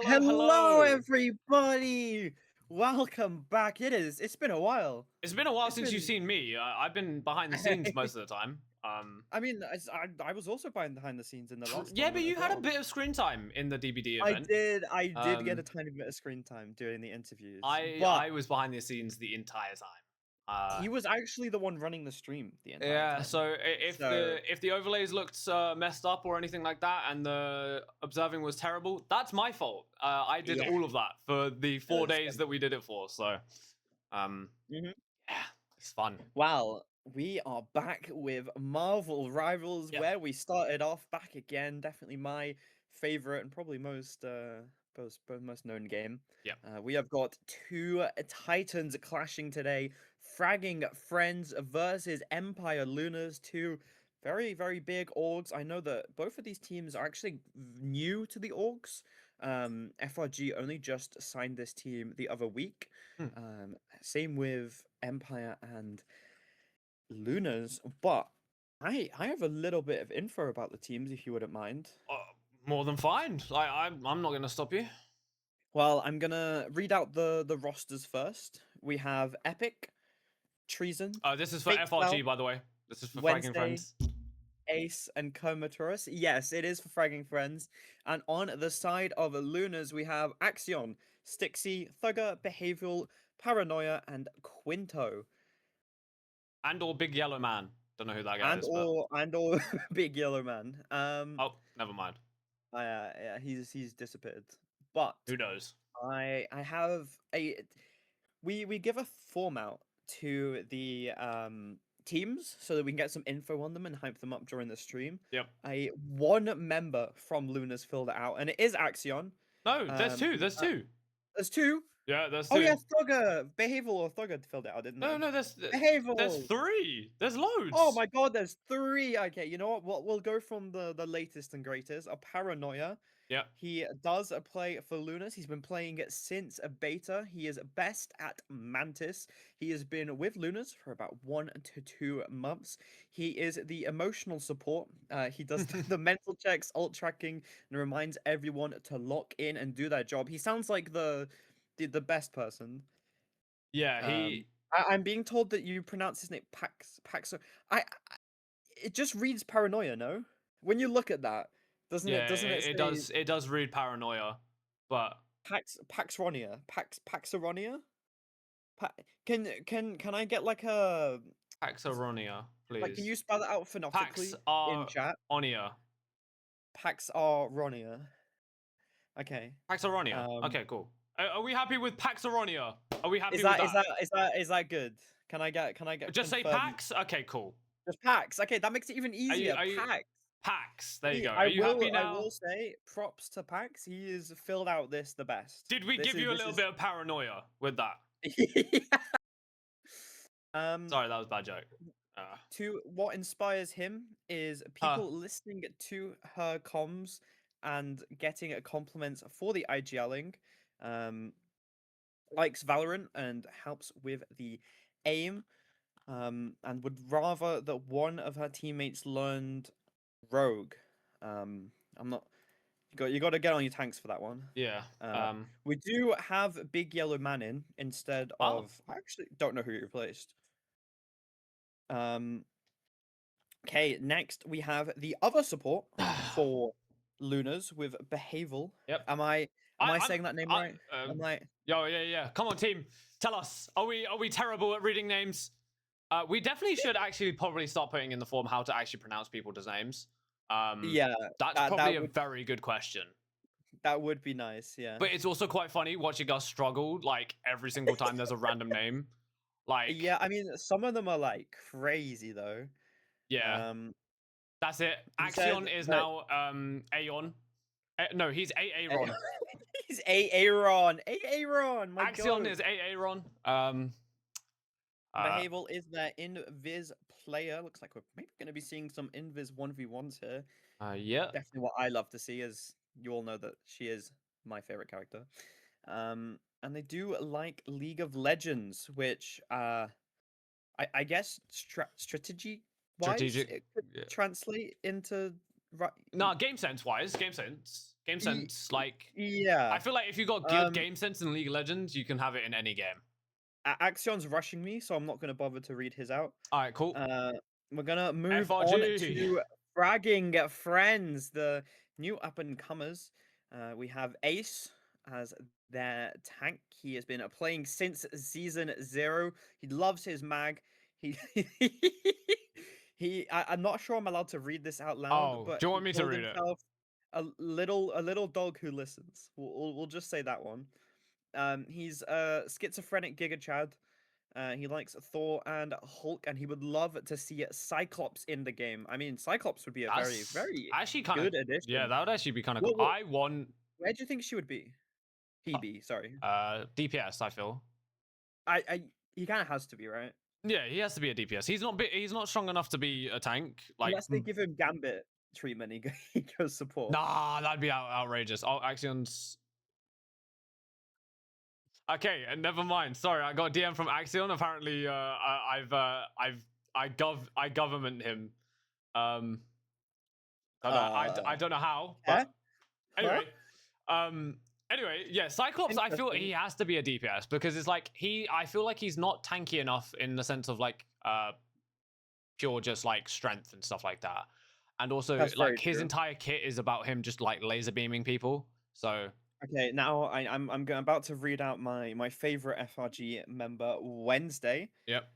Hello, hello. everybody. Welcome back. It's been a while. It's been a while It's since you've been. seen me. I've been behind the scenes most of the time. I mean, I was also behind the scenes in the last Yeah, but tournament as you had a well. bit of screen time in the DBD I event. did. I did get a Um, tiny bit of screen time during the interviews, I but I was behind the scenes the entire time. he was actually the one running the stream the entire Yeah. time. So So if the overlays looked messed up or anything like that, and the observing was terrible, that's my fault. I did yeah, all of that for the it 4 days that we did it for. So, um, Mhm. yeah, it's fun. Well, we are back with Marvel Rivals, Yeah. where we started off back again. Definitely my favorite and probably most known game. Yeah. We have got two Titans clashing today, fragging Friends versus Empire Lunas, two very big orgs. I know that both of these teams are actually new to the orgs. FRG only just signed this team the other week. Hmm. Same with Empire and Lunas, but I have a little bit of info about the teams if you wouldn't mind. Uh, More than fine. I'm not gonna stop you. Well, I'm gonna read out the rosters first. We have Epic, Treason, This is for Fake FRG, Spell, by the way. This is for fragging Wednesday, friends. Ace, and Comatorus. Yes, it is for fragging friends. And on the side of Lunas, we have Axion, Stixie, Thugger, Behavioral, Paranoia, and Quinto. And or Big Yellow Man. Don't know who that guy is, but And or Big Yellow Man. oh, never mind. Yeah, he's disappeared. But Who knows? I have a we give a form out to the teams so that we can get some info on them and hype them up during the stream. Yep. A one member from Luna's filled it out, and it is Axion. No, there's two. He- There's uh, two. there's two. Yeah, there's Oh two. yeah, Thugger, Behavioral or Thugger filled it out, didn't No, they? no, there's Behavioral. three. There's Oh loads. my god, there's three. Okay, you know what? We'll go from the latest and greatest. A Paranoia. Yeah. He does play for Lunas. He's been playing it since a beta. He is best at Mantis. He has been with Lunas for about 1 to 2 months. He is the emotional support. He does the mental checks, alt tracking, and reminds everyone to lock in and do their job. He sounds like the best person. Yeah, Um, he. I'm being told that you pronounce his name Pax. I it just reads Paranoia. No, when you look at that, doesn't it? Yeah, Doesn't it it say? does. It does read paranoia, but Paxronia? Pa can I get like a Paxaronia, can please. you spell that out Pax phonetically in are chat? onia. Paxaronia. Okay. Paxaronia. Um, Okay, cool. Are we happy with Paxaronia? Are we is happy with that that? good? Can I get Just say confirmed? Pax. Okay, cool. Just Pax. Okay, that makes it even Are you? easier. Are you? Pax. Pax. There you go. Are you happy I now? will say props to Pax. He has filled out this the best. Did we give you a little bit of paranoia with that? Um, Sorry, that was a bad joke. to what inspires him is Huh. people listening to her comms and getting compliments for the IGLing. Um, likes Valorant and helps with the aim. And would rather that one of her teammates learned Rogue. I'm not. You got to get on your tanks for that one. Yeah. We do have Big Yellow Man in instead Oh. of. I actually don't know who he replaced. Um. Okay, next we have the other support for Lunas with Behavioral. Yep. Am I saying that name right? Am I? Yeah. Come on, team. Tell us. Are we terrible at reading names? We definitely should actually probably start putting in the form how to actually pronounce people's names. Yeah, That's probably a very good question. that would be nice. Yeah. But it's also quite funny watching us struggle like every single time there's a random name. Like, Yeah, I mean, some of them are like crazy though. yeah, Um, that's it. he said Axion is that now Aeon. No, he's Aaron. he's Aaron. Aaron, my Axion god. is Aaron. Behavioral is their invis player. Looks like we're maybe going to be seeing some invis 1v1s here. Yeah. Definitely what I love to see, as you all know that she is my favorite character. And they do like League of Legends, which I guess strategy wise Strategic. it could Yeah. translate into right. No, game sense wise, game sense. Game Y- sense, like yeah. I feel like if you got good Um, game sense in League of Legends, you can have it in any game. Axion's rushing me, so I'm not gonna bother to read his out. All right, cool. Uh, we're gonna move on FRG. to fragging friends, the new up and comers. We have Ace as their tank. He has been playing since season 0. He loves his mag. He I'm not sure I'm allowed to read this out loud, Oh, but do you he want me to called read it? himself a little dog who listens. We'll just say that one. He's a schizophrenic Giga Chad. He likes Thor and Hulk, and he would love to see Cyclops in the game. I mean, Cyclops would be a very, That's very actually kind of good yeah. addition. That would actually be kind of cool. What, I want where do you think she would be? He be, sorry. DPS. I feel. He kind of has to be, right? Yeah, he has to be a DPS. He's not strong enough to be a tank. Like, Unless they give him Gambit treatment, he goes support. nah, that'd be outrageous. Oh, Axion's. Okay, never mind. Sorry, I got a DM from Axion. Apparently, I government him. Um, I don't know how, Eh? but Huh? anyway, um, anyway, yeah, Cyclops. I feel he Interesting. has to be a DPS because it's like I feel like he's not tanky enough in the sense of like pure just like strength and stuff like that, and also That's very like his true. entire kit is about him just like laser beaming people. So Okay, now I'm about to read out my favorite FRG member, Wednesday. yep,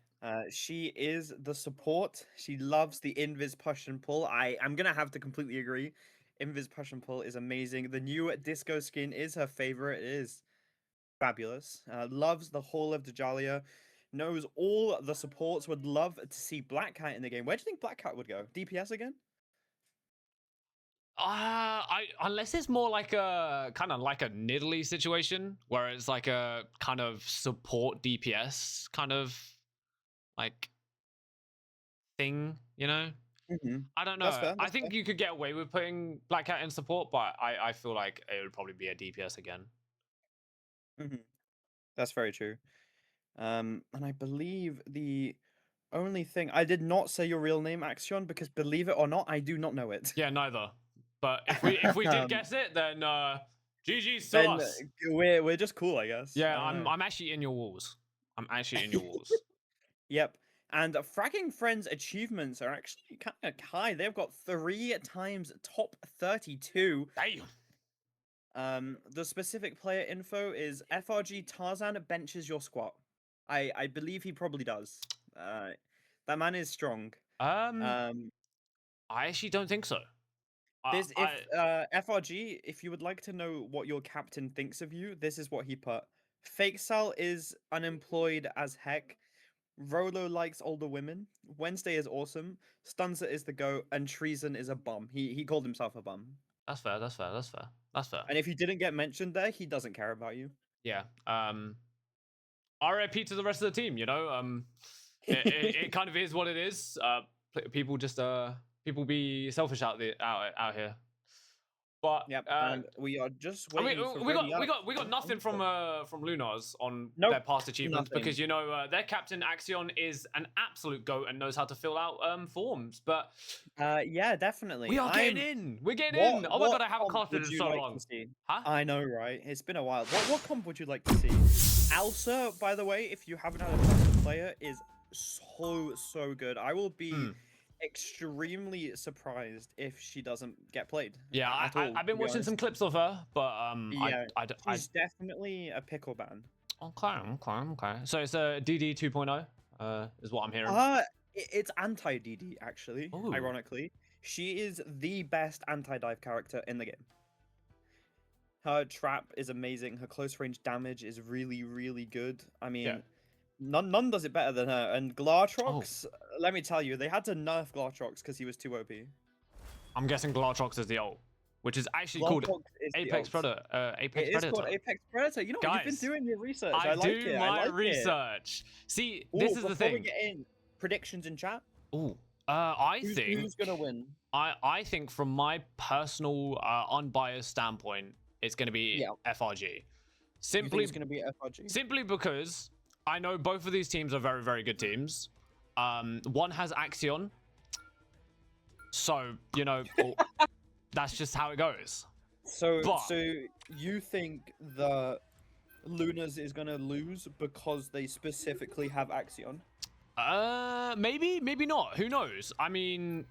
She is the support. She loves the invis push and pull. I'm gonna have to completely agree. Invis push and pull is amazing. The new disco skin is her favorite. It is fabulous. Loves the Hall of Dajalia. Knows all the supports. Would love to see Black Cat in the game. Where do you think Black Cat would go? DPS again? I unless it's more like a kind of like a Nidalee situation where it's like a kind of support DPS kind of like thing, you know? Hmm. I don't That's know. fair. I That's fair. think you could get away with putting Black Cat in support, but I feel like it would probably be a DPS again. Hmm. That's very true. And I believe the only thing I did not say your real name, Axion, because believe it or not, I do not know it. Yeah, neither. But if we did um, guess it, then GG's to then us. we're just cool, I guess. Yeah, I'm actually in your walls. I'm actually in your walls. Yep. And fragging friends achievements are actually kind of high. They've got 3 times top 32. Damn. The specific player info is FRG Tarzan benches your squat. I believe he probably does. That man is strong. Um, Um, I actually don't think so. This if I FRG, if you would like to know what your captain thinks of you, this is what he put. Fake Sal is unemployed as heck. Rolo likes older women. Wednesday is awesome. Stunzer is the goat, and Treason is a bum. He called himself a bum. that's fair. That's fair. That's fair. That's fair. And if you didn't get mentioned there, he doesn't care about you. Yeah. RIP to the rest of the team. You know. It kind of is what it is. People just people be selfish out here. But Yep, and we are just I mean, waiting for we got nothing from Lunars on their Nope, past achievements nothing. because you know their captain Axion is an absolute goat and knows how to fill out forms. But Yeah, definitely. we are getting in. We're getting in. Oh my What god, I haven't comp casted would in you so like long. to see? Huh? I know, right? It's been a while. What comp would you like to see? Elsa, by the way, if you haven't had a chance to play her, is so good. I will be extremely surprised if she doesn't get played. Yeah, At all. I've been to be watching honest. some clips of her, but Yeah, I she's definitely a pickle ban. okay. So it's a DD 2.0, is what I'm hearing. It's anti-DD actually. Ooh. Ironically, she is the best anti-dive character in the game. Her trap is amazing. Her close range damage is really good. I mean, Yeah. none does it better than her. And Glartrox, let me tell you, they had to nerf Glartrox because he was too OP. I'm guessing Glartrox is the ult, which is actually Glartrox called is the Apex ult. Predator. Apex It is Predator. called Apex Predator. You know, you've been Guys, doing your research. I like do it. my I like research. See, It. this Ooh, is the before we thing. get in, predictions in chat. Ooh, I think Who's gonna win? I think from my personal unbiased standpoint, it's going to be FRG. You think Simply, it's gonna be FRG? simply because I know both of these teams are very good teams. One has Axion, so you know that's just how it goes. But So you think the Lunas is gonna lose because they specifically have Axion? maybe not. Who knows? I mean,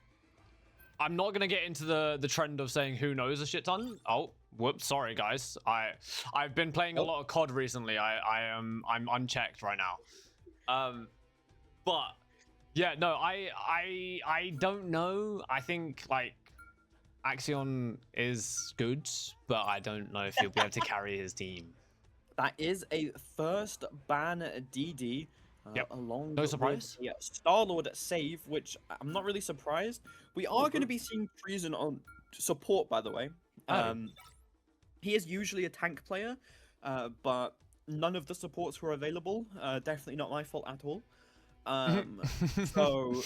I'm not gonna get into the trend of saying who knows a shit ton. Oh, whoops, sorry guys. I've been playing a lot of COD recently. I'm unchecked right now. But yeah, no, I don't know. I think like Axion is good, but I don't know if he'll be able to carry his team. That is a first ban DD. Yep. Along No with surprise. the Star-Lord save, which I'm not really surprised. We are going to be seeing Treason on support, by the way. Oh. He is usually a tank player, but none of the supports were available. Definitely not my fault at all. So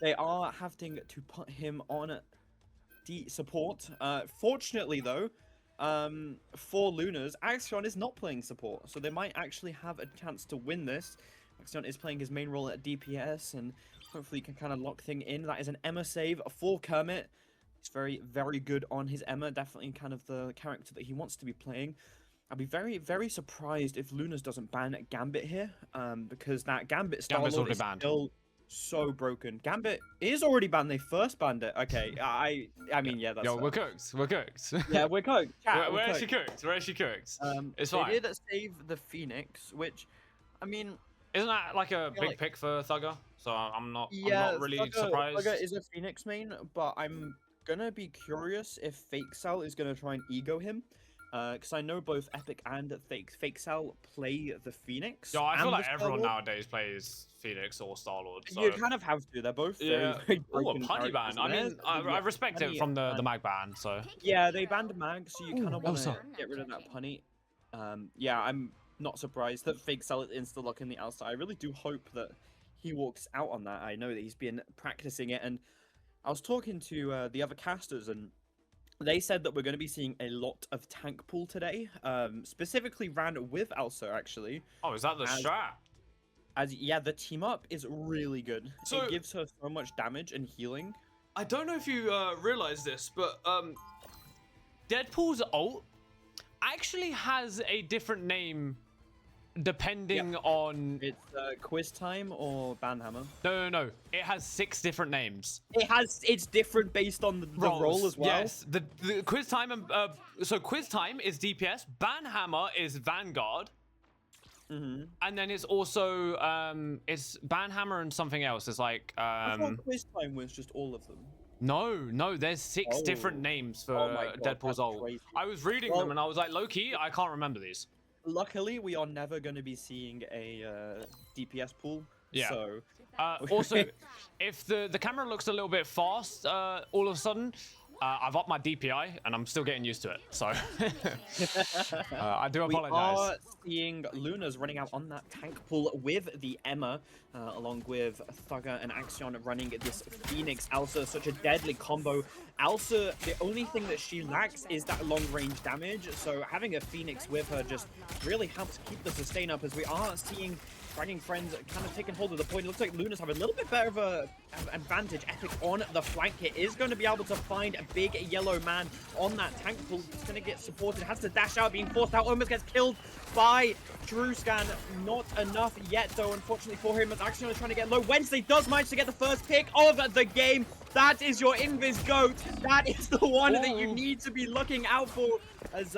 they are having to put him on the support. Fortunately, though, for Lunas, Axion is not playing support, so they might actually have a chance to win this. Axion is playing his main role at DPS, and hopefully can kind of lock thing in. That is an Emma save for Kermit. He's very, very good on his Emma. Definitely kind of the character that he wants to be playing. I'd be very, very surprised if Lunas doesn't ban Gambit here, because that Gambit Star-Lord is still so broken. Gambit is already banned. They first banned it. Okay, I mean, yeah, that's... Yo, we're cooked. We're cooked. Yeah, we're cooked. Chat, we're actually cooked. We're actually cooked. It's fine. They did save the Phoenix, which, I mean... Isn't that like a big pick for Thugger? So I'm not really surprised. Thugger is a Phoenix main, but I'm gonna be curious if Fake Sal is gonna try and ego him. Because I know both Epic and Fake Sal play the Phoenix. Yo, I feel like everyone nowadays plays Phoenix or Star-Lord. So... You kind of have to. They're both very, very oh, a punny ban. I mean, I respect it from the mag ban, so... Yeah, they banned mag, so you kind of want to get rid of that punny. Yeah, I'm not surprised that Fake Sal is insta-locking the outside. I really do hope that he walks out on that. I know that he's been practicing it, and I was talking to the other casters, and they said that we're going to be seeing a lot of tank pool today, specifically ran with Elsa, actually. Oh, is that the strat? Yeah, the team up is really good. So, it gives her so much damage and healing. I don't know if you realize this, but Deadpool's ult actually has a different name depending on... It's Quiz Time or Banhammer. No. It has 6 different names. It's different based on the role as well. Yes, the Quiz Time and so Quiz Time is DPS, Banhammer is Vanguard. And then it's also it's Banhammer and something else. It's like I thought Quiz Time was just all of them. No, there's 6 different names for Deadpool's ult. Crazy. I was reading them and I was like, low-key, I can't remember these. Luckily, we are never going to be seeing a DPS pool. Yeah. So... also, if the camera looks a little bit fast all of a sudden, I've upped my DPI and I'm still getting used to it. So I do apologize. We are seeing Lunas running out on that tank pool with the Emma, along with Thugger and Axion running this Phoenix. Elsa, such a deadly combo. Elsa, the only thing that she lacks is that long range damage. So having a Phoenix with her just really helps keep the sustain up, as we are seeing Fragging Friends kind of taking hold of the point. It looks like Lunas have a little bit better of an advantage. Epic on the flank here is going to be able to find a big yellow man on that tank pool. It's going to get supported. Has to dash out, being forced out. Almost gets killed by Drewscan. Not enough yet, though, unfortunately for him. It's actually trying to get low. Wednesday does manage to get the first pick of the game. That is your Invis GOAT. That is the one that you need to be looking out for, as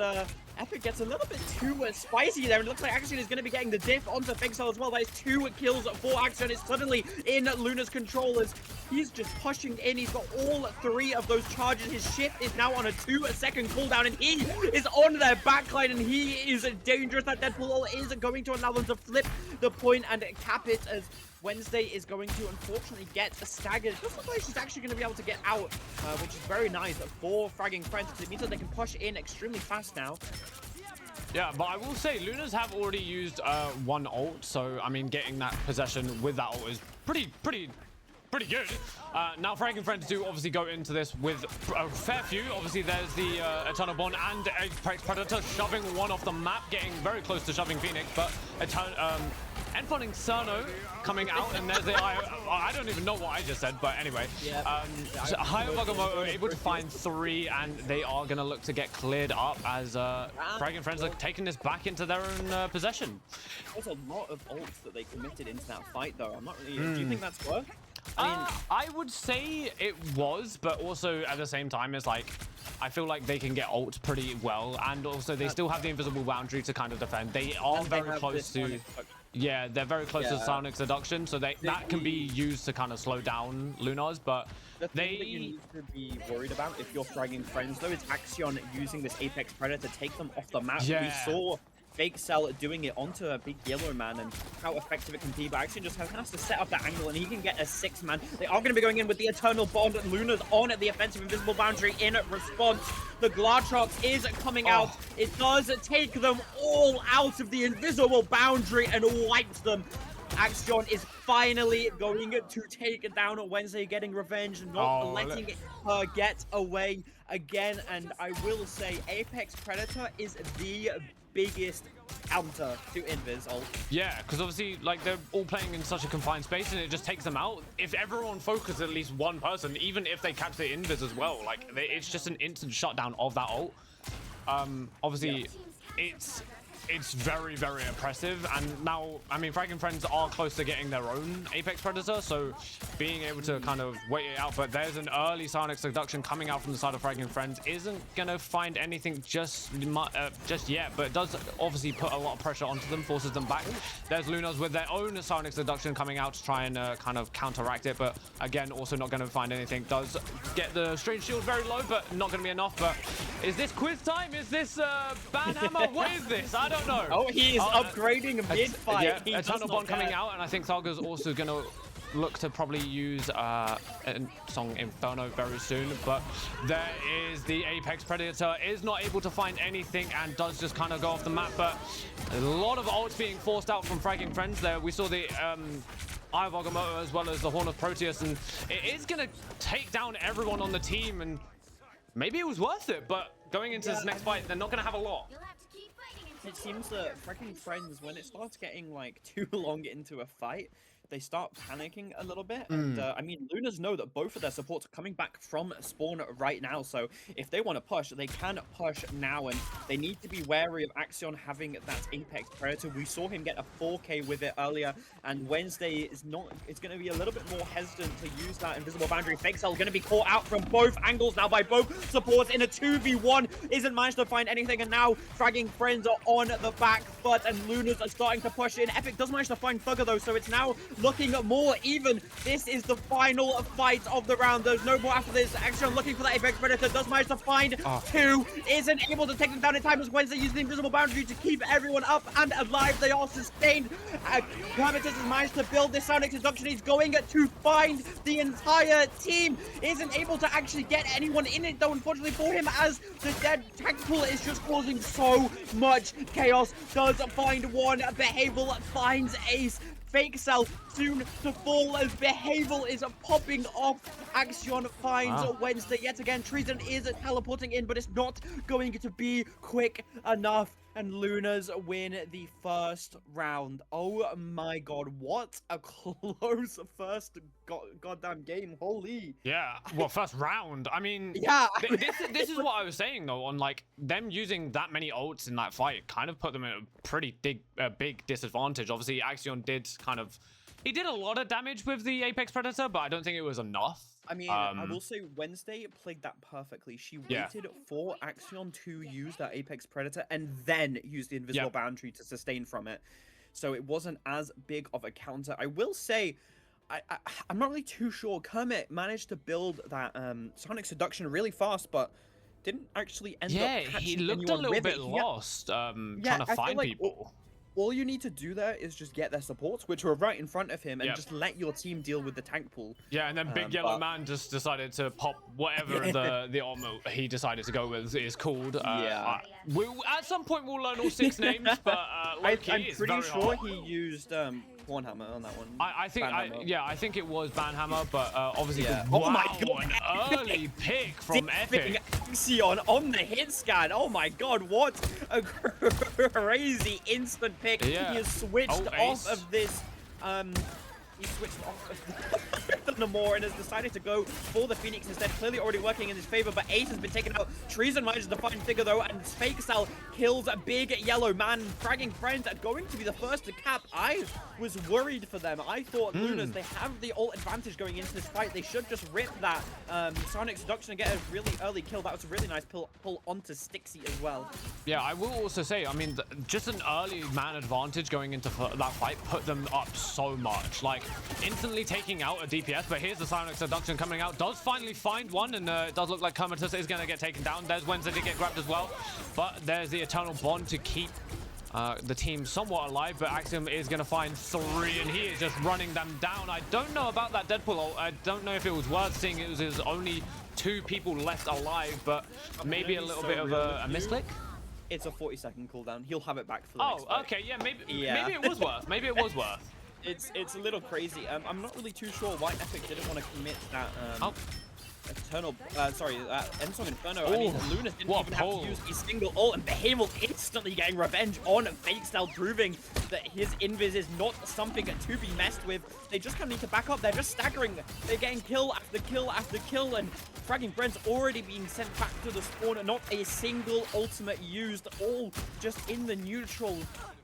Epic gets a little bit too spicy there. It looks like Axion is going to be getting the diff onto Fixel as well. That is 2 kills for Axion. It's suddenly in Luna's controllers. He's just pushing in. He's got all 3 of those charges. His shift is now on a 2-second cooldown, and he is on their backline, and he is dangerous. That Deadpool is going to allow them to flip the point and cap it, as Wednesday is going to unfortunately get staggered. It doesn't look like she's actually going to be able to get out, which is very nice for Fragging Friends, because it means that they can push in extremely fast now. Yeah, but I will say Lunas have already used 1 ult, so I mean getting that possession with that ult is pretty pretty good. Now Frank and Friends do obviously go into this with a fair few. Obviously there's the Eternal Bond and Apex Predator shoving one off the map, getting very close to shoving Phoenix, but endphoning Cerno coming out, and there's the I don't even know what I just said, but anyway. Yeah. So Hayabagamoto able to find 3, and they are going to look to get cleared up as Frank and Friends are taking this back into their own possession. There's a lot of ults that they committed into that fight, though. I'm not really. Do you think that's worth? I mean, I would say it was, but also at the same time, it's like I feel like they can get ult pretty well, and also they still have the invisible boundary to kind of defend. They are very close to. Yeah, they're very close to Sonic Seduction, so that can be used to kind of slow down Lunars, but the thing that you need to be worried about if you're fragging Friends, though, is Axion using this Apex Predator to take them off the map. Yeah. We saw Fake Cell doing it onto a big yellow man and how effective it can be, but Axion just has to set up that angle and he can get a 6-man. They are going to be going in with the Eternal Bond, and Luna's on at the offensive invisible boundary in response. The Glatrox is coming out. It does take them all out of the invisible boundary and wipes them. Axion is finally going to take down Wednesday, getting revenge, not letting her get away again. And I will say Apex Predator is the biggest counter to Invis ult. Yeah, because obviously, like, they're all playing in such a confined space, and it just takes them out. If everyone focuses at least one person, even if they catch the Invis as well, like, it's just an instant shutdown of that ult. Obviously, it's very, very impressive, and now, I mean, Frank and Friends are close to getting their own Apex Predator, so being able to kind of wait it out, but there's an early Sonic Seduction coming out from the side of Frank and Friends. Isn't gonna find anything just yet, but it does obviously put a lot of pressure onto them, forces them back. There's Lunas with their own Sonic Seduction coming out to try and kind of counteract it, but again, also not gonna find anything. Does get the Strange Shield very low, but not gonna be enough. But is this quiz time? Is this Banhammer? What is this? I don't know. Oh, he is upgrading mid-fight. Yeah, Eternal Bond coming out, and I think Thalga's also going to look to probably use Song Inferno very soon, but there is the Apex Predator, is not able to find anything and does just kind of go off the map, but a lot of ults being forced out from fragging Friends there. We saw the Eye of Agamotto as well as the Horn of Proteus, and it is going to take down everyone on the team, and maybe it was worth it, but going into this next fight, they're not going to have a lot. It seems that freaking Friends, when it starts getting like too long into a fight, they start panicking a little bit. And I mean, Lunas know that both of their supports are coming back from spawn right now. So if they want to push, they can push now. And they need to be wary of Axion having that Apex Predator. We saw him get a 4K with it earlier. And Wednesday is not, it's going to be a little bit more hesitant to use that invisible boundary. Fake Cell going to be caught out from both angles now by both supports in a 2v1. Isn't managed to find anything. And now fragging Friends are on the back foot. And Lunas are starting to push in. Epic does manage to find Thugger though. So it's now looking more even. This is the final fight of the round. There's no more after this. Axion looking for that Apex Predator. Does manage to find two. Isn't able to take them down in time as Wednesday using the invisible boundary to keep everyone up and alive. They are sustained. Hermitus has managed to build this Sonic Seduction. He's going to find the entire team. Isn't able to actually get anyone in it though, unfortunately for him, as the dead tank pool is just causing so much chaos. Does find one. Behavioral finds Ace. Fake Cell soon to fall as Behavioral is popping off. Axion finds Wednesday yet again. Treason is teleporting in, but it's not going to be quick enough. And Lunas win the first round. Oh my god, what a close first goddamn game. Holy. Yeah, well, first round. I mean, yeah. This is what I was saying though, on like them using that many ults in that fight kind of put them in a pretty big disadvantage. Obviously, Axion did he did a lot of damage with the Apex Predator, but I don't think it was enough. I mean, I will say Wednesday played that perfectly. She waited for Axion to use that Apex Predator and then use the invisible boundary to sustain from it. So it wasn't as big of a counter. I will say, I'm not really too sure. Kermit managed to build that Sonic Seduction really fast, but didn't actually end up catching he looked a little bit lost trying to find people. All you need to do there is just get their supports, which were right in front of him, and just let your team deal with the tank pool. Yeah, and then Big Yellow Man just decided to pop whatever the armor he decided to go with is called. At some point we'll learn all 6 names, but I'm it's pretty very sure hard. he used Hornhammer on that one. I think I think it was Banhammer, but obviously Yeah. wow, Oh my God. an early pick from Epic. Axion on the hit scan. Oh my God, what a crazy instant pick. Yeah. He has switched Ace. off of this he switched off of the Namor and has decided to go for the Phoenix instead. Clearly already working in his favor, but Ace has been taken out. Treason manages to find Figure though, and Fake Cell kills a big yellow man. Fragging Friends are going to be the first to cap. I was worried for them. I thought Lunas, they have the ult advantage going into this fight. They should just rip that Sonic Seduction and get a really early kill. That was a really nice pull onto Stixie as well. Yeah, I will also say, I mean, just an early man advantage going into that fight put them up so much. Like, instantly taking out a DPS, but here's the Sonic Seduction coming out. Does finally find one, and it does look like Comatose is going to get taken down. There's Wednesday to get grabbed as well, but there's the Eternal Bond to keep the team somewhat alive, but Axiom is going to find 3, and he is just running them down. I don't know about that Deadpool ult. I don't know if it was worth seeing it was his only 2 people left alive, but maybe a little bit of a misclick. It's a 40-second cooldown. He'll have it back for the next fight. Okay, yeah, maybe it was worth. Maybe it was worth. It's a little crazy. I'm not really too sure why Epic didn't want to commit that Eternal, Endsong Inferno. I mean, Lunas didn't even have to use a single ult, and Behemoth instantly getting revenge on Fake Style, proving that his invis is not something to be messed with. They just kind of need to back up. They're just staggering. They're getting kill after kill after kill, and Fragging Friends already being sent back to the spawn. Not a single ultimate used, all just in the neutral.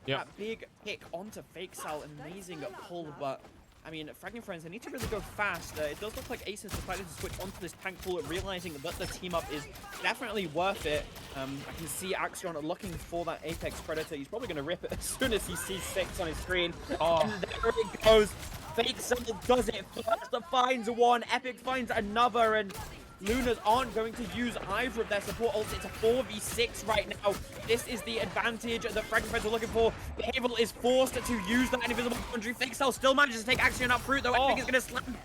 Yep. That big pick onto Fake Style, amazing pull, but I mean, Fragging Friends, they need to really go fast. It does look like Ace has decided to switch onto this tank pool, realizing that the team up is definitely worth it. I can see Axion looking for that Apex Predator. He's probably going to rip it as soon as he sees 6 on his screen. And there it goes. Fake Cell does it first, finds one. Epic finds another, and Lunas aren't going to use either of their support ults. It's a 4v6 right now. This is the advantage that Fragging Friends are looking for. Behavioral is forced to use that invisible boundary. Fake Cell still manages to take action up fruit, though. Epic is going to slam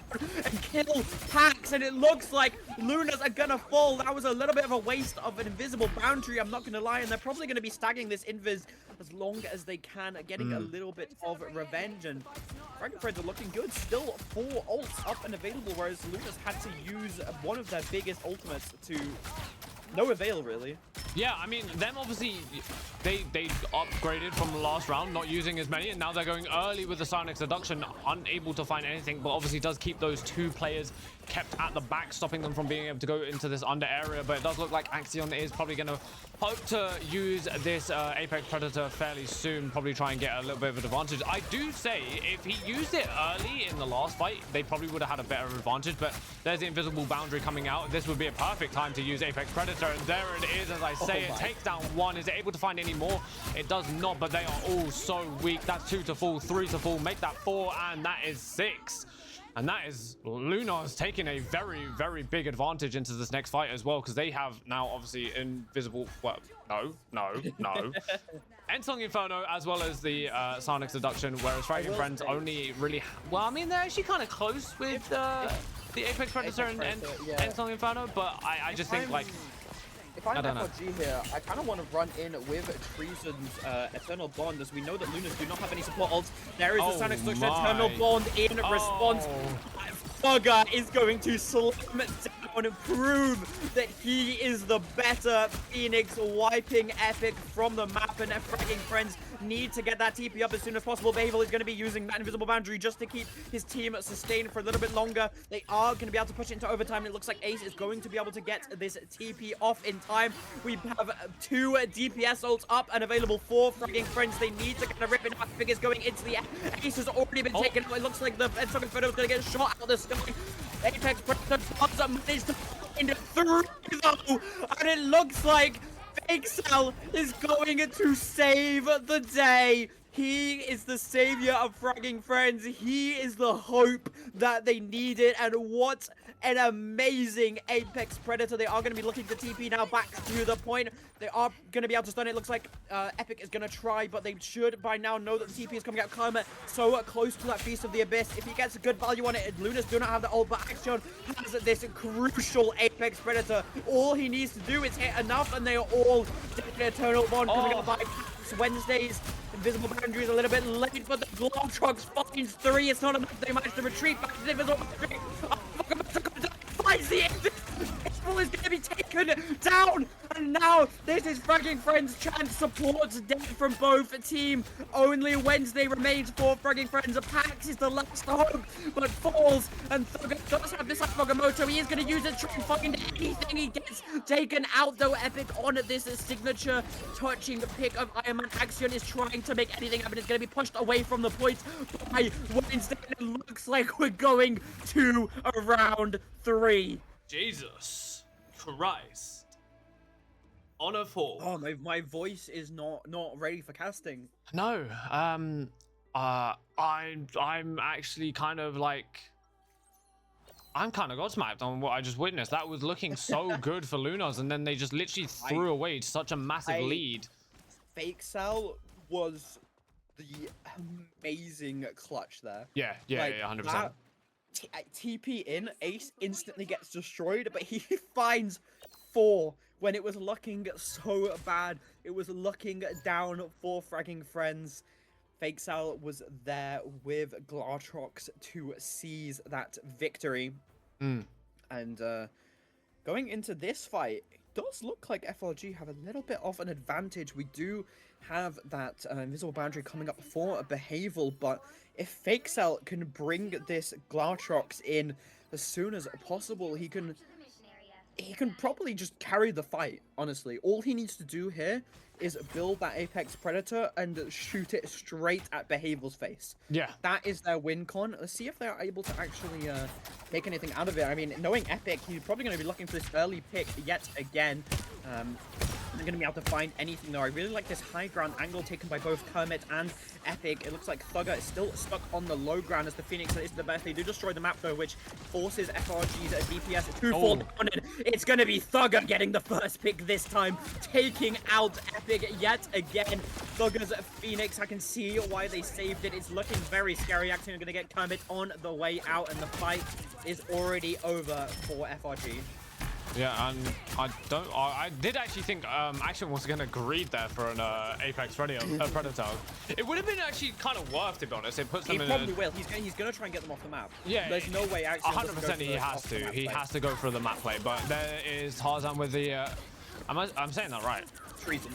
and kill Pax, and it looks like Lunas are going to fall. That was a little bit of a waste of an invisible boundary, I'm not going to lie, and they're probably going to be stagging this invis as long as they can, getting a little bit of revenge, and Fragging Friends are looking good. Still 4 ults up and available, whereas Lunas had to use one of their biggest ultimates to no avail, really. Yeah, I mean, them obviously, they upgraded from the last round, not using as many, and now they're going early with the Sonic Seduction, unable to find anything, but obviously does keep those 2 players kept at the back, stopping them from being able to go into this under area. But it does look like Axion is probably going to hope to use this Apex Predator fairly soon, probably try and get a little bit of an advantage. I do say, if he used it early in the last fight, they probably would have had a better advantage, but there's the invisible boundary coming out. This would be a perfect time to use Apex Predator, and there it is, as I say, it takes down 1. Is it able to find any more? It does not, but they are all so weak. That's 2 to fall, 3 to fall, make that 4, and that is 6. And that is Lunas taking a very, very big advantage into this next fight as well, because they have now obviously invisible. Well, no. Endsong Inferno as well as the Sonic Seduction, whereas Fragging Friends only really. Well, I mean, they're actually kind of close with the Apex Predator and Endsong Inferno, but I just think like. If I'm FRG here, I kind of want to run in with Treason's Eternal Bond, as we know that Lunas do not have any support ults. There is the Sonic Seduction Eternal Bond in response. Bugger is going to slam down and prove that he is the better Phoenix, wiping Epic from the map, and Fragging Friends need to get that TP up as soon as possible. Babel is going to be using that invisible boundary just to keep his team sustained for a little bit longer. They are going to be able to push it into overtime, and it looks like Ace is going to be able to get this TP off in time. We have 2 DPS ults up and available for Fragging Friends. They need to kind of rip it up. Figures going into the Ace has already been taken out. It looks like the Endsong Inferno is going to get shot out of the sky. Apex Predator doesn't manage to find 3 though, and it looks like Fake Cell is going to save the day. He is the savior of fragging friends. He is the hope that they needed. And what an amazing Apex Predator. They are going to be looking to TP now back to the point. They are going to be able to stun it. Looks like Epic is going to try, but they should by now know that the TP is coming out. Karma so close to that Feast of the Abyss. If he gets a good value on it, Lunas do not have the ult, but Axion has this crucial Apex Predator. All he needs to do is hit enough, and they are all taking Eternal Bond coming up by Wednesdays. Invisible Boundary is a little bit late, but the Globetrotters finds 3. It's not enough. They managed to retreat back to the Invisible Boundary. Finds the exit. April is going to be taken down. And now this is Fragging Friends. Chance supports dead from both team. Only Wednesday remains for Fragging Friends. Pax is the last hope, but falls. And Thugger does have this Afogamoto. He is going to use it to try and find anything. He gets taken out though. Epic on this signature touching pick of Iron Man. Axion is trying to make anything happen. It's going to be pushed away from the point by Wednesday. It looks like we're going to a round 3. Jesus Christ. On a 4. Oh, my voice is not ready for casting. No, I'm actually kind of like, I'm kind of gobsmacked on what I just witnessed. That was looking so good for Lunas, and then they just literally threw away such a massive lead. Fake Sal was the amazing clutch there. Yeah, 100%. TP in, Ace instantly gets destroyed, but he finds 4 when it was looking so bad. It was looking down for Fragging Friends. Fake Sal was there with Glatrox to seize that victory. And going into this fight, it does look like FRG have a little bit of an advantage. We do have that invisible boundary coming up for a behavioral, but if Fake Sal can bring this Glatrox in as soon as possible, he can probably just carry the fight, honestly. All he needs to do here is build that Apex Predator and shoot it straight at Behavioral's face. Yeah. That is their win con. Let's see if they're able to actually take anything out of it. I mean, knowing Epic, he's probably going to be looking for this early pick yet again. They're going to be able to find anything though. I really like this high ground angle taken by both Kermit and Epic. It looks like Thugger is still stuck on the low ground as the Phoenix is the best. They do destroy the map though, which forces FRG's DPS to fall down. And it's going to be Thugger getting the first pick this time, taking out Epic yet again. Thugger's Phoenix, I can see why they saved it. It's looking very scary. Actually, I'm going to get Kermit on the way out, and the fight is already over for FRG. Yeah, and I did actually think Action was going to greed there for an Apex Predator. It would have been actually kind of worth, to be honest. It puts them in. He probably will. He's going to try and get them off the map. Yeah, there's no way Action 100% he has to. He has to go for the map play. But there is Tarzan with the. I'm saying that right. Treason.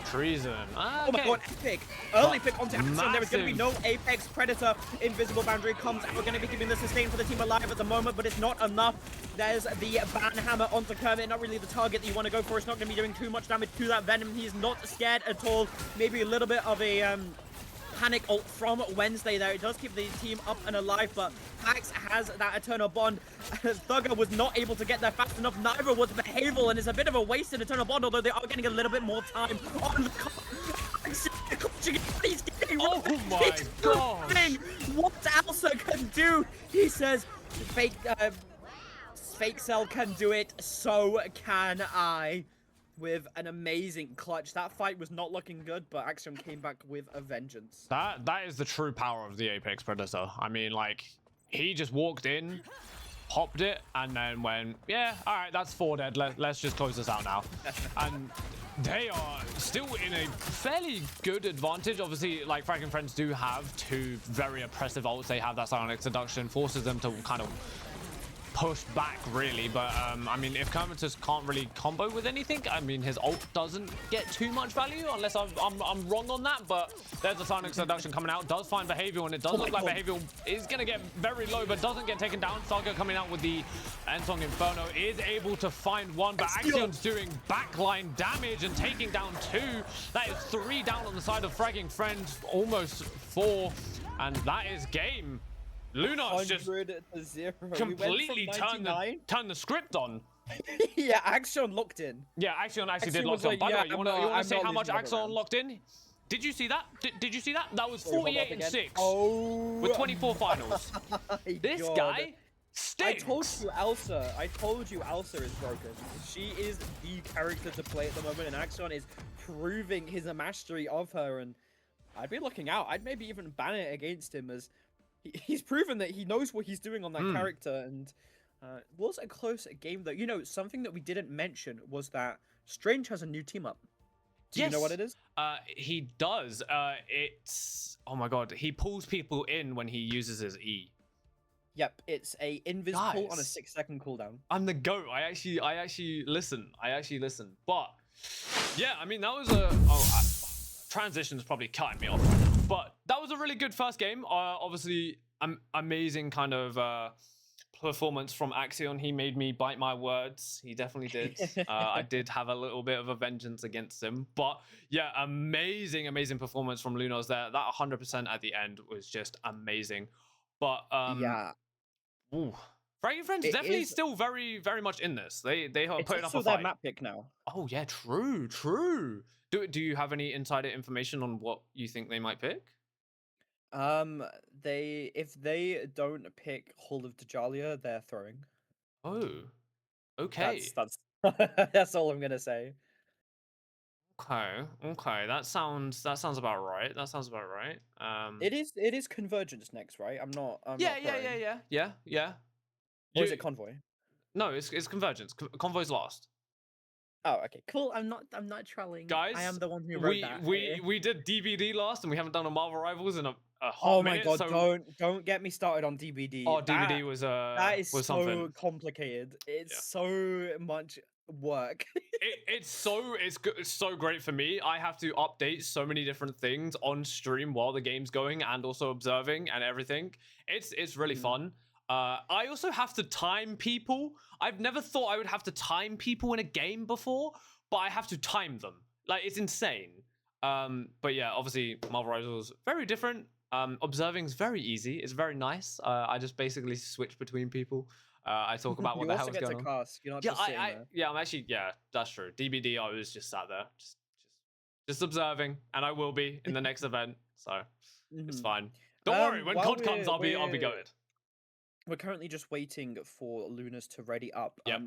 Treason. Oh my god, Epic. Early pick onto Action. There is going to be no Apex Predator. Invisible Boundary comes out. We're going to be keeping the sustain for the team alive at the moment, but it's not enough. There's the ban hammer onto Kermit. Not really the target that you want to go for. It's not going to be doing too much damage to that Venom. He's not scared at all. Maybe a little bit of a panic ult from Wednesday there. It does keep the team up and alive, but Pax has that Eternal Bond. Thugger was not able to get there fast enough. Neither was Behavioral, and it's a bit of a wasted Eternal Bond, although they are getting a little bit more time on the he's getting oh my god! What Alsa can do? He says, Fake Cell can do it, so can I. With an amazing clutch. That fight was not looking good, but Axiom came back with a vengeance. That is the true power of the Apex Predator. I mean, like, he just walked in, popped it, and then went, yeah, all right, that's 4 dead. Let's just close this out now. And they are still in a fairly good advantage. Obviously, like, Fragging Friends do have 2 very oppressive ults. They have that Psionic Seduction, forces them to kind of push back really, but I mean, if Kermit just can't really combo with anything, I mean, his ult doesn't get too much value unless I'm wrong on that. But there's a Sonic Seduction coming out, does find Behavioral, and it does look like Behavioral is gonna get very low, but doesn't get taken down. Saga coming out with the Ensong Inferno is able to find 1, but Axion's doing backline damage and taking down 2. That is 3 down on the side of Fragging Friends, almost 4, and that is game. Lunas just completely turned the script on. Yeah, Axion locked in. Yeah, Axion actually did lock in. By the way, you want to say how much Axion locked in? Did you see that? Did you see that? That was Sorry, hold 48 up and again. 6 with Oh 24 finals. my This god. guy I told stinks. you Elsa. I told you Elsa is broken. She is the character to play at the moment, and Axion is proving his mastery of her. And I'd be looking out. I'd maybe even ban it against him, as he's proven that he knows what he's doing on that Mm. character. And was a close game though. You know, something that we didn't mention was that Strange has a new team up. Do you know what Yes, it is? he does. It's oh my god, he pulls people in when he uses his E. Yep, it's a invis pull on a Guys, 6-second cooldown. I'm the goat. I actually listen. I actually listen. But yeah, I mean that was a transition's probably cutting me off right now. But that was a really good first game. Obviously, amazing kind of performance from Axion. He made me bite my words. He definitely did. I did have a little bit of a vengeance against him. But yeah, amazing performance from Lunos there. That 100% at the end was just amazing. But Yeah, ooh, Fraggy Friends it definitely is. still very much in this. They are It's putting up a also their fight. map pick now. Oh yeah, true. Do you have any insider information on what you think they might pick? They if they don't pick Hall of Dajalia, they're throwing. Oh, That's okay. that's that's all I'm gonna say. Okay. That sounds about right. That sounds about right. It is Convergence next, right? I'm Yeah, not yeah, yeah, throwing. yeah, yeah, yeah. Or is You it Convoy? no, it's Convergence. Convoy's last. Oh, okay, cool. I'm not trolling. I Guys, am the one who wrote we that. we we did DBD last, and we haven't done a Marvel Rivals in a hot Oh my minute. god, So, don't get me started on DBD. oh, DBD was That is something. so complicated. It's Yeah. so much work. It's so great for me. I have to update so many different things on stream while the game's going, and also observing and everything. It's really Mhm. fun. I also have to time people. I've never thought I would have to time people in a game before, but I have to time them. Like it's insane. But yeah, obviously Marvel Rivals very different. Observing is very easy. It's very nice. I just basically switch between people. I talk about what You the hell also is get going to on. cast. You're not Yeah, just sitting there. yeah, I'm actually, yeah, that's true. DBD, I was just sat there, just observing, and I will be in the next event, so it's Mhm. fine. Don't worry, when While COD comes, we're I'll be we're going. we're currently just waiting for Lunas to ready up. Yep.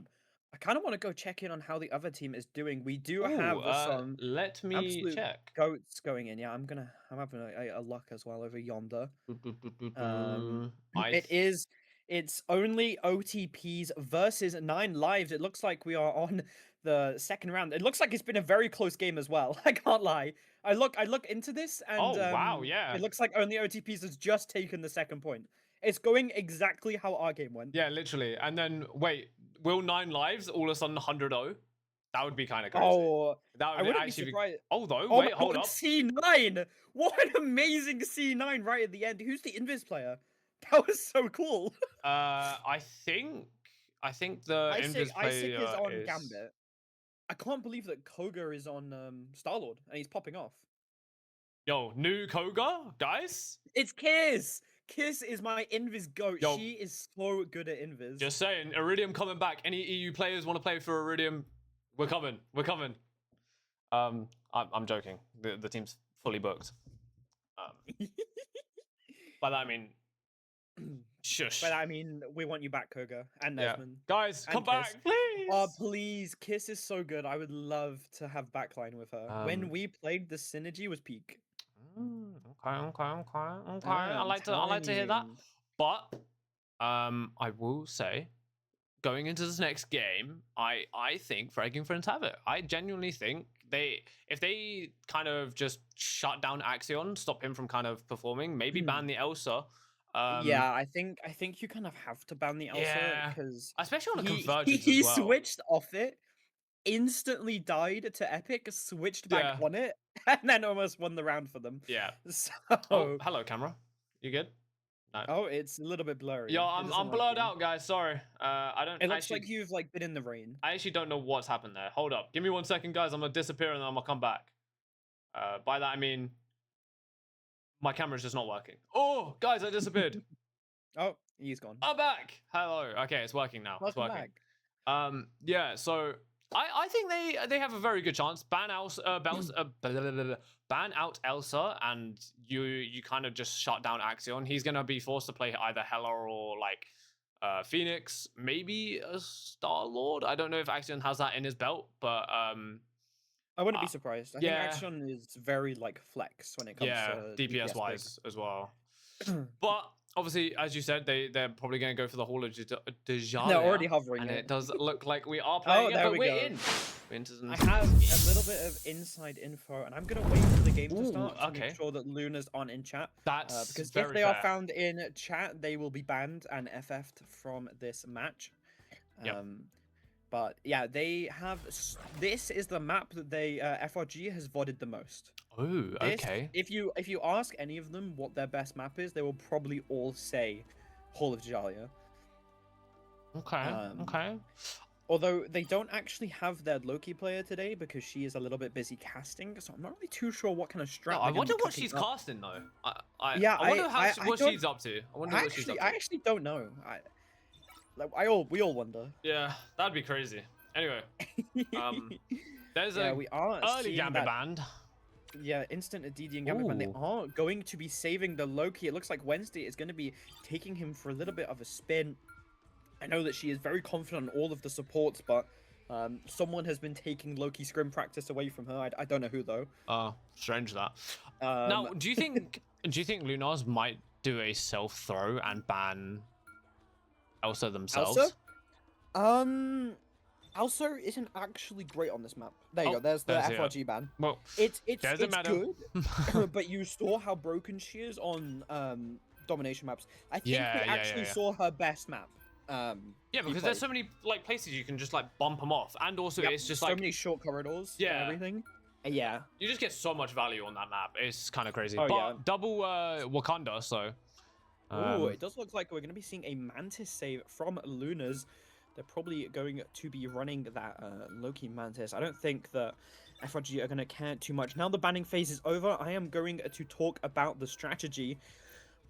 I kind of want to go check in on how the other team is doing. We do Oh, have some let me absolute check. goats going in. Yeah, I'm having a luck as well over yonder. Do, do, do, do, Um, do. I it is. It's only OTPs versus 9 lives. It looks like we are on the second round. It looks like it's been a very close game as well. I can't lie. I look into this, and Oh wow, yeah, it looks like only OTPs has just taken the second point. It's going exactly how our game went. yeah, literally. And then wait, will 9 lives all of a sudden 100-0? That would be kind of crazy. Oh, That I would wouldn't be actually be. surprised. Oh though, Oh my wait, hold god, up. C9! What an amazing C9 right at the end. Who's the Invis player? That was so cool. I think the Invis Isaac is player on is. Gambit. I can't believe that Koga is on Star-Lord and he's popping off. Yo, new Koga, guys. It's Kiss! Kiss is my Invis goat. Yo, She is so good at Invis. just saying, Iridium coming back. Any EU players want to play for Iridium? We're coming. We're coming. I'm joking. The team's fully booked. Um, by that I mean, But shush. I mean, we want you back, Koga, and Yeah, Nesman, guys, come and Kiss. back, please. Please, Kiss is so good. I would love to have backline with her. When Um, we played, the synergy was peak. okay. I'm I telling like to hear that. you. But I will say, going into this next game, I think Fragging Friends have it. I genuinely think if they kind of just shut down Axion, stop him from kind of performing, maybe ban the Elsa. Yeah, I think you kind of have to ban the Elsa Yeah, because especially on a he convergence as he well. switched off it, instantly died to Epic, switched back Yeah, on it, and then almost won the round for them. yeah. Oh, So, hello, camera. You good? No. oh, it's a little bit Yo, blurry. It doesn't I'm like blurred you. out, guys. Sorry. I don't It looks actually. like you've like been in the rain. I actually don't know what's happened there. Hold up. Give me 1 second, guys. I'm gonna disappear and then I'm gonna come back. By that I mean my camera's just not working. Oh, guys, I disappeared. Oh, he's gone. I'm back. Hello. Okay, it's working now. It's Welcome working. back. Yeah. So I think they have a very good chance. Ban Elsa, ban out Elsa, and you kind of just shut down Axion. He's gonna be forced to play either Hela or like Phoenix, maybe a Star Lord. I don't know if Axion has that in his belt, but I wouldn't be surprised. I think yeah, Action is very like flex when it comes yeah, to DPS wise as well. But obviously, as you said, they're probably going to go for the Hall of They're already Dejalia, hovering and it. it does look like we are Oh, playing it, there but we we're go. in. We're into I have a little bit of inside info, and I'm gonna wait for the game to Ooh, start to okay. make sure that Luna's aren't in chat. That's Because if very they are fair. found in chat, they will be banned and FF'd from this match. Yep. But yeah, they have. This is the map that they FRG has vodded the most. Oh, This, okay. if you ask any of them what their best map is, they will probably all say Hall of Jalia. Okay. Okay. Although they don't actually have their Loki player today because she is a little bit busy casting, so I'm not really too sure what kind of strat. No, I wonder what she's casting though. I wonder what she's up to. I wonder what she's up to. I actually don't know. We all wonder. Yeah, that'd be crazy. Anyway, there's we are early Gambit band. Yeah, instant DD and Gambit band. They are going to be saving the Loki. It looks like Wednesday is going to be taking him for a little bit of a spin. I know that she is very confident on all of the supports, but someone has been taking Loki scrim practice away from her. I don't know who though. Oh, strange that. Now, do you think Lunars might do a self throw and ban Elsa themselves? Elsa? Elsa isn't actually great on this map. There you go. There's the FRG ban. Well, it's matter. Good, but you saw how broken she is on domination maps. I think we actually saw her best map. Yeah, because there's so many like places you can just like bump them off, and also it's just so many short corridors. Yeah, and everything. Yeah, you just get so much value on that map. It's kind of crazy. Oh, but yeah. double Wakanda, so. Ooh, it does look like we're going to be seeing a Mantis save from Lunas. They're probably going to be running that Loki Mantis. I don't think that FRG are going to care too much. Now the banning phase is over, I am going to talk about the strategy.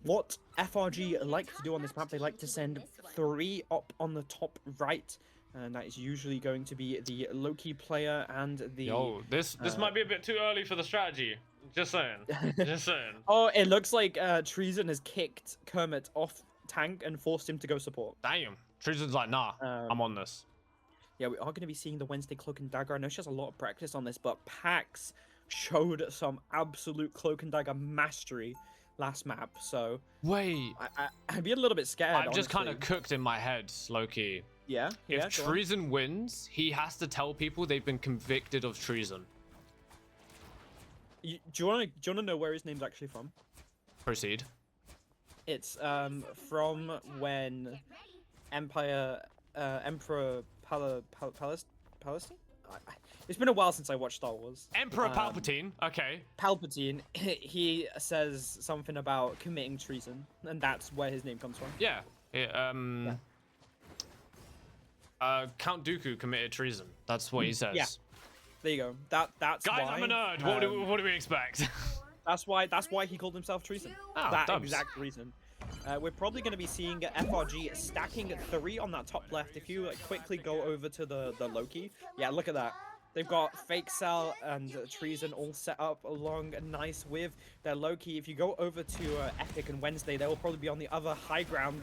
What FRG like to do on this map, they like to send 3 up on the top right. And that is usually going to be the Loki player and the... Yo, this might be a bit too early for the strategy. Just saying. Just saying. Oh, it looks like Treason has kicked Kermit off tank and forced him to go support. Damn. Treason's like, nah, I'm on this. Yeah, we are going to be seeing the Wednesday Cloak and Dagger. I know she has a lot of practice on this, but Pax showed some absolute Cloak and Dagger mastery last map, so... Wait. I'd be a little bit scared, I'm just kind of cooked in my head, low-key. Yeah? If Treason wins, he has to tell people they've been convicted of treason. Do you want to know where his name's actually from? Proceed. It's from when Emperor Palestine? It's been a while since I watched Star Wars. Emperor Palpatine, okay. Palpatine, he says something about committing treason, and that's where his name comes from. Yeah. Count Dooku committed treason. That's what he says. Yeah. There you go. That's Guys, why, I'm a nerd. What do we expect? That's why he called himself treason. Oh, that dubs. exact reason. We're probably going to be seeing FRG stacking 3 on that top left. If you quickly go over to the Loki, yeah, look at that. They've got Fake Cell and Treason all set up along nice with their Loki. If you go over to Epic and Wednesday, they will probably be on the other high ground,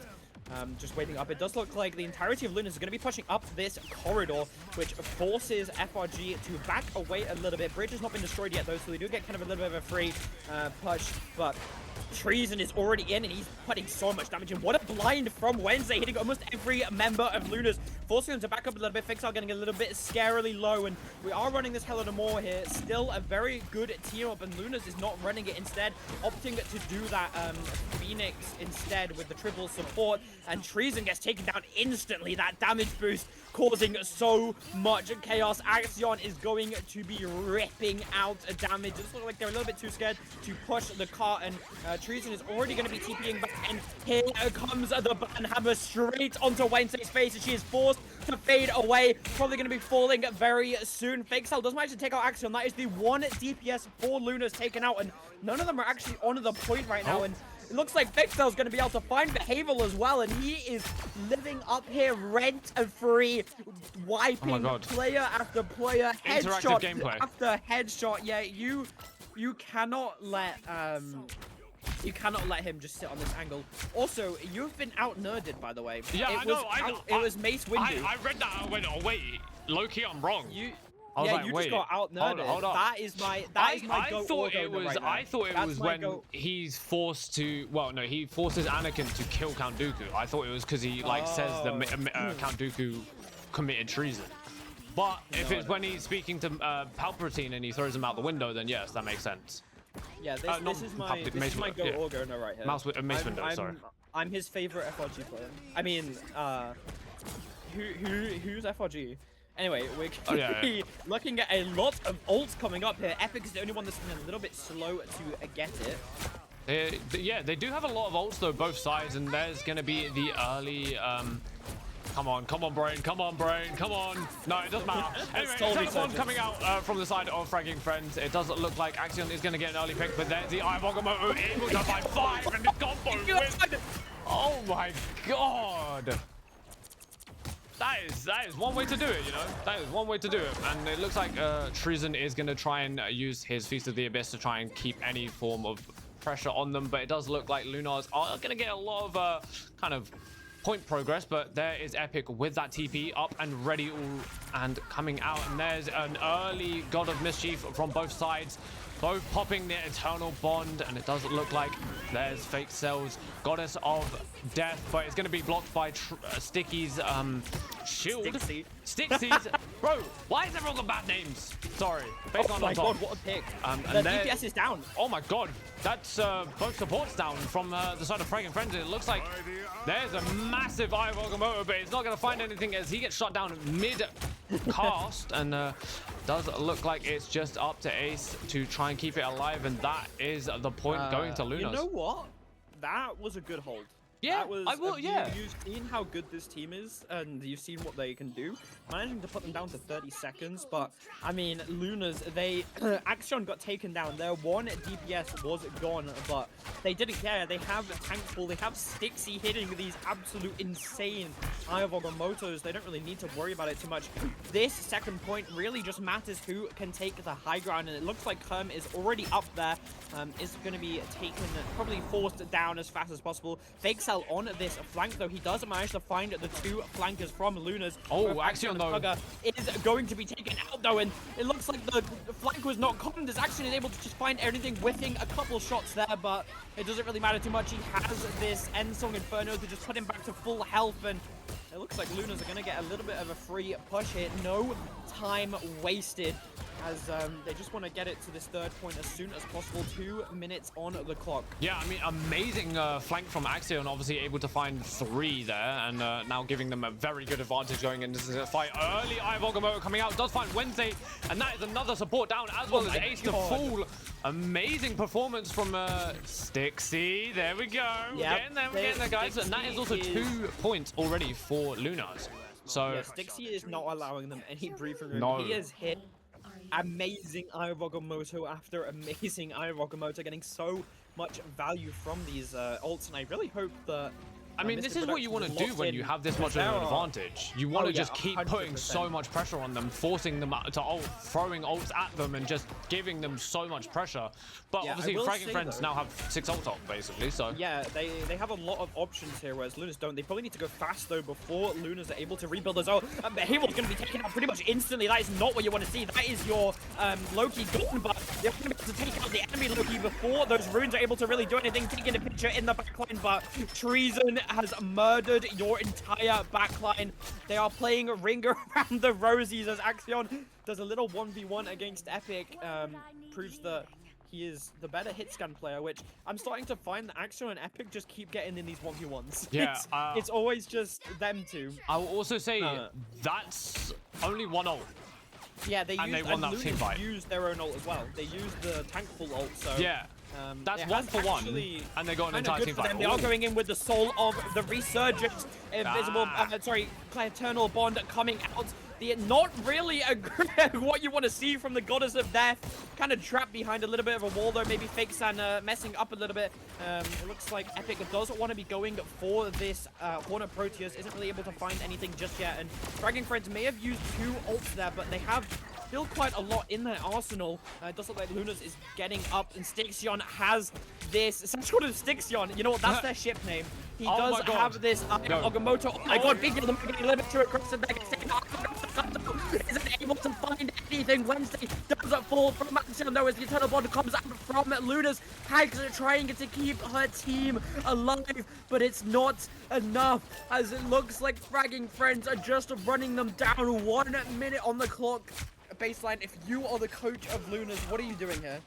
just waiting up. It does look like the entirety of Lunas is going to be pushing up this corridor, which forces FRG to back away a little bit. Bridge has not been destroyed yet, though, so they do get kind of a little bit of a free push, but Treason is already in, and he's putting so much damage in. What a blind from Wednesday, hitting almost every member of Lunas, forcing him to back up a little bit. Fixar getting a little bit scarily low, and we are running this Hell of a More here. Still a very good team up, and Lunas is not running it, instead opting to do that Phoenix instead with the triple support, and Treason gets taken down instantly. That damage boost causing so much chaos. Axion is going to be ripping out damage. It looks like they're a little bit too scared to push the cart, and Treason is already going to be TPing back, and here comes the ban hammer straight onto Wednesday's face, and she is forced to fade away. Probably going to be falling very soon. Fake Cell does manage to take out Axion. That is the 1 DPS for Luna's taken out, and none of them are actually on the point right now, and It looks like Bixel's going to be able to find Behavioral as well, and he is living up here rent-free, wiping player after player, headshot gameplay after headshot. Yeah, you cannot let him just sit on this angle. Also, you've been out-nerded, by the way. Yeah, I know. It was Mace Windu. I read that. I went, oh wait, low-key, I'm wrong. Just got out-nerded. Hold on. That is my I thought it was when he's forced to. Well, no, he forces Anakin to kill Count Dooku. I thought it was because he says that Count Dooku committed treason. But if it's when he's speaking to Palpatine and he throws him out the window, then yes, that makes sense. Yeah, this is my go Orgona right here. Mace Windu, sorry. I'm his favorite FRG player. I mean, who's FRG? Anyway, we're going to be looking at a lot of ults coming up here. Epic is the only one that's been a little bit slow to get it. Yeah, they do have a lot of ults though, both sides, and there's going to be the early. Come on, brain, come on. No, it doesn't matter. Anyway, telephone coming out from the side of Fragging Friends. It does look like Axion is going to get an early pick, but there's the Ivogamoto able to find 5 and the combo with... Oh my god. That is one way to do it, you know? That is one way to do it. And it looks like Treason is going to try and use his Feast of the Abyss to try and keep any form of pressure on them, but it does look like Lunars are going to get a lot of kind of point progress, but there is Epic with that TP up and ready and coming out, and there's an early God of Mischief from both sides, both popping the Eternal Bond, and it doesn't look like there's Fake Cells, Goddess of Death, but it's going to be blocked by Sticky's shield. Stixies. Bro, why is everyone got bad names? Sorry. Oh my god, what a pick. The DPS is down. Oh my god. That's both supports down from the side of Fragging Frenzy. It looks like there's a massive Eye of Agamotto, but he's not going to find anything as he gets shot down mid-cast. And does look like it's just up to Ace to try and keep it alive. And that is the point going to Lunas. You know what? That was a good hold. Yeah, You've seen how good this team is, and you've seen what they can do. Managing to put them down to 30 seconds, but I mean, Lunas, Axion got taken down. Their one DPS was gone, but they didn't care. They have Tankful, they have Stixie hitting these absolute insane Eye of Agamottos. They don't really need to worry about it too much. This second point really just matters who can take the high ground, and it looks like Kerm is already up there. Is going to be taken, probably forced down as fast as possible. Fake Cell on this flank, though. He does manage to find the 2 flankers from Lunas. Oh, Axion, though. Is going to be taken out, though, and it looks like the flank was not common. This Axion is able to just find everything, whiffing a couple shots there, but it doesn't really matter too much. He has this Endsong Inferno to just put him back to full health, and it looks like Lunas are going to get a little bit of a free push here. No time wasted, as they just want to get it to this third point as soon as possible. 2 minutes on the clock. Yeah, I mean, amazing flank from Axion, obviously able to find 3 there, and now giving them a very good advantage going into the fight. Early Eye of Agamotto coming out, does find Wednesday, and that is another support down, as well as Ace to fall. Amazing performance from Stixie. There we go. Yep. We're getting there, guys. And that is also 2 points already for Lunas. So yeah, Stixie is not allowing them any breathing room. No. He has hit amazing Eye of Agamotto after amazing Eye of Agamotto, getting so much value from these ults, and I really hope that I mean, this is what you want to do when you have this much of an advantage. You want to just keep 100%. putting so much pressure on them, forcing them to ult, throwing ults at them, and just giving them so much pressure. But obviously, Fragging Friends now have 6 ult up, basically, so... Yeah, they have a lot of options here, whereas Lunas don't. They probably need to go fast, though, before Lunas are able to rebuild as well. Behavior's going to be taken out pretty much instantly. That is not what you want to see. That is your Loki gone, but they're going to be able to take out the enemy Loki before those runes are able to really do anything, taking a picture in the backline, but Treason has murdered your entire backline. They are playing a ring around the rosies as Axion does a little 1v1 against Epic, proves that he is the better hit scan player, which I'm starting to find that Axion and Epic just keep getting in these 1v1s. Yeah, it's always just them two. I will also say that's only 1 ult. Yeah, they won that Lunas team fight. used their own ult as well. They used the Tankful ult, so... Yeah. That's 1 for 1, and they got an entire team fight. They are going in with the soul of the Resurgent, Invisible, Eternal Bond coming out. not really what you want to see from the Goddess of Death. Kind of trapped behind a little bit of a wall, though. Maybe Fake San messing up a little bit. It looks like Epic doesn't want to be going for this Hornet Proteus. Isn't really able to find anything just yet. And Dragon Friends may have used 2 ults there, but they have still quite a lot in their arsenal. It does look like Lunas is getting up, and Stixion has this. It's sort of Stixion. You know what? That's their ship name. He does have this Agamotto. Oh my god, big deal. Getting a little bit too aggressive there. Isn't able to find anything. Wednesday doesn't fall from Axiom, though, as the Eternal Bond comes out from Luna's. Hags are trying to keep her team alive, but it's not enough, as it looks like Fragging Friends are just running them down. 1 minute on the clock. Baseline, if you are the coach of Lunas, what are you doing here?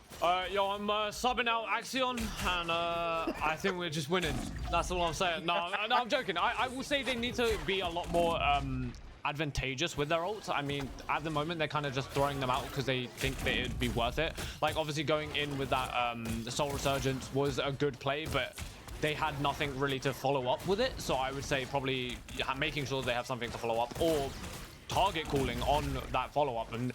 Yo, I'm subbing out Axion, and I think we're just winning. That's all I'm saying. No, I'm joking. I will say they need to be a lot more advantageous with their ults. I mean, at the moment, they're kind of just throwing them out because they think that it'd be worth it. Like, obviously, going in with that the Soul Resurgence was a good play, but they had nothing really to follow up with it. So I would say probably making sure they have something to follow up, or target calling on that follow-up, and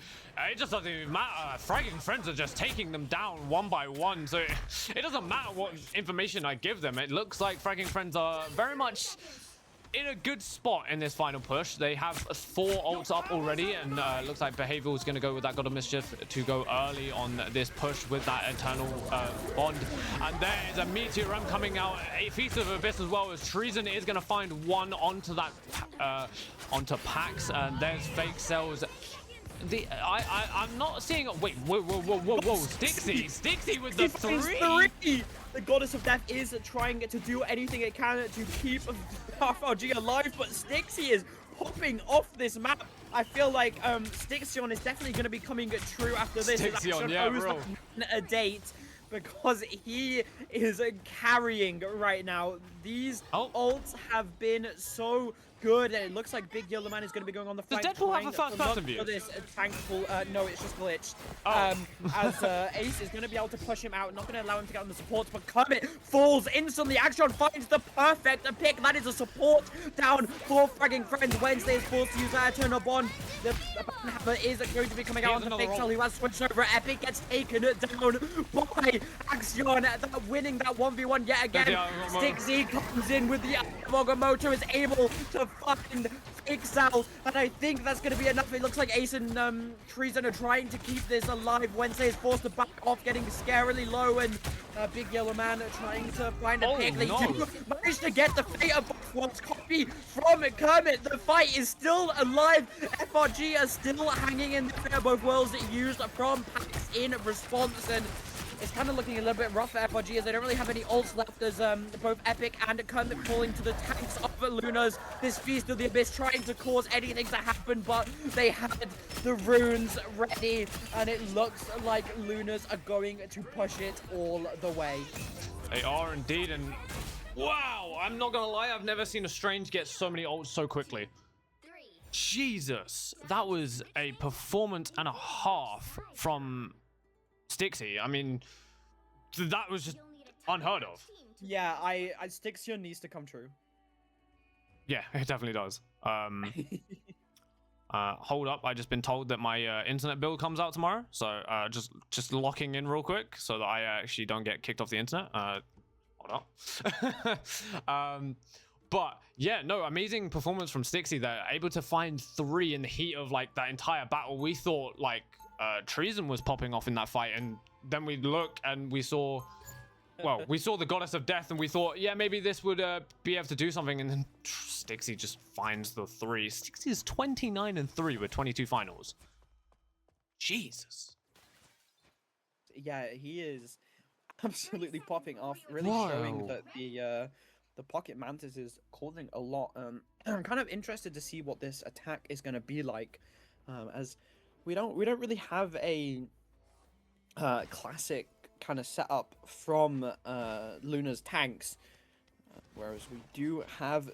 it just doesn't even matter. Fragging Friends are just taking them down 1 by 1, so it doesn't matter what information I give them. It looks like Fragging Friends are very much in a good spot in this final push. They have 4 ults up already, and looks like Behavioral is going to go with that God of Mischief to go early on this push with that Eternal Bond. And there is a Meteor Realm coming out, a Feast of Abyss as well, as Treason is going to find 1 onto that onto Pax, and there's Fake Cells. I'm not seeing. Wait, whoa, Stixie with the 3. The Goddess of Death is trying to do anything it can to keep FRG alive, but Stixie is popping off this map. I feel like Stixion is definitely going to be coming true after this. Stixion, yeah, bro. A date, because he is carrying right now. These ults have been so good, and it looks like Big Yellow Man is going to be going on the flank. Does Deadpool have a first-person view? For this tankful, no, it's just glitched. As Ace is going to be able to push him out, not going to allow him to get on the supports, but Kermit falls instantly. Action finds the perfect pick. That is a support down for Fragging Friends. Wednesday is forced to use that Eternal Bond. The Hammer is going to be coming out on the Fake Cell, who has switched over. Epic gets taken down by Axion, winning that 1v1 yet again. Stixie comes in with the Agamotto, is able to find Fake Cell, and I think that's going to be enough. It looks like Ace and Treason are trying to keep this alive. Wednesday is forced to back off, getting scarily low, and Big Yellow Man trying to find a pick. They do manage to get the Fate of Buffalo's copy from Kermit. The fight is still alive. FRG are still hanging in the Fate of both worlds used from Pax in response, and it's kind of looking a little bit rough for FRG, as they don't really have any ults left, as both Epic and Kermit falling to the tanks of Lunas. This Feast of the Abyss trying to cause anything to happen, but they had the runes ready, and it looks like Lunas are going to push it all the way. They are indeed, and wow, I'm not gonna lie, I've never seen a Strange get so many ults so quickly. Jesus, that was a performance and a half from Stixie. I mean, that was just unheard of. Yeah, Stixion needs to come true. Yeah, it definitely does. Hold up, I just been told that my internet bill comes out tomorrow, so just locking in real quick so that I actually don't get kicked off the internet. Hold up. But yeah, no, amazing performance from Stixie. They're able to find 3 in the heat of like that entire battle. We thought like Treason was popping off in that fight, and then we look and we saw, well, we saw the Goddess of Death, and we thought, yeah, maybe this would be able to do something, and then Stixie just finds the 3. Stixie is 29-3 with 22 finals. Jesus. Yeah, he is absolutely popping off, really showing that the Pocket Mantis is causing a lot. I'm kind of interested to see what this attack is going to be like, as we don't really have a classic kind of setup from Luna's tanks, whereas we do have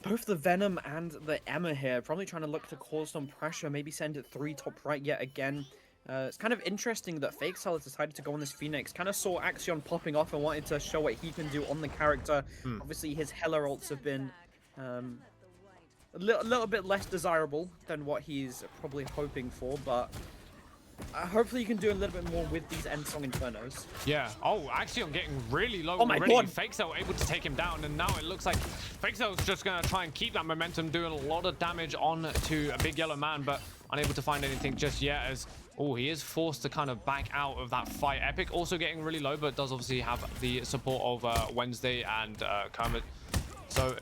both the Venom and the Emma here, probably trying to look to cause some pressure, maybe send it 3 top right yet again. It's kind of interesting that Fake Cell has decided to go on this Phoenix. Kind of saw Axion popping off and wanted to show what he can do on the character. Obviously, his Hella ults have been little bit less desirable than what he's probably hoping for, but hopefully you can do a little bit more with these End Song Infernos. Yeah. Oh, actually, I'm getting really low Oh my already. God. Fakecell able to take him down, and now it looks like Fakecell's just gonna try and keep that momentum, doing a lot of damage on to a big yellow man, but unable to find anything just yet. As he is forced to kind of back out of that fight. Epic also getting really low, but does obviously have the support of Wednesday and Kermit. So,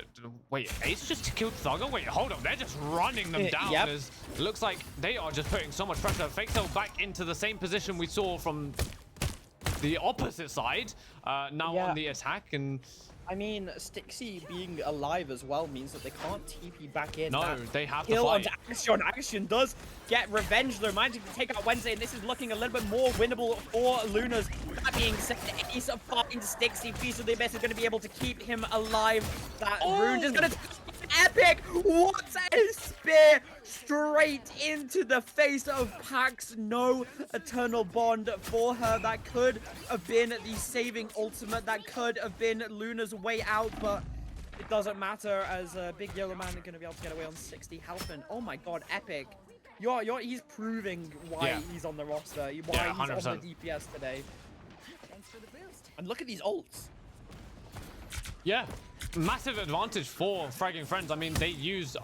wait, Ace just killed Thugger? Wait, hold up, they're just running them down. Yep. As it looks like they are just putting so much pressure. Fakecell back into the same position we saw from the opposite side, now on the attack. And I mean, Stixie being alive as well means that they can't TP back in. no, they have to Kill fight. onto Action. Action does get revenge. They're managing to take out Wednesday, and this is looking a little bit more winnable for Lunas. That being said, Ace finds Stixie. Feast of the Abyss is going to be able to keep him alive. That Rune is going to... Epic! What a spear straight into the face of Pax. No Eternal Bond for her. That could have been the saving ultimate. That could have been Luna's way out, but it doesn't matter as Big Yellow Man is going to be able to get away on 60 health. And oh my god, Epic. He's proving why he's on the roster, why he's on the DPS today. And look at these ults. Yeah, massive advantage for Fragging Friends. I mean, they use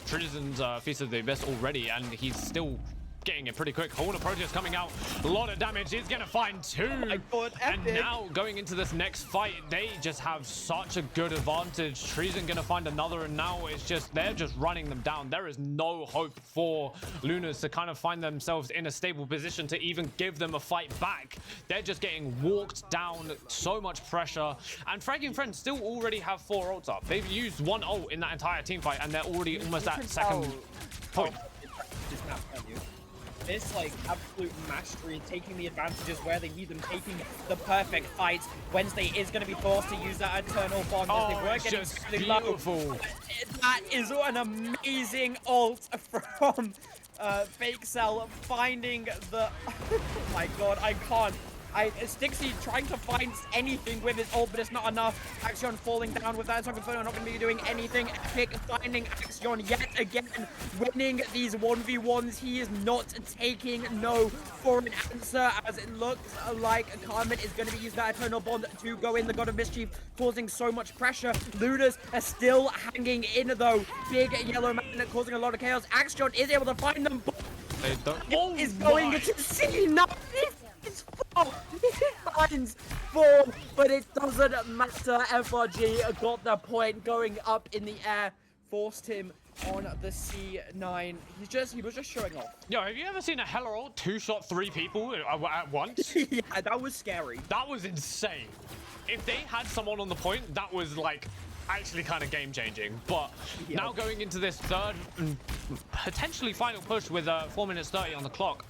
Tristan's Feast of the Abyss already, and he's still getting it pretty quick. Horn of Proteus coming out, a lot of damage. He's gonna find two. Oh my god, Epic. And now going into this next fight, they just have such a good advantage. Treason gonna find another, and now it's just they're just running them down. There is no hope for Lunas to kind of find themselves in a stable position to even give them a fight back. They're just getting walked down, so much pressure, and Fragging Friends still already have 4 ults up. They've used 1 ult in that entire team fight, and they're already almost at second point. This like absolute mastery, taking the advantages where they need them, taking the perfect fights. Wednesday is going to be forced to use that Eternal Bond as they were getting just really beautiful. low. That is an amazing ult from Fakecell, finding the... Oh my god, I can't. Stixie trying to find anything with his ult, but it's not enough. Axion falling down with that. Not going to be doing anything. Epic finding Axion yet again, winning these 1v1s. He is not taking no for an answer, as it looks like Carmen is going to be using that Eternal Bond to go in. The God of Mischief causing so much pressure. Lunas are still hanging in though. Big Yellow Man causing a lot of chaos. Axion is able to find them. They don't. Oh, is going to see nothing. It's 4. He finds 4, but it doesn't matter. FRG got the point, going up in the air, forced him on the C9. He was just showing off. Yo, have you ever seen a Hella ult 2-shot 3 people at once? Yeah, that was scary. That was insane. If they had someone on the point, that was like actually kind of game changing. But now going into this third and potentially final push with 4 minutes 30 on the clock,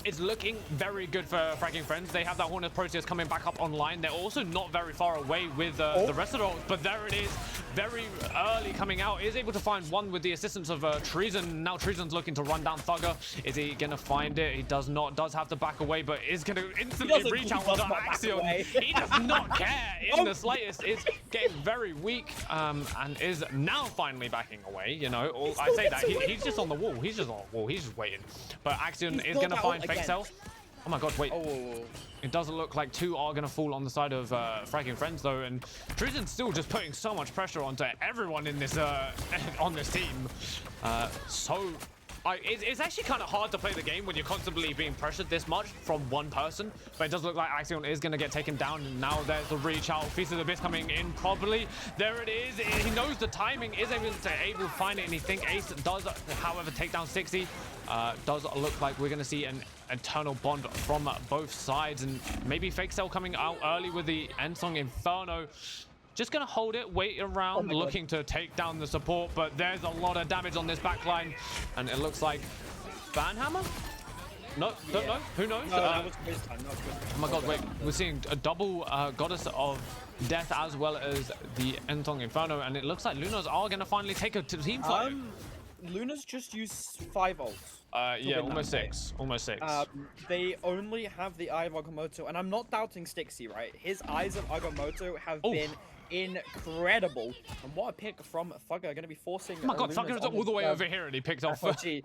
it's looking very good for Fragging Friends. They have that Horn of Proteus coming back up online. They're also not very far away with the rest of the ults, but there it is, very early coming out. Is able to find one with the assistance of Treason. Now Treason's looking to run down Thugger. Is he gonna find it? He does not. Does have to back away, but is gonna instantly reach out onto Axion. He does not care in the slightest. It's getting very weak, and is now finally backing away. You know, I say that he's just on the wall. He's just on the wall. He's just waiting. But Axion is gonna find Fakecell. Oh my god, wait. It doesn't look like 2 are going to fall on the side of Fragging Friends, though. And Tristan's still just putting so much pressure onto everyone in this on this team. It's actually kind of hard to play the game when you're constantly being pressured this much from one person. But it does look like Axion is going to get taken down. And now there's the reach out. Feast of the Abyss coming in properly. There it is. He knows the timing. Is able to find it. And he thinks Ace does, however, take down 60. Does look like we're going to see an Eternal Bond from both sides. And maybe Fakecell coming out early with the End Song Inferno. Just going to hold it, wait around, looking to take down the support, but there's a lot of damage on this backline, and it looks like Banhammer? No, don't know. Who knows? No, that was his time. That was good. Oh my god, wait. We're seeing a double Goddess of Death as well as the End Song Inferno, and it looks like Lunas are going to finally take a team fight. Luna's just used 5 ults. Yeah, win that almost fight. 6. Almost 6. They only have the Eye of Agamotto, and I'm not doubting Stixie, right? His Eyes of Agamotto have Oh. been incredible. And what a pick from Thugger, gonna be forcing. Oh my god, Luna's Thugger is on all the way his, over here and he picked off. FOG.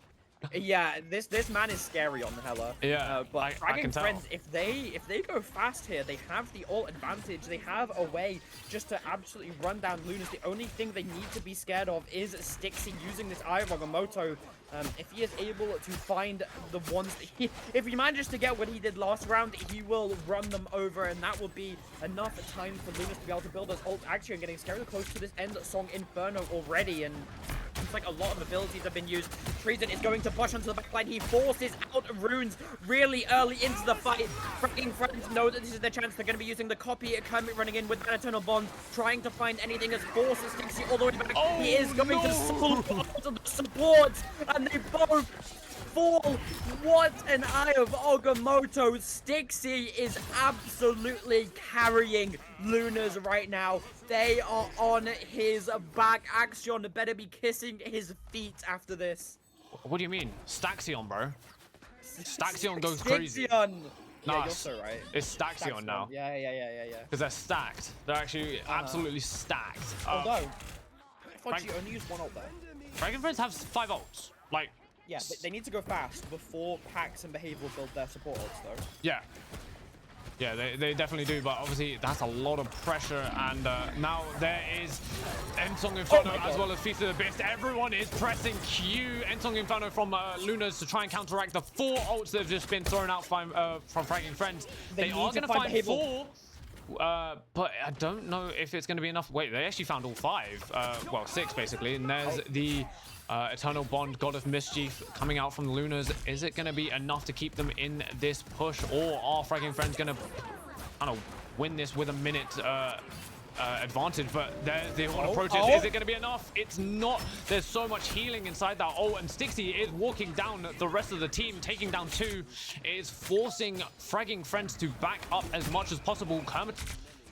Yeah, this man is scary on the Hella. Yeah, but I Fragging can tell. Friends, if they go fast here, they have the ult advantage. They have a way just to absolutely run down Lunas. The only thing they need to be scared of is Stixie using this Eye of Agamotto. If he is able to find the ones that if he manages to get what he did last round, he will run them over, and that will be enough time for Lunas to be able to build his ult. Actually, I'm getting scared close to this end song Inferno already, and it's like a lot of abilities have been used. Treason is going to push onto the backline. He forces out runes really early into the fight. Fragging Friends know that this is their chance. They're going to be using the copy. Kermit running in with an Eternal Bond, trying to find anything as forces Stixie all the way back. Oh, he is going to solo out of the support, and they both fall. What an Eye of Agamotto. Stixie is absolutely carrying Lunas right now. They are on his back. Axion better be kissing his feet after this. What do you mean? Staxion, bro. Staxion goes crazy. Staxion. Nah, Yeah, you're so right. It's Staxion now. Yeah. Because they're stacked. They're actually absolutely stacked. Although, I thought you only used 1 ult there. Dragon Friends have 5 ults. Like, Yeah, they need to go fast before Pax and Behavioral build their support ults, though. yeah. Yeah, they definitely do, but obviously that's a lot of pressure, and now there is Ensong Inferno as well as Feast of the Beast. Everyone is pressing Q. Ensong Inferno from Lunas to try and counteract the 4 ults that have just been thrown out from Fragging Friends. They are going to find 4. But I don't know if it's going to be enough. Wait, they actually found all 5. Well, 6 basically, and there's the Eternal Bond, God of Mischief, coming out from the Lunas. Is it going to be enough to keep them in this push, or are Fragging Friends going to, I don't know, win this with a minute advantage? But there's the ult approaches. Is it going to be enough? It's not. There's so much healing inside that ult, and Stixie is walking down the rest of the team, taking down 2, is forcing Fragging Friends to back up as much as possible. Kermit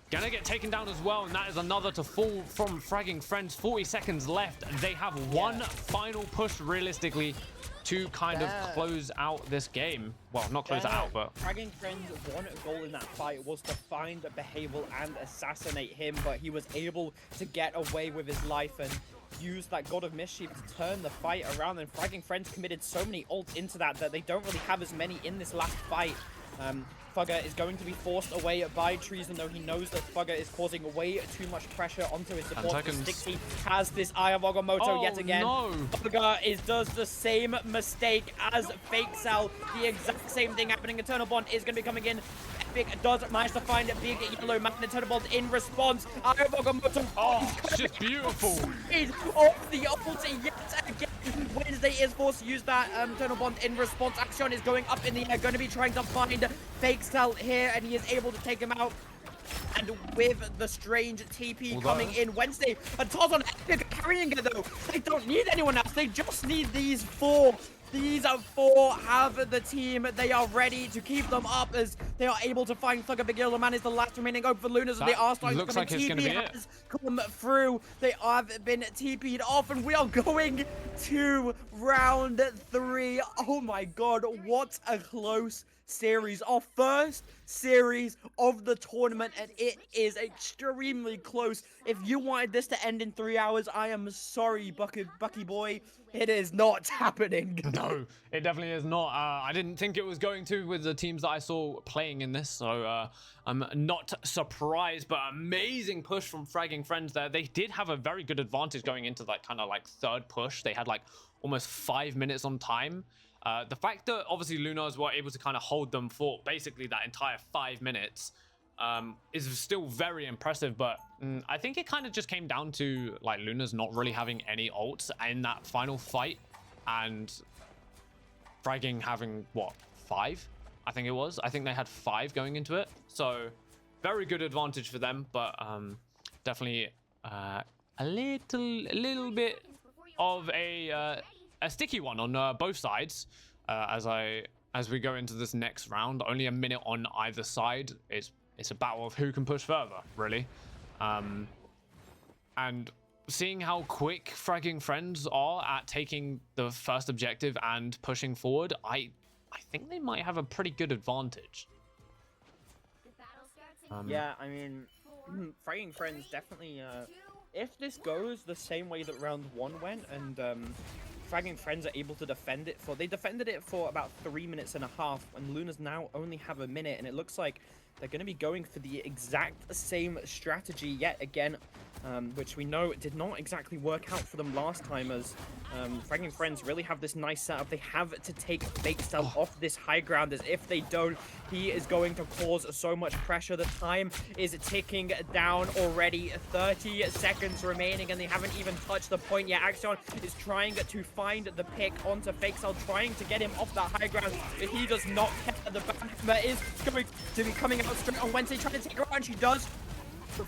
gonna get taken down as well, and that is another to fall from Fragging Friends. 40 seconds left. They have one final push realistically to kind of close out this game. Well, not close it out, but Fragging Friends' one goal in that fight was to find Behavioral and assassinate him, but he was able to get away with his life and use that God of Mischief to turn the fight around. And Fragging Friends committed so many ults into that they don't really have as many in this last fight. Thugger is going to be forced away by Treason, though he knows that Thugger is causing way too much pressure onto his support. Stixie has this Eye of Agamotto yet again. No. Thugger does the same mistake as Fake Cell. The exact same thing happening. Eternal Bond is going to be coming in. Epic does manage to find a big yellow man. Eternal Bond in response. Eye of Agamotto. Oh, it's just beautiful. Off the ulti yet again. Wednesday is forced to use that Eternal Bond in response. Action is going up in the air, going to be trying to find Fake Cell here, and he is able to take him out. And with the strange TP coming in, Wednesday and Tarzan Epic carrying it though. They don't need anyone else. They just need these 4. These 4 have the team. They are ready to keep them up as they are able to find Thugger. Big Yellow Man is the last remaining hope for Lunas. They are starting to come in. TP has come through. They have been TP'd off, and we are going to round 3. Oh my god, what a close series. Our first series of the tournament, and it is extremely close. If you wanted this to end in 3 hours, I am sorry, Bucky boy. It is not happening. No, it definitely is not. I didn't think it was going to with the teams that I saw playing in this, so I'm not surprised, but amazing push from Fragging Friends there. They did have a very good advantage going into that kind of like 3rd push. They had like almost 5 minutes on time. The fact that obviously Lunas were able to kind of hold them for basically that entire 5 minutes is still very impressive, but I think it kind of just came down to like Lunas not really having any ults in that final fight, and Fragging having what, 5? I think it was. I think they had 5 going into it, so very good advantage for them, but definitely a little bit of a sticky one on both sides as we go into this next round. Only a minute on either side. It's a battle of who can push further, really. And seeing how quick fragging friends are at taking the first objective and pushing forward, I think they might have a pretty good advantage. Yeah, I mean, Fighting Friends definitely, if this goes the same way that round 1 went, and Fragging Friends are able to defend it they defended it for about 3 minutes and a half, and Lunas now only have a minute, and it looks like they're going to be going for the exact same strategy yet again, which we know did not exactly work out for them last time, as Fragging Friends really have this nice setup. They have to take Fake Cell off this high ground, as if they don't, he is going to cause so much pressure. The time is ticking down already, 30 seconds remaining, and they haven't even touched the point yet. Axion is trying to find the pick onto Fake Cell, trying to get him off that high ground, but he does not care. The Batman is going to be coming out straight on Wednesday, trying to take her out, and she does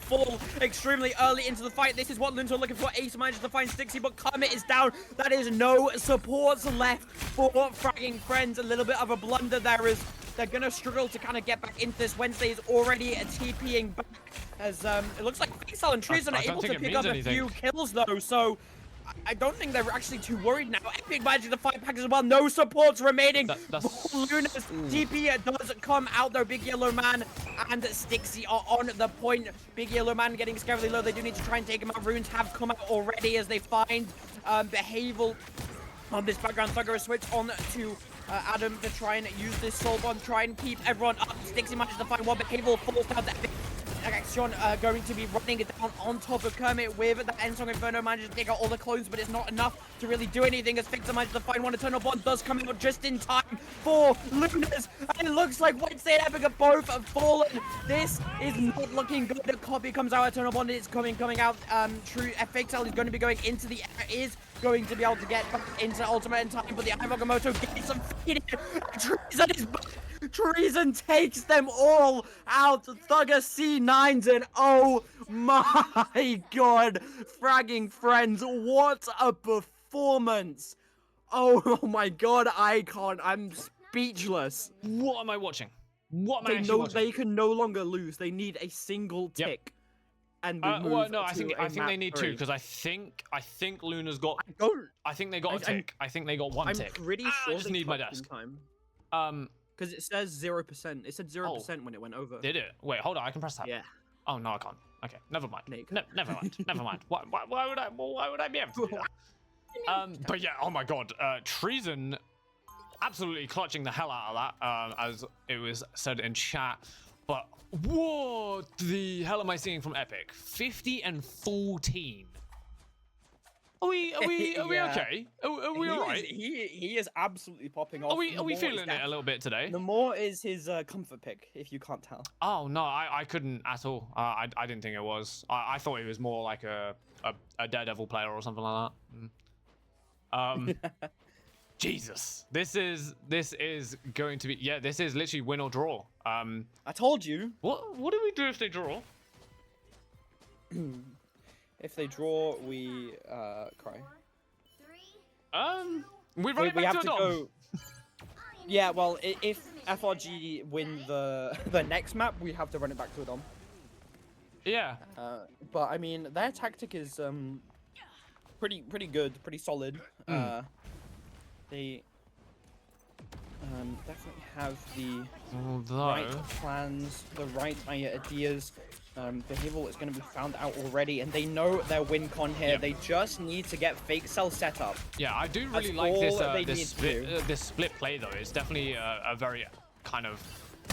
fall extremely early into the fight. This is what Luns are looking for. Ace manages to find Stixie, but Kermit is down. That is no supports left for Fragging Friends. A little bit of a blunder there, is they're going to struggle to kind of get back into this. Wednesday is already TPing back, as it looks like Pixel and Treason are able to pick up a few kills though, so I don't think they're actually too worried now. Epic managing the fight pack as well. No supports remaining. Lunas. TP does come out though. Big Yellow Man and Stixie are on the point. Big Yellow Man getting scarily low. They do need to try and take him out. Runes have come out already, as they find Behavioral on this background. Thugger switch on to Adam to try and use this soul bomb, try and keep everyone up. Stixie manages to find one. Behavioral falls down to Epic. Action going to be running it down on top of Kermit with the Ensong Inferno. Manages to take out all the clones, but it's not enough to really do anything, as Fixer manages to find one. Eternal Bond does come out just in time for Lunas, and it looks like Wednesday and Epic have both fallen. This is not looking good. The copy comes out. Eternal Bond is coming out. True FXL is going to be going into the air, is going to be able to get back into Ultimate in time, but the Ivogamoto gets some feeding. Treason is back. Treason takes them all out. Thugger C9s, and oh my god, Fragging Friends, what a performance. Oh my god, I'm speechless. What am I watching? What am I actually watching? They can no longer lose. They need a single tick. And well, no, I think they need 2, because I think Luna's got. I think they got a tick. I think they got 1 tick. I'm pretty sure I just need my desk. Because it says 0%. It said 0% when it went over. Did it? Wait, hold on. I can press that. Yeah. Oh no, I can't. Okay, never mind. Never mind. Never mind. Why would I be able to do that? But yeah. Oh my god. Treason, absolutely clutching the hell out of that. As it was said in chat. But what the hell am I seeing from Epic? 50 and 14. Are we okay? Are we alright? He is absolutely popping off. Are we feeling it a little bit today? The more is his comfort pick, if you can't tell. Oh no, I couldn't at all. I didn't think it was. I thought he was more like a Daredevil player or something like that. Jesus, this is going to be, yeah, this is literally win or draw. I told you. What do we do if they draw? If they draw, we cry. We have to go. Yeah, well, if FRG win the next map, we have to run it back to a dom. Yeah. But I mean, their tactic is pretty good, pretty solid. They definitely have the right plans, the right ideas. Behavioral is going to be found out already, and they know their win con here. They just need to get Fake Cell set up. Yeah, I do really like this split play though. It's definitely a very kind of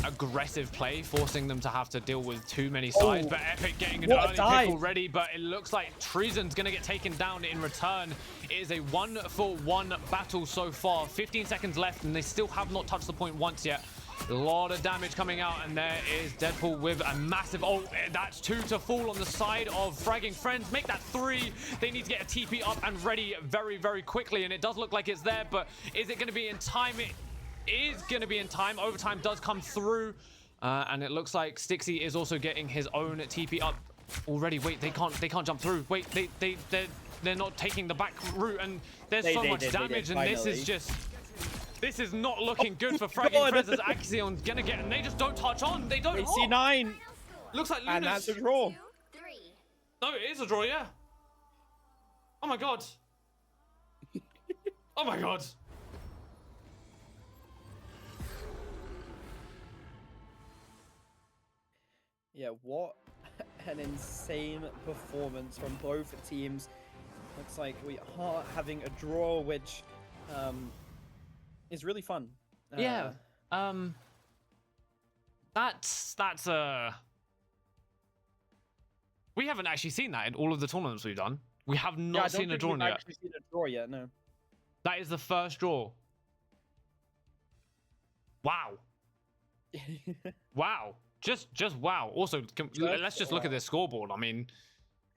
aggressive play, forcing them to have to deal with too many sides. But Epic getting an early pick already, but it looks like Treason's gonna get taken down in return. It is a 1-for-1 battle so far. 15 seconds left, and they still have not touched the point once yet. A lot of damage coming out, and there is Deadpool with a massive ult. That's 2 to fall on the side of Fragging Friends. Make that 3. They need to get a TP up and ready very, very quickly, and it does look like it's there, but is it going to be in time? It is going to be in time. Overtime does come through, and it looks like Stixie is also getting his own TP up already. Wait, they can't jump through. Wait, they're not taking the back route, and there's so much damage, and this is just. This is not looking good for Fragging Friends, as Axion's gonna get, and they just don't touch on. They don't. C9. Looks like Lunas. And that's a draw. No, it is a draw, yeah. Oh my god. Oh my god. Yeah, what an insane performance from both teams. Looks like we are having a draw, which is really fun. Yeah. That's we haven't actually seen that in all of the tournaments we've done. We have Yeah, I not don't seen a think draw we've yet. actually seen a draw yet. No. That is the first draw. Wow. Wow. Just wow. Also, let's just look at wow. this scoreboard. I mean,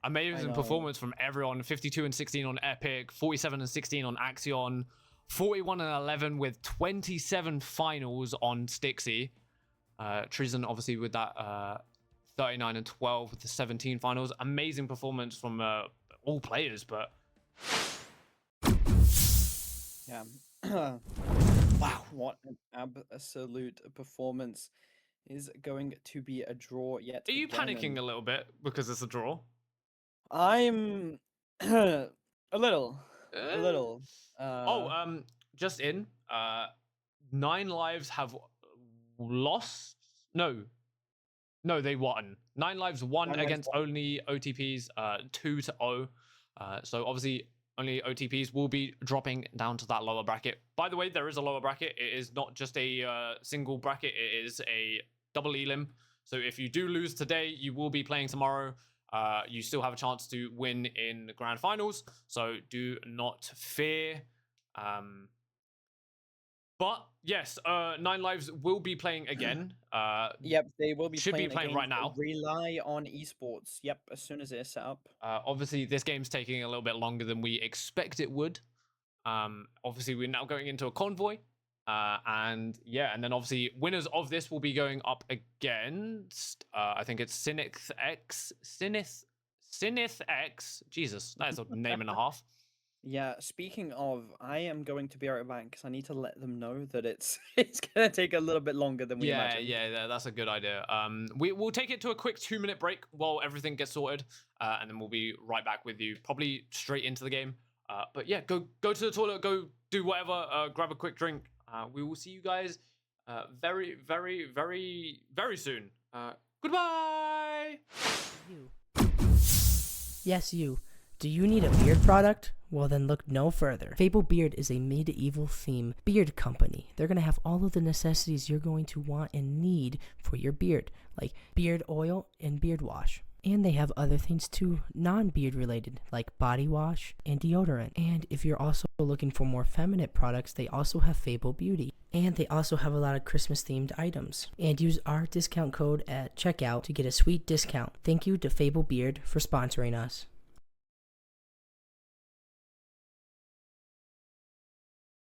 amazing know. performance from everyone. 52 and 16 on Epic, 47 and 16 on Axion, 41 and 11 with 27 finals on Stixie. Treason obviously with that 39 and 12 with the 17 finals. Amazing performance from all players, but Yeah. Wow, what an absolute performance. Is going to be a draw yet are you again. panicking a little bit because it's a draw? I'm a little. A Uh, little. just in. 9 lives have lost. No, they won. 9 lives won 9 lives against won. only OTPs, 2-0. So obviously only OTPs will be dropping down to that lower bracket. By the way, there is a lower bracket. It is not just a single bracket. It is a double elim. So if you do lose today, you will be playing tomorrow. You still have a chance to win in the grand finals. So do not fear. But yes, 9 lives will be playing again. Yep, they will be should be playing against right now. Rely on Esports. Yep, as soon as it is set up. Obviously, this game's taking a little bit longer than we expect it would. Obviously, we're now going into a convoy. And yeah, and then obviously winners of this will be going up against I think it's Sinith X. Jesus, that is a name and a half. Yeah, speaking of, I am going to be right back because I need to let them know that it's it's gonna take a little bit longer than we imagined. Yeah, that's a good idea. We'll take it to a quick 2-minute break while everything gets sorted, and then we'll be right back with you, probably straight into the game. But yeah, go to the toilet, go do whatever, grab a quick drink. We will see you guys very, very, very, very soon. Goodbye. You. Yes, you. Do you need a beard product? Well, then look no further. Fable Beard is a medieval theme beard company. They're going to have all of the necessities you're going to want and need for your beard, like beard oil and beard wash. And they have other things too, non-beard related, like body wash and deodorant. And if you're also looking for more feminine products, they also have Fable Beauty. And they also have a lot of Christmas themed items. And use our discount code at checkout to get a sweet discount. Thank you to Fable Beard for sponsoring us.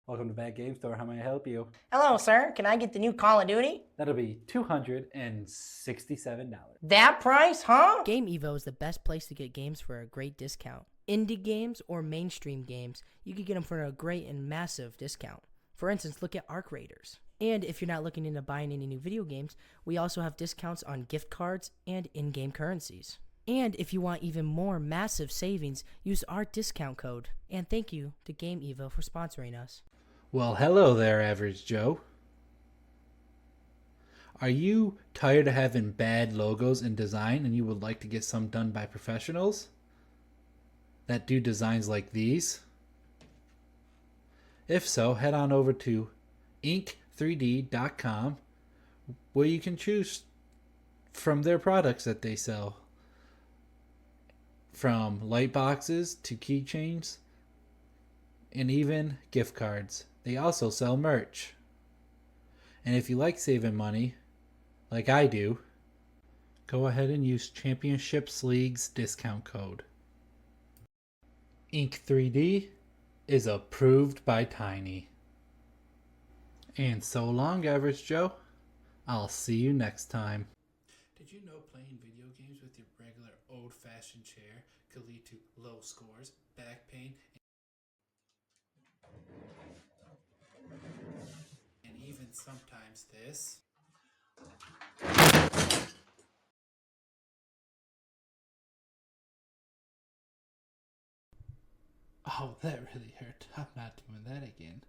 Welcome to Bad Game Store. How may I help you? Hello, sir. Can I get the new Call of Duty? That'll be $267. That price, huh? Game Evo is the best place to get games for a great discount. Indie games or mainstream games, you can get them for a great and massive discount. For instance, look at Arc Raiders. And if you're not looking into buying any new video games, we also have discounts on gift cards and in-game currencies. And if you want even more massive savings, use our discount code. And thank you to Game Evo for sponsoring us. Well, hello there, Average Joe. Are you tired of having bad logos in design and you would like to get some done by professionals that do designs like these? If so, head on over to ink3d.com where you can choose from their products that they sell. From light boxes to keychains and even gift cards. They also sell merch. And if you like saving money, like I do, go ahead and use Championships League's discount code. Ink3D is approved by Tiny. And so long, Average Joe. I'll see you next time. Did you know playing video games with your regular old-fashioned chair could lead to low scores, back pain, and even sometimes this? Oh, that really hurt. I'm not doing that again.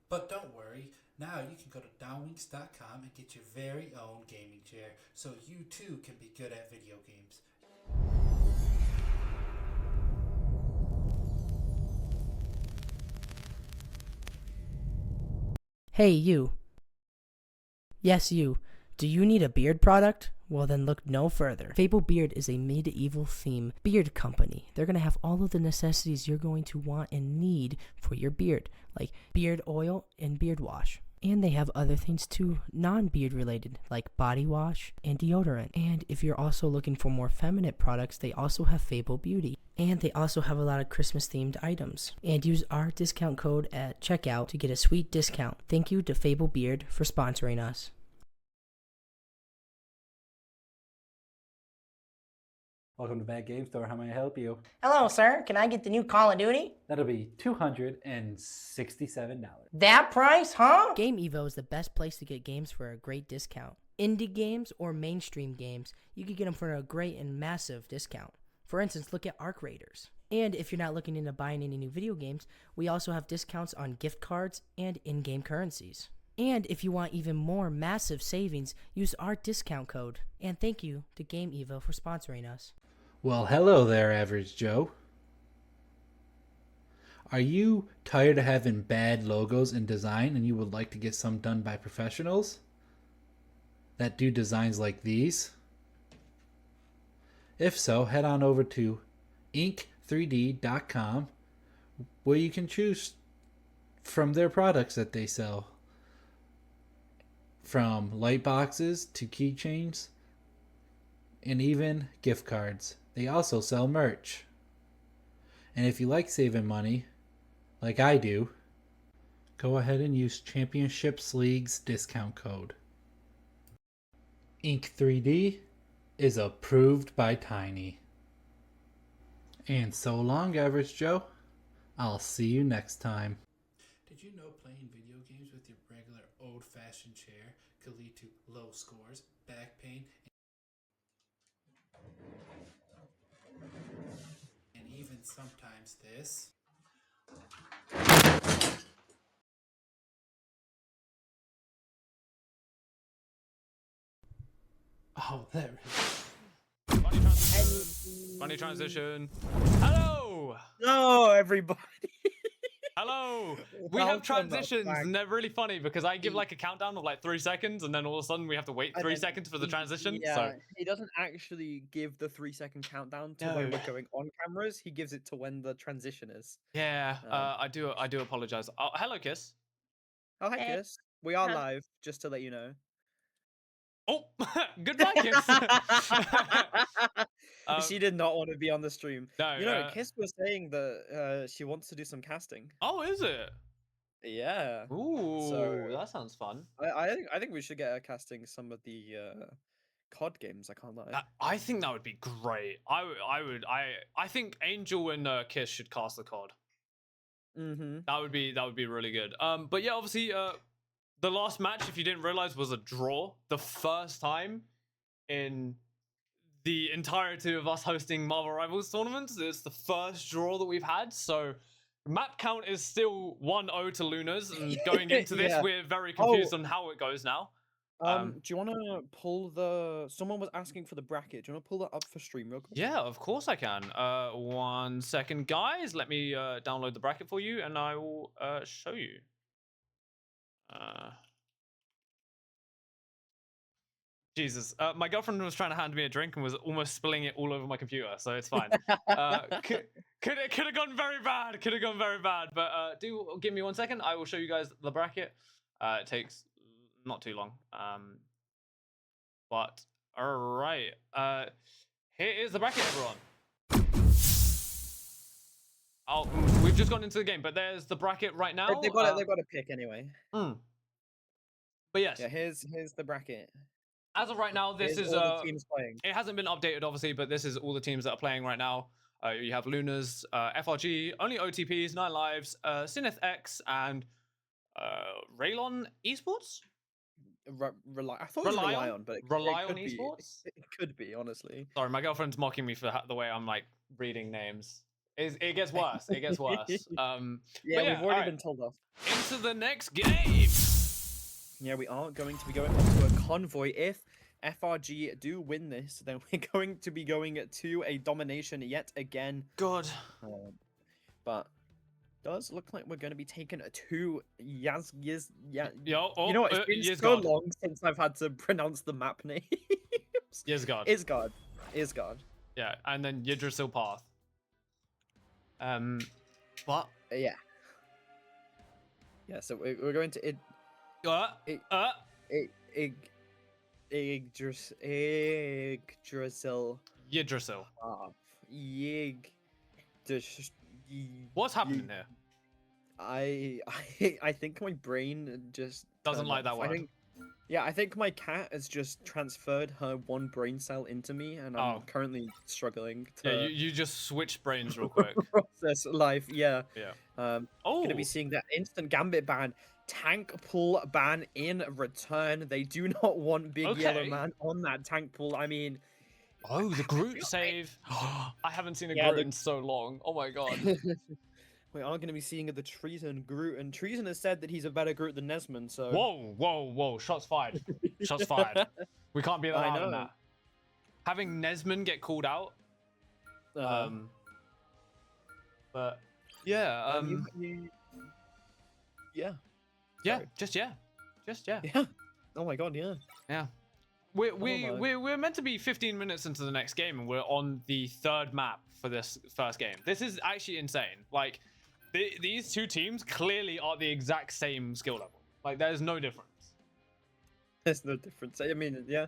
But don't worry, now you can go to downwinks.com and get your very own gaming chair so you too can be good at video games. Hey, you. Yes, you. Do you need a beard product? Well, then look no further. Fable Beard is a medieval theme beard company. They're going to have all of the necessities you're going to want and need for your beard, like beard oil and beard wash. And they have other things too, non-beard related, like body wash and deodorant. And if you're also looking for more feminine products, they also have Fable Beauty. And they also have a lot of Christmas themed items. And use our discount code at checkout to get a sweet discount. Thank you to Fable Beard for sponsoring us. Welcome to Bad Game Store. How may I help you? Hello, sir. Can I get the new Call of Duty? That'll be $267. That price, huh? Game Evo is the best place to get games for a great discount. Indie games or mainstream games, you can get them for a great and massive discount. For instance, look at Arc Raiders. And if you're not looking into buying any new video games, we also have discounts on gift cards and in-game currencies. And if you want even more massive savings, use our discount code. And thank you to Game Evo for sponsoring us. Well, hello there, Average Joe. Are you tired of having bad logos in design and you would like to get some done by professionals that do designs like these? If so, head on over to ink3d.com where you can choose from their products that they sell. From light boxes to keychains and even gift cards. They also sell merch. And if you like saving money, like I do, go ahead and use Championships League's discount code. Ink3D is approved by Tiny. And so long, Average Joe. I'll see you next time. Did you know playing video games with your regular old-fashioned chair could lead to low scores, back pain, and even sometimes this? Oh, that really... Funny transition. Hello! No, everybody. Hello! We Welcome have transitions, back. and they're really funny because I give like a countdown of like 3 seconds, and then all of a sudden we have to wait And 3 then seconds for the transition. Yeah, So he doesn't actually give the 3-second countdown to when No. we're going on cameras. He gives it to when the transition is. yeah, Um, I do apologize. Oh, hello, Kiss. Oh, heck Hey, yes. We are how's- live, just to let you know. Oh, goodbye, Kiss. She did not want to be on the stream. No, You know, Kiss was saying that she wants to do some casting. oh, is it? Yeah. Ooh, that sounds fun. I think we should get her casting some of the COD games. I can't lie. I think that would be great. I think Angel and Kiss should cast the COD. Mm-hmm. That would be really good. But yeah, obviously, the last match, if you didn't realize, was a draw. The first time in the entirety of us hosting Marvel Rivals tournaments, it's the first draw that we've had. So map count is still 1-0 to Lunas, and going into this, Yeah. we're very confused on how it goes now. Do you want to pull the? Someone was asking for the bracket. Do you want to pull that up for stream real quick? Yeah, of course I can. 1 second, guys. Let me download the bracket for you, and I will show you. Jesus, my girlfriend was trying to hand me a drink and was almost spilling it all over my computer, so it's fine. Could have gone very bad. Could have gone very bad. But do give me 1 second. I will show you guys the bracket. It takes not too long. But all right. Here is the bracket, everyone. Oh, we've just gone into the game, but there's the bracket right now. They've got to pick anyway. But yes, Yeah, here's the bracket. as of right now, this Here's is all the teams playing. it hasn't been updated, obviously, but this is all the teams that are playing right now. You have Lunas, FRG, only OTPs, 9 lives, Syneth X, and Raylon Esports. I thought it was Rely on, but it Rely could on be. Esports. It could be, honestly. Sorry, my girlfriend's mocking me for the way I'm like reading names. It gets worse. It gets worse. Yeah, but we've already alright, been told off. into the next game. Yeah, we are going to be going on to a convoy. If FRG do win this, then we're going to be going to a domination yet again. God. But does look like we're going to be taking a two yeah. Yo, You know what? It's been yes, so God. long since I've had to pronounce the map names. Yes, God. Isgard. Yeah, and then Yggdrasil Path. What? Yeah. Yeah, so we're going to Yggdrasil. Yggdrasil. What's What's happening here? I think my brain just Doesn't turned like that off. word. I think my cat has just transferred her one brain cell into me, and I'm Oh. currently struggling to Yeah, you just switch brains real quick. process life. Yeah. Yeah. Gonna Oh. be seeing that instant gambit ban, tank pool ban in return. They do not want big yellow Okay. man on that tank pool. I mean, Oh, the I Groot feel like- save. I haven't seen a Yeah, Groot the- in so long. Oh my god. we are going to be seeing the Treason Groot, and Treason has said that he's a better Groot than Nesmond. So Whoa. Shots fired. Shots fired. We can't be I allowed in know. that. Having Nesmond get called out. But yeah, yeah, yeah, sorry. just yeah. yeah. Oh my god, yeah. Yeah. my. We're meant to be 15 minutes into the next game, and we're on the third map for this first game. This is actually insane. Like, these two teams clearly are the exact same skill level. Like, there's no difference. There's no difference. I mean, yeah,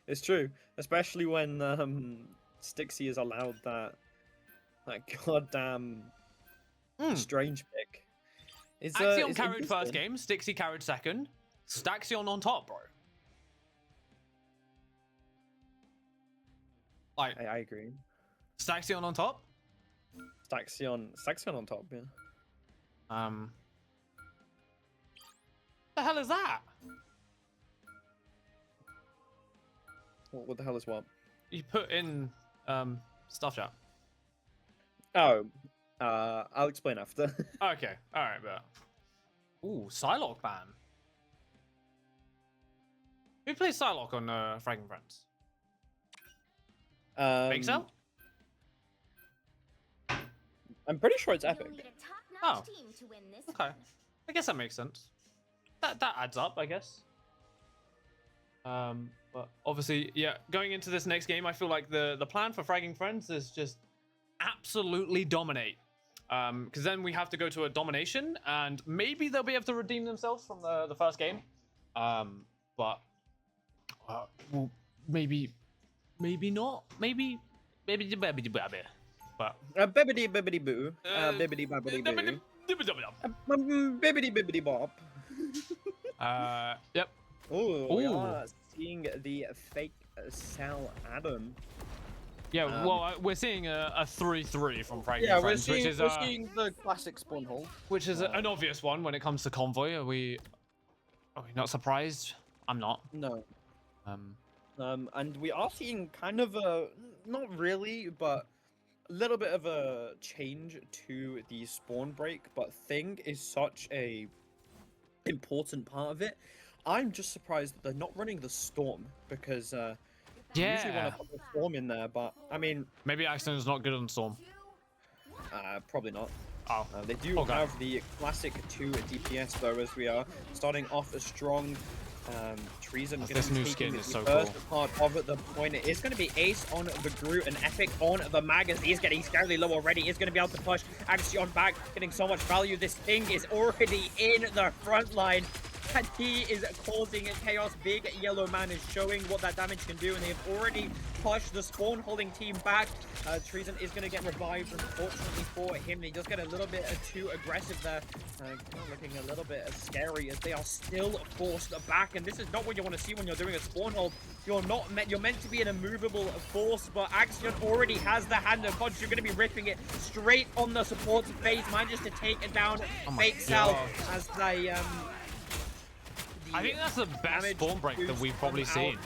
it's true. Especially when Stixie is allowed that goddamn strange pick. It's, Axion it's carried first interesting. game, Stixie carried second, Staxion on top, bro. Like, I agree. Staxion on top? Staxion on top, yeah. The hell is that? What the hell is what? You put in stuff chat. Oh, I'll explain after. Okay, alright, but ooh, Psylocke ban. Who plays Psylocke on Fragging Friends? Big Cell? I'm pretty sure it's You'll epic. need a top-notch Oh. team to win this Okay. one. I guess that makes sense. That adds up, I guess. But obviously, yeah, going into this next game, I feel like the plan for Fragging Friends is just absolutely dominate. Because then we have to go to a domination, and maybe they'll be able to redeem themselves from the first game. But well, maybe not. Maybe. But Bibbidi bibbidi boo. Bibbidi babbidi boo. Bibbidi bibbidi bop. Yep. Oh, we Ooh. are seeing the fake Cell Adam. Yeah, well, we're seeing a 3-3 from Fragging Yeah, Friends, we're seeing the classic spawn hole. which is an obvious one when it comes to Convoy. Are we not surprised? I'm not. No. And we are seeing kind of a, not really, but a little bit of a change to the spawn break, but Thing is such a important part of it. I'm just surprised that they're not running the Storm, because usually want Yeah. to put the Storm in there, but I mean, Maybe Accident's not good on Storm. probably not. Oh. They do Okay. have the classic 2 DPS though, as we are starting off a strong. Treason gonna This be new taking skin is the so first cool. part of the point. It is going to be Ace on the Groot and Epic on the Mag, as he's getting scarily low already. He's going to be able to push Axion back, getting so much value. This Thing is already in the front line, and he is causing chaos. Big Yellow Man is showing what that damage can do, and they've already pushed the spawn holding team back. Treason is going to get revived, unfortunately for him. He does get a little bit too aggressive there, looking a little bit scary as they are still forced back. And this is not what you want to see when you're doing a spawn hold. You're meant to be an immovable force, but Axion already has the hand and punch. You're going to be ripping it straight on the support's face, manages to take it down. Fake Cell God. as they I think that's the best damage spawn break that boost we've probably come seen. out.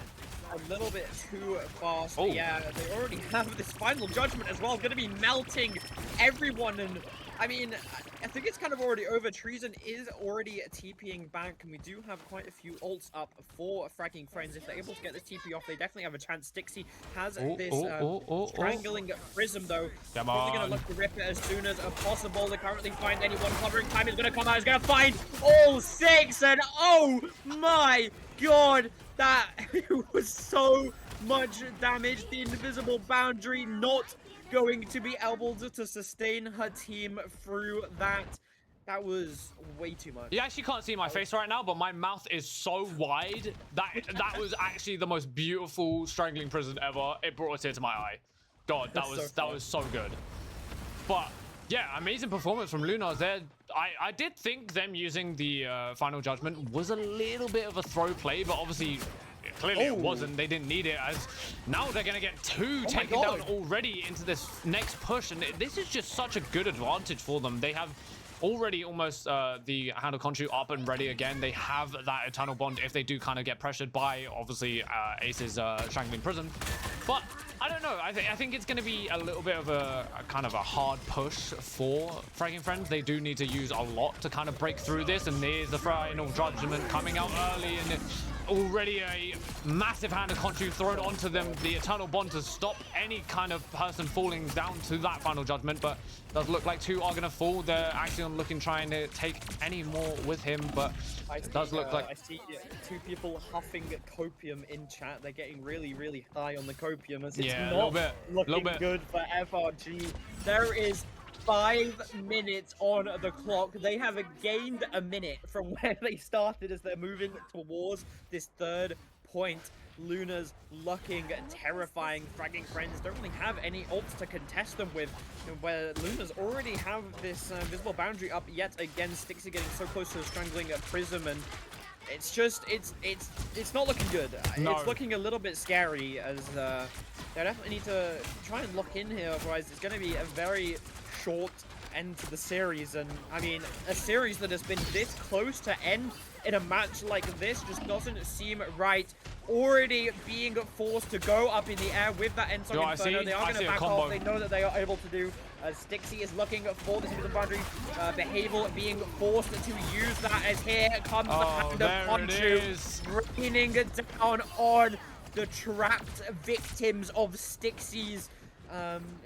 a little bit too fast. Oh. Yeah, they already have this final judgment as well. Going to be melting everyone. And I mean, I think it's kind of already over. Treason is already TPing back, and we do have quite a few ults up for Fragging Friends. If they're able to get this TP off, they definitely have a chance. Stixie has this strangling prism, though. Come Probably going on. to look to rip it as soon as possible. They currently find anyone covering. Time is going to come out. He's going to find all 6, and oh my god, that was so much damage. The invisible boundary not going to be able to sustain her team through that. That was way too much. You actually can't see my face right now, but my mouth is so wide that was actually the most beautiful strangling prison ever. It brought a tear to my eye. God, that was so good. But yeah, amazing performance from Lunas there. I did think them using the final judgment was a little bit of a throw play, but obviously clearly it wasn't. They didn't need it, as now they're gonna get 2 taken down already into this next push, and this is just such a good advantage for them. They have already almost the Hand of Khonshu up and ready again. They have that Eternal Bond if they do kind of get pressured by, obviously, Ace's Strangling Prison. But I don't know. I think it's going to be a little bit of a kind of a hard push for Fragging Friends. They do need to use a lot to kind of break through this, and there's the final judgment coming out early, and already a massive Hand of Khonshu thrown onto them. The Eternal Bond to stop any kind of person falling down to that final judgment, but does look like 2 are going to fall. They're actually looking trying to take any more with him, but it does look like... I see 2 people huffing copium in chat. They're getting really, really high on the copium, as it's not looking good for FRG. There is 5 minutes on the clock. They have gained a minute from where they started as they're moving towards this 3rd point. Luna's looking terrifying. Fragging Friends don't really have any ults to contest them with, where Luna's already have this visible boundary up yet again. Stixie getting so close to strangling a prism, and it's just it's not looking good. No. It's looking a little bit scary, as they definitely need to try and lock in here, otherwise it's going to be a very short end to the series. And I mean, a series that has been this close to end in a match like this just doesn't seem right. Already being forced to go up in the air with that Endsong Inferno. They are going to back off. They know that they are able to do. Stixie is looking for this invisible boundary. Behavioral being forced to use that, as here comes the Hand of Khonshu, raining down on the trapped victims of Stixie's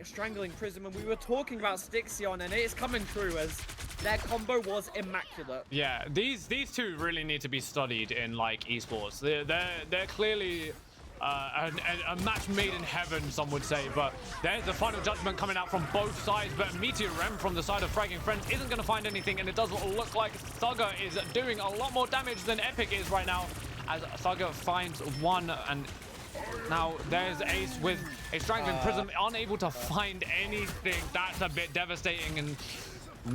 strangling prism. And we were talking about Stixie and it's coming true, as their combo was immaculate. Yeah, these 2 really need to be studied in like esports. They're clearly a match made in heaven, some would say. But there's the final judgment coming out from both sides. But Meteor Rem from the side of Fragging Friends isn't going to find anything, and it does look like Thugger is doing a lot more damage than Epic is right now, as Thugger finds 1, and now there's Ace with a Strangling Prism, unable to find anything. That's a bit devastating, and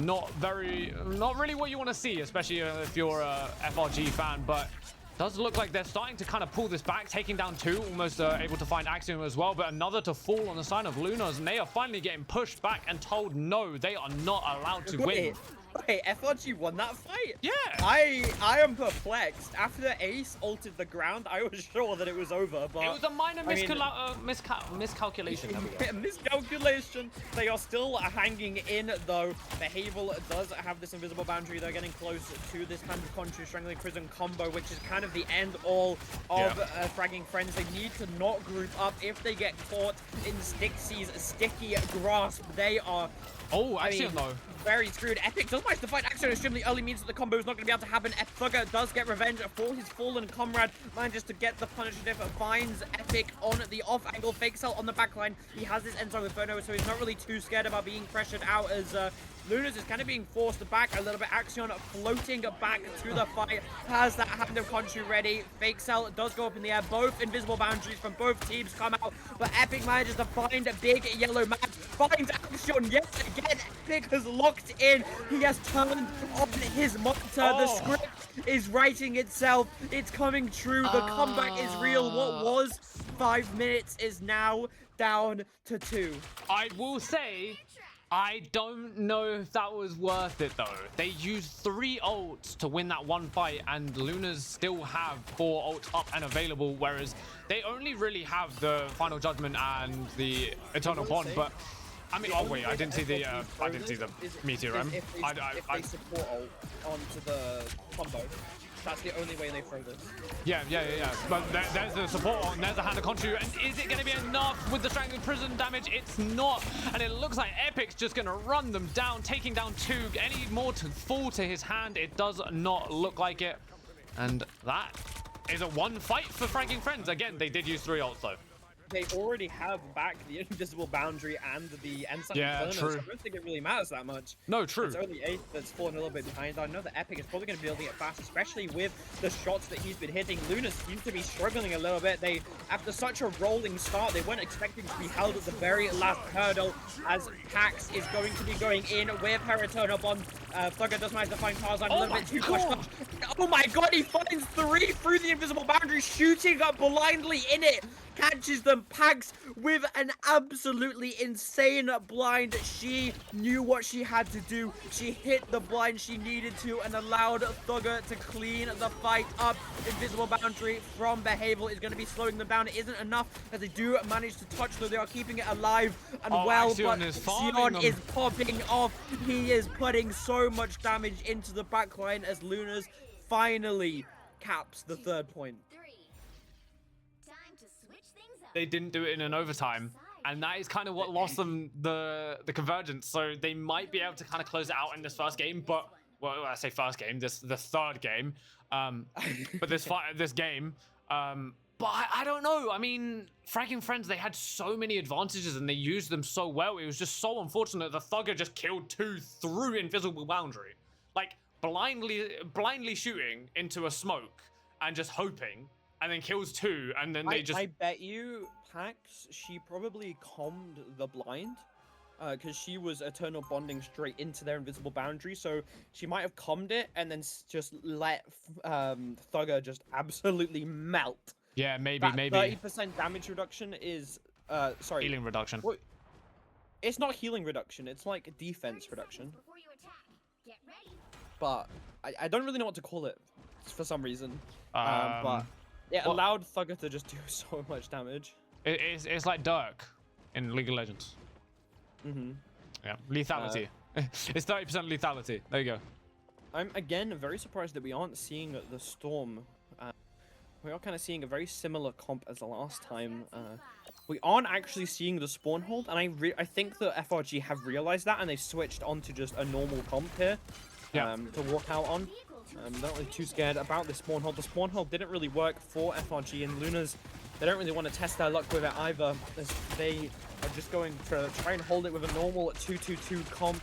not really what you want to see, especially if you're a FRG fan. But does look like they're starting to kind of pull this back, taking down 2, almost able to find Axiom as well, but another to fall on the side of Lunas, and they are finally getting pushed back and told no, they are not allowed to win. Wait, FRG won that fight? Yeah. I am perplexed. After Ace ulted the ground, I was sure that it was over, but... It was a minor miscalculation. Miscalculation. They are still hanging in, though. Behavioral does have this invisible boundary. They're getting close to this Hand of Khonshu Strangling Prison combo, which is kind of the end all of Fragging Friends. They need to not group up. If they get caught in Stixie's sticky grasp, they are... Oh, Axiom though. Very screwed. Epic does manage to fight Axiom extremely early, means that the combo is not going to be able to happen. Thugger does get revenge for his fallen comrade, manages to get the punish, finds Epic on the off-angle. Fake Cell on the backline. He has his Endsong Inferno, so he's not really too scared about being pressured out, as Lunas is kind of being forced back a little bit. Axion floating back to the fight, has that Hand of Khonshu ready. Fake Cell does go up in the air. Both invisible boundaries from both teams come out, but Epic manages to find a big yellow man, finds Axion yet again. Epic has locked in. He has turned on his monitor. The script is writing itself. It's coming true. The comeback is real. What was 5 minutes is now down to 2. I will say, I don't know if that was worth it though. They used 3 ults to win that one fight, and Lunas still have 4 ults up and available, whereas they only really have the Final Judgment and the Eternal Bond. But I mean, oh wait, I didn't see the Meteor M. If they support ult onto the combo, that's the only way they throw this. Yeah. But there's the support and there's the hand of Conchu. And is it going to be enough with the Strangling Prison damage? It's not. And it looks like Epic's just going to run them down, taking down 2. Any more to fall to his hand? It does not look like it. And that is a 1 fight for Fragging Friends. Again, they did use 3 ults though. They already have back the invisible boundary and the Ensign Inferno, true. so I don't think it really matters that much. No, true. It's only 8 that's fallen a little bit behind. I know that Epic is probably going to be building it fast, especially with the shots that he's been hitting. Luna seems to be struggling a little bit. They, after such a rolling start, they weren't expecting to be held at the very last hurdle, as Pax is going to be going in with her Eternal Bond. Thugger does manage to find Tarzan a little bit too much. Oh my god, he finds 3 through the invisible boundary, shooting up blindly in it. Catches them. Pax with an absolutely insane blind. She knew what she had to do. She hit the blind she needed to and allowed Thugger to clean the fight up. Invisible boundary from Behavioral is going to be slowing them down. It isn't enough as they do manage to touch, though they are keeping it alive and well, but Sion is popping off. He is putting so much damage into the backline as Lunas finally caps the 3rd point. They didn't do it in an overtime, and that is kind of what lost them the convergence. So they might be able to kind of close it out in this first game, but well, I say first game, the 3rd game, but this game, but I don't know. I mean, Fragging Friends, they had so many advantages and they used them so well. It was just so unfortunate the Thugger just killed 2 through invisible boundary, like blindly shooting into a smoke and just hoping. And then kills 2, and then they just... I bet you, Pax, she probably calmed the blind, because she was Eternal Bonding straight into their invisible boundary, so she might have calmed it, and then just let Thugger just absolutely melt. Yeah, maybe. 30% damage reduction is, sorry. Healing reduction. Well, it's not healing reduction, it's like defense reduction. But I don't really know what to call it, for some reason. But... it allowed Thugger to just do so much damage. It's like Dirk in League of Legends. Yeah, lethality. It's 30% lethality. There you go. I'm, again, very surprised that we aren't seeing the Storm. We are kind of seeing a very similar comp as the last time. We aren't actually seeing the Spawn Hold, and I think the FRG have realized that, and they've switched onto just a normal comp here to walk out on. They're not really too scared about the Spawn Hold. The Spawn Hold didn't really work for FRG, and Lunas, they don't really want to test their luck with it either, as they are just going to try and hold it with a normal 2-2-2 comp.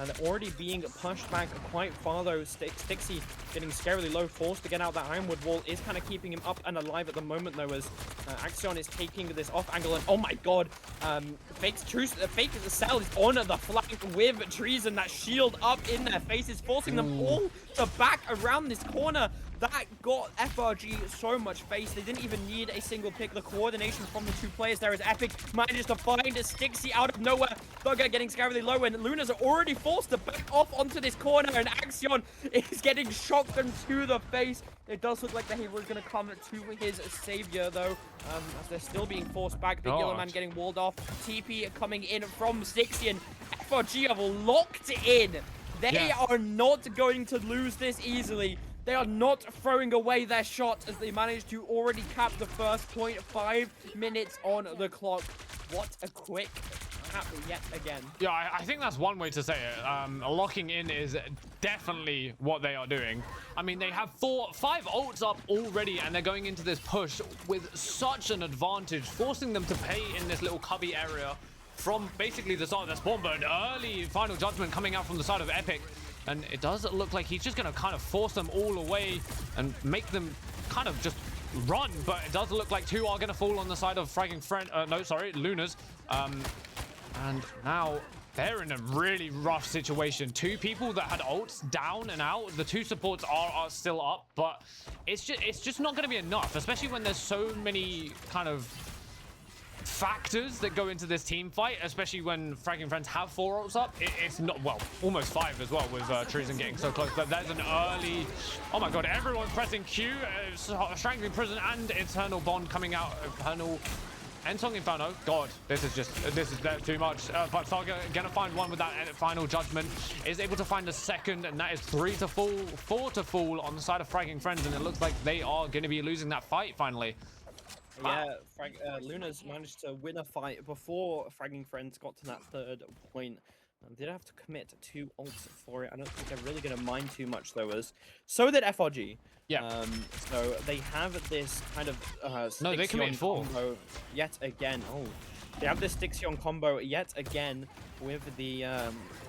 They're already being pushed back quite far though. Stixie getting scarily low, forced to get out that Ironwood wall, is kind of keeping him up and alive at the moment though, as Axion is taking this off angle, and oh my god, Fake Cell is on the flank with Treason, that shield up in their faces, forcing them all to back around this corner. That got FRG so much face. They didn't even need a single pick. The coordination from the 2 players there is epic. Manages to find Stixie out of nowhere. Thugger getting scarily low, and Lunas are already forced to back off onto this corner, and Axion is getting shotgun to the face. It does look like the hero is going to come to his savior, though, as they're still being forced back. The Yellow Man getting walled off. TP coming in from Stixie, and FRG have locked in. They are not going to lose this easily. They are not throwing away their shots as they manage to already cap the first point. 5 minutes on the clock. What a quick cap yet again. Yeah, I think that's one way to say it. Locking in is definitely what they are doing. I mean, they have 5 ults up already, and they're going into this push with such an advantage, forcing them to pay in this little cubby area from basically the start of their spawn burn. Early Final Judgment coming out from the side of Epic. And it does look like he's just going to kind of force them all away and make them kind of just run. But it does look like 2 are going to fall on the side of Fragging Friend. No, sorry, Lunas. And now they're in a really rough situation. 2 people that had ults down and out. The 2 supports are still up, but it's just not going to be enough, especially when there's so many kind of factors that go into this team fight, especially when Fragging Friends have 4 ults up. It's not, well, almost 5 as well with Treason getting so close. But there's an early, oh my god, everyone's pressing Q, Strangling Prison and Eternal Bond coming out. Eternal Ensong Inferno. God, this is too much. But Saga gonna find one with that final judgment. Is able to find a second, and that is 3 to fall, 4 to fall on the side of Fragging Friends, and it looks like they are gonna be losing that fight finally. Yeah, Luna's managed to win a fight before Fragging Friends got to that 3rd point. Did have to commit 2 ults for it. I don't think they're really going to mind too much, though, as so did FRG. Yeah. So they have this kind of no, they committed 4 combo yet again. Oh, they have this Stixion combo yet again with the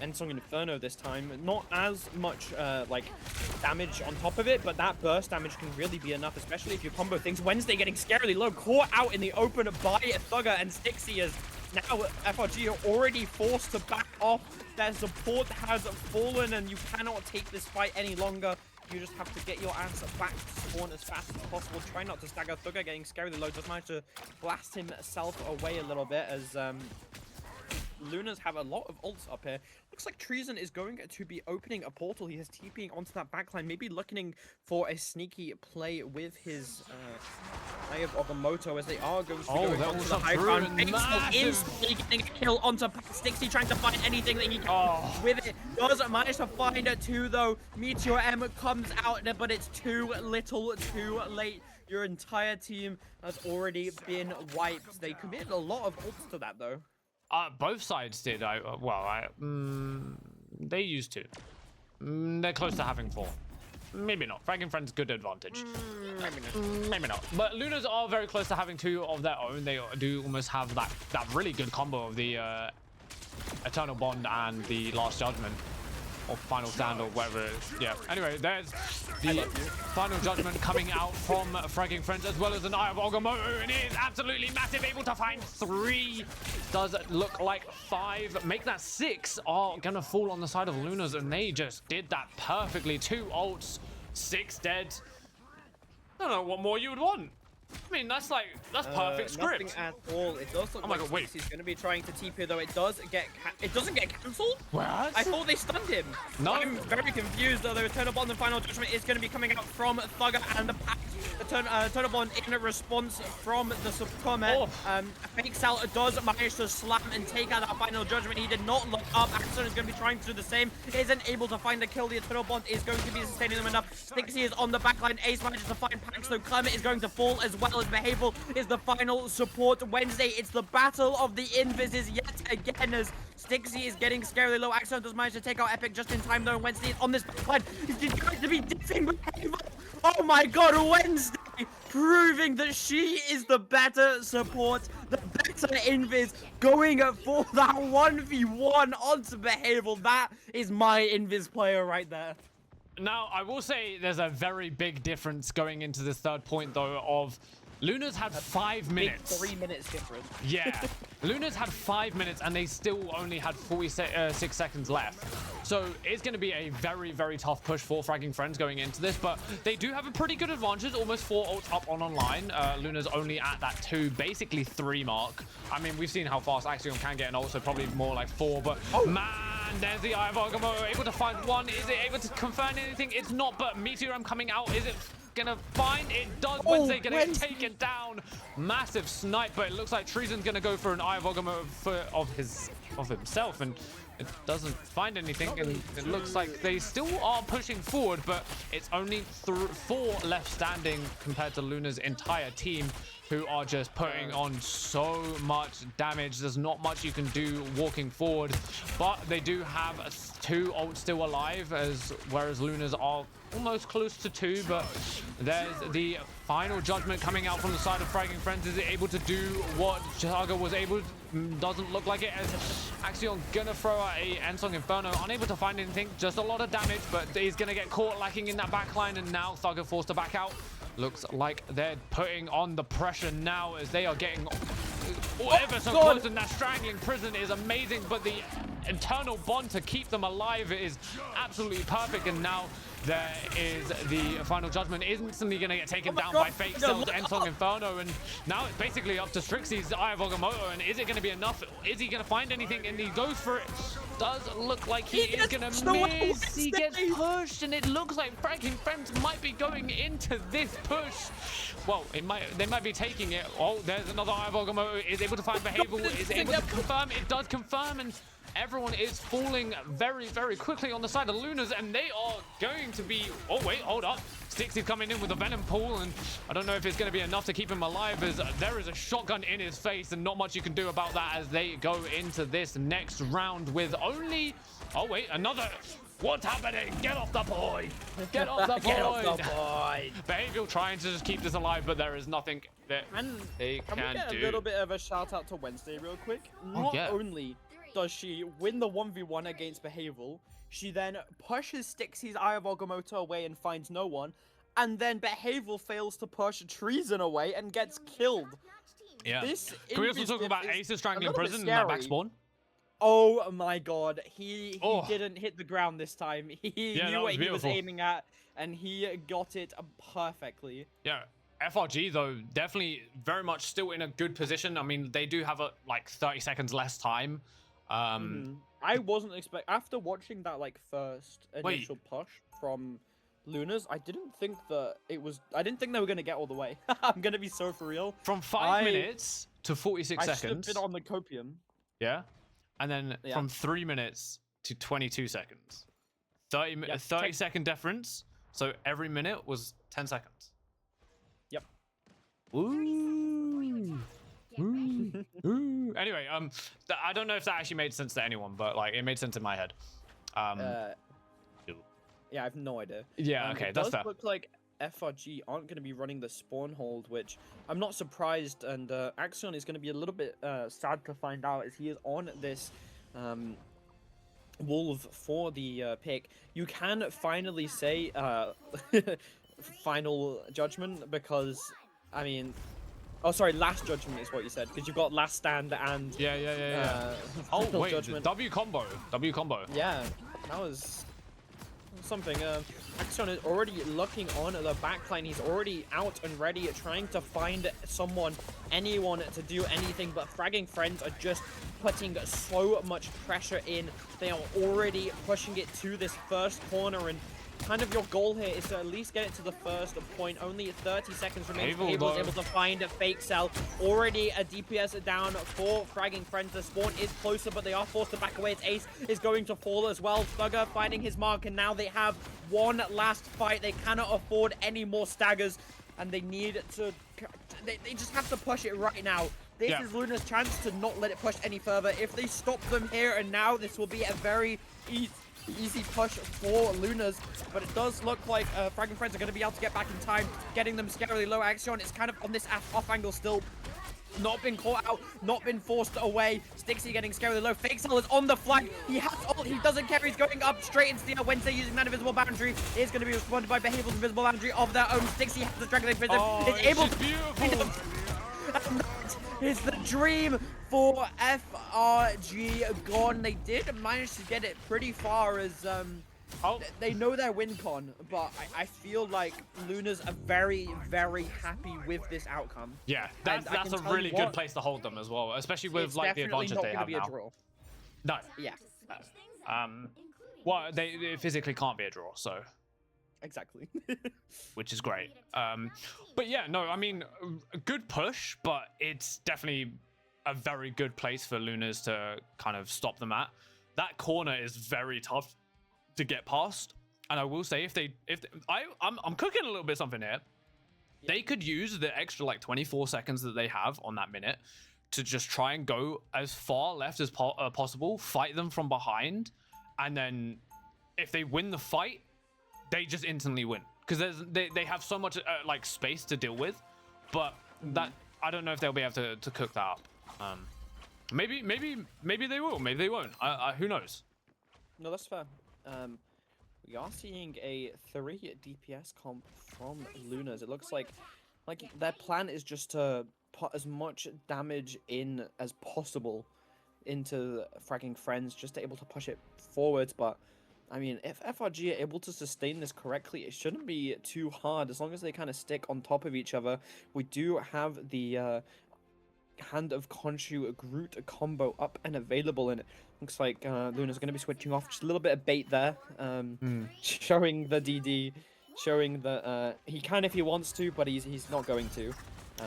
Ensong Inferno this time. Not as much like damage on top of it, but that burst damage can really be enough, especially if you combo things. Wednesday getting scarily low, caught out in the open by Thugger and Stixie as now FRG are already forced to back off. Their support has fallen and you cannot take this fight any longer. You just have to get your ass back to spawn as fast as possible. Try not to stagger. Thugger getting scarily low. Just managed to blast himself away a little bit as Lunas have a lot of ults up here. Looks like Treason is going to be opening a portal. He is TPing onto that backline, maybe looking for a sneaky play with his Eye of Agamotto as they are going to go onto the high ground. Instantly getting a kill onto Stixie, trying to find anything that he can with it. Doesn't manage to find it too, though. Meteor M comes out, but it's too little, too late. Your entire team has already been wiped. They committed a lot of ults to that, though. Both sides did. They used to. They're close to having 4. Maybe not. Fragging Friends, good advantage. Maybe not. But Lunas are very close to having 2 of their own. They do almost have that really good combo of the Eternal Bond and the Last Judgment. Or Final Stand, or whatever it is. Yeah. Anyway, there's the Final Judgment coming out from Fragging Friends, as well as an Eye of Agamotto, and it is absolutely massive, able to find 3. Does look like 5. Make that 6 are gonna fall on the side of Lunas, and they just did that perfectly. 2 ults, 6 dead. I don't know what more you would want. I mean, that's perfect script. Nothing at all. It does look like wait. He's going to be trying to TP, though. It doesn't get cancelled. What? I thought they stunned him. No. I'm very confused. Though the Eternal Bond, the final judgment is going to be coming out from Thugger and the pack. Eternal Bond in a response from the Subcomet. Fake Sal does manage to slam and take out that final judgment. He did not look up. Axon is going to be trying to do the same. Isn't able to find the kill. The Eternal Bond is going to be sustaining them enough. Stixie is on the backline. Ace manages to find Pax, though Clement is going to fall as well as Behavioral is the final support. Wednesday, it's the battle of the Invises yet again as Stixie is getting scarily low. Axon does manage to take out Epic just in time, though. Wednesday is on this backline. He's trying to be diffing Behavioral. Oh my god, Wednesday proving that she is the better support, the better Invis, going for that 1v1 onto Behavioral. That is my Invis player right there. Now, I will say there's a very big difference going into this 3rd point, though, of Luna's had 5 minutes. 3 minutes difference. Yeah. Luna's had 5 minutes and they still only had 46 seconds left. So it's going to be a very, very tough push for Fragging Friends going into this, but they do have a pretty good advantage. Almost 4 ults up on online. Luna's only at that 2, basically 3 mark. I mean, we've seen how fast Axiom can get an ult, so probably more like 4, but man, there's the Eye of Agamotto, able to find 1. Is it able to confirm anything? It's not, but Meteorum coming out, is it gonna find? It does. Wednesday gonna get taken down. Massive snipe, but it looks like Treason's gonna go for an Eye of Agamotto of himself, and it doesn't find anything, and it looks like they still are pushing forward, but it's only 4 left standing compared to Luna's entire team, who are just putting on so much damage. There's not much you can do walking forward, but they do have 2 ults still alive, whereas Luna's are almost close to 2, but there's the final judgment coming out from the side of Fragging Friends. Is it able to do what Saga was able? Doesn't look like it, as Axion gonna throw out a Ensong Inferno, unable to find anything, just a lot of damage, but he's gonna get caught lacking in that backline, and now Thugger forced to back out. Looks like they're putting on the pressure now as they are getting ever so close, and that Strangling Prison is amazing, but the Eternal Bond to keep them alive is absolutely perfect, and now there is the final judgment. Instantly going to get taken Oh my down God, by Fake no, Cell's look- Ensong Inferno, and now it's basically up to Strixie's Eye of Agamotto, and is it going to be enough? Is he going to find anything? And he goes for it. Does look like he is going to miss. He gets pushed, and it looks like Fragging Friends might be going into this push. Well, they might be taking it. Oh, there's another Eye of Agamotto. Is able to find behavioral. Is able to confirm. It does confirm, and everyone is falling very, very quickly on the side of Lunas, and they are going to be... Oh, wait, hold up. Stixie's coming in with a Venom Pool, and I don't know if it's going to be enough to keep him alive, as there is a shotgun in his face, and not much you can do about that as they go into this next round with only... Oh, wait, another... What's happening? Get off the point! Get off the point! Get off the point! Behavioral trying to just keep this alive, but there is nothing that And they can we can get do. a little bit of a shout out to Wednesday real quick? Not yeah. only does she win the 1v1 against Behavioral, she then pushes Stixie's Eye of Agamotto away and finds no one, and then Behavioral fails to push Treason away and gets killed. Yeah. This Can we also invis talk about is Aces a strangling little bit prison in that back scary. spawn? Oh my god, he Oh. didn't hit the ground this time. He Yeah, that knew was what he was beautiful. aiming at, and he got it perfectly. Yeah. FRG though, definitely very much still in a good position. I mean, they do have like 30 seconds less time. I wasn't after watching that like first initial push from Lunas, I didn't think I didn't think they were gonna get all the way. I'm gonna be so for real. From 5 minutes to 46 I seconds. stood on the copium. Yeah. And then Yeah. from 3 minutes to 22 seconds. 30 second difference. So every minute was 10 seconds. Yep. Ooh. Ooh. Ooh. Anyway, I don't know if that actually made sense to anyone, but like it made sense in my head. Yeah, I have no idea. Yeah, okay, it that's does fair. look like FRG aren't going to be running the spawn hold, which I'm not surprised, and Axion is going to be a little bit sad to find out as he is on this Wolf for the pick. You can finally say final judgment because, I mean... Oh, sorry, last judgment is what you said, because you've got last stand and... Yeah. Oh, final wait, judgment. W combo. Yeah, that was something. Axion is already looking on the backline. He's already out and ready, trying to find anyone to do anything, but Fragging Friends are just putting so much pressure in. They are already pushing it to this first corner, and kind of your goal here is to at least get it to the first point. Only 30 seconds remains. Able is able to find a Fake Cell. Already a DPS down for Fragging Friends. The spawn is closer, but they are forced to back away. Its Ace is going to fall as well. Slugger finding his mark, and now they have one last fight. They cannot afford any more staggers, and they need to... They just have to push it right now. This is Luna's chance to not let it push any further. If they stop them here and now, this will be a very easy push for Lunas, but it does look like Fragging Friends are going to be able to get back in time, getting them scarily low. Axion is kind of on this off angle still. Not been caught out, not been forced away. Stixie getting scarily low. Fake Cell is on the flag. He has ult, he doesn't care. He's going up straight into the Wednesday using that invisible boundary. Is going to be responded by Behavioral's invisible boundary of their own. Stixie has the Dragon Prison. Oh, is able it's to... beautiful. And that is the dream for FRG gone. They did manage to get it pretty far as they know their win con, but I feel like Lunas are very, very happy with this outcome. Yeah, that's a really good place to hold them as well, especially with like the advantage they have now. Draw. No. Yeah. Well, they physically can't be a draw, so. Exactly. Which is great. But yeah, no, I mean, a good push, but it's definitely a very good place for Lunas to kind of stop them at. That corner is very tough to get past, and I will say I'm cooking a little bit something here. Yeah. They could use the extra like 24 seconds that they have on that minute to just try and go as far left as possible, fight them from behind, and then if they win the fight, they just instantly win because they have so much like space to deal with, but that I don't know if they'll be able to cook that up. Maybe they will, maybe they won't. Who knows? No, that's fair. We are seeing a 3 DPS comp from Lunas. It looks like their plan is just to put as much damage in as possible into Fragging Friends, just to able to push it forwards, but I mean, if FRG are able to sustain this correctly, it shouldn't be too hard as long as they kind of stick on top of each other. We do have the Hand of Khonshu Groot combo up and available, and it looks like Luna's going to be switching off. Just a little bit of bait there, showing the DD, showing that he can if he wants to, but he's not going to.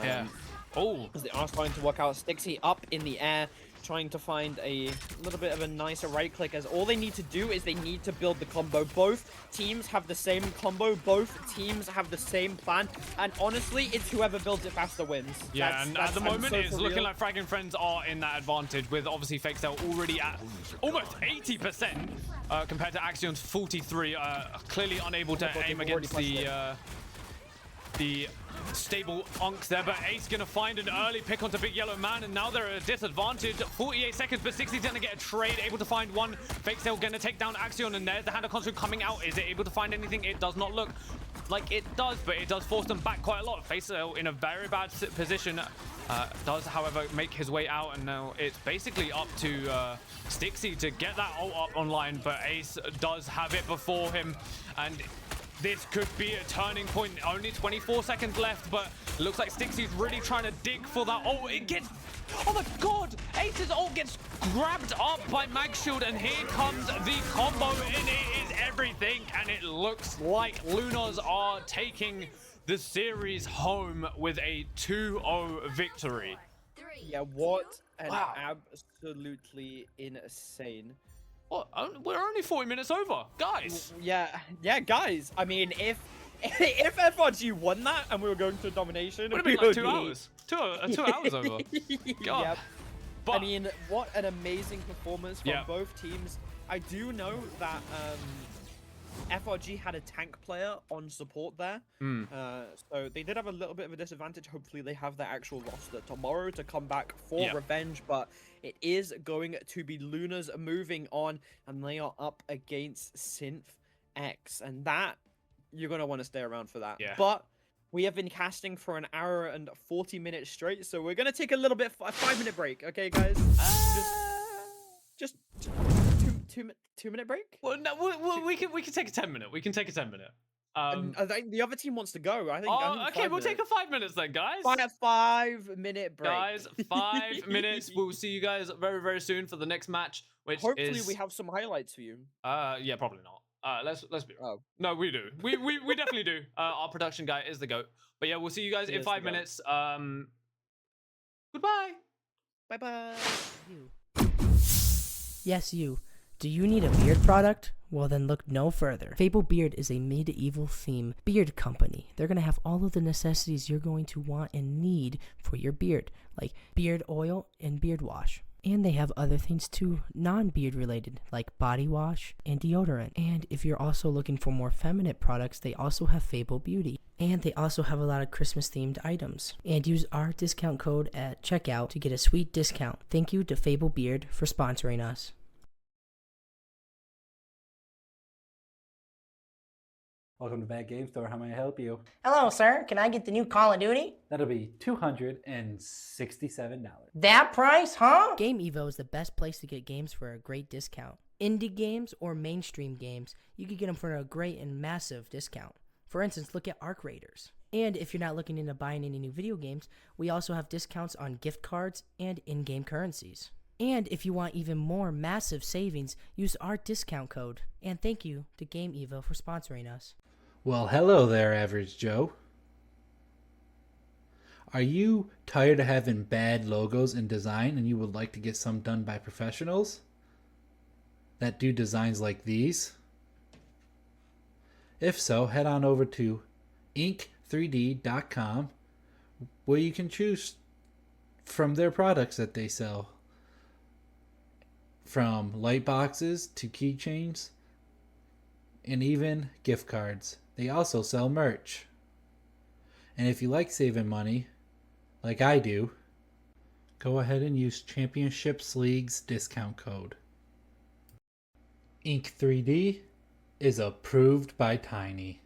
Yeah. Oh. As they are starting to work out, Stixie up in the air, trying to find a little bit of a nicer right click, as all they need to do is they need to build the combo. Both teams have the same combo, both teams have the same plan, and honestly, it's whoever builds it faster wins. Yeah, and at the moment, so it's for looking real. like Frag and Friends are in that advantage, with obviously Fakecell already at almost 80% compared to Axion's 43. Clearly unable to aim against the stable Unks there, but Ace gonna find an early pick onto Big Yellow Man, and now they're at a disadvantage. 48 seconds, but 60's gonna get a trade, able to find one. Fakecell gonna take down Axion, and there's the Hand of Construct coming out. Is it able to find anything? It does not look like it does, but it does force them back quite a lot. Fakecell in a very bad position. Does, however, make his way out, and now it's basically up to Stixie to get that ult up online, but Ace does have it before him, and this could be a turning point. Only 24 seconds left, but it looks like Stixie's really trying to dig for that. Oh, it gets... Oh my god! Ace's ult gets grabbed up by Magshield, and here comes the combo, and it is everything. And it looks like Lunas are taking the series home with a 2-0 victory. Yeah, what an absolutely insane. What? We're only 40 minutes over, guys. Yeah, guys. I mean, if FRG won that and we were going to domination, Would have been like 2 hours. 2 hours over. God. Yep. But I mean, what an amazing performance from Yeah. both teams. I do know that FRG had a tank player on support there, so they did have a little bit of a disadvantage. Hopefully they have their actual roster tomorrow to come back for Yeah. revenge, but it is going to be Luna's moving on, and they are up against Synth X, and that you're going to want to stay around for that. Yeah. But we have been casting for an hour and 40 minutes straight, so we're going to take a little bit, a 5-minute break, okay guys? Just 2-minute break? Well, no, we can take a 10-minute. We can take a 10-minute. And I think the other team wants to go. I think. Oh, okay, we'll take a 5 minutes then, guys. 5-minute break. Guys, 5 minutes. We'll see you guys very, very soon for the next match, which Hopefully is... we have some highlights for you. Yeah, probably not. Let's be real. Oh. No, we do. We definitely do. Our production guy is the GOAT. But yeah, we'll see you guys He in is the 5 GOAT. minutes. Goodbye. Bye-bye. Yes, you. Do you need a beard product? Well, then look no further. Fable Beard is a medieval theme beard company. They're going to have all of the necessities you're going to want and need for your beard, like beard oil and beard wash. And they have other things too, non-beard related, like body wash and deodorant. And if you're also looking for more feminine products, they also have Fable Beauty. And they also have a lot of Christmas themed items. And use our discount code at checkout to get a sweet discount. Thank you to Fable Beard for sponsoring us. Welcome to Bad Game Store. How may I help you? Hello, sir. Can I get the new Call of Duty? That'll be $267. That price, huh? Game Evo is the best place to get games for a great discount. Indie games or mainstream games, you can get them for a great and massive discount. For instance, look at Arc Raiders. And if you're not looking into buying any new video games, we also have discounts on gift cards and in-game currencies. And if you want even more massive savings, use our discount code. And thank you to Game Evo for sponsoring us. Well, hello there, Average Joe. Are you tired of having bad logos in design and you would like to get some done by professionals that do designs like these? If so, head on over to ink3d.com where you can choose from their products that they sell. From light boxes to keychains and even gift cards. They also sell merch. And if you like saving money, like I do, go ahead and use Championships League's discount code. Ink3D is approved by Tiny.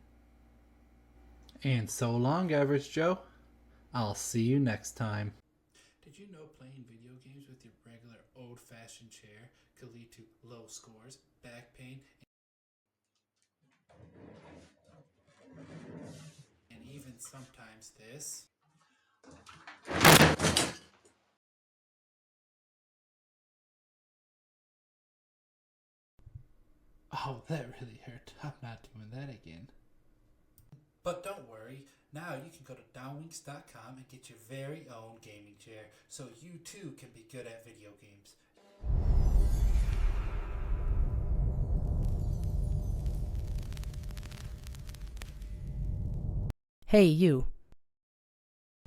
And so long, Average Joe. I'll see you next time. Did you know playing video games with your regular old-fashioned chair could lead to low scores, back pain, And even sometimes this. Oh, that really hurt. I'm not doing that again. But don't worry, now you can go to downwinks.com and get your very own gaming chair so you too can be good at video games. Hey, you.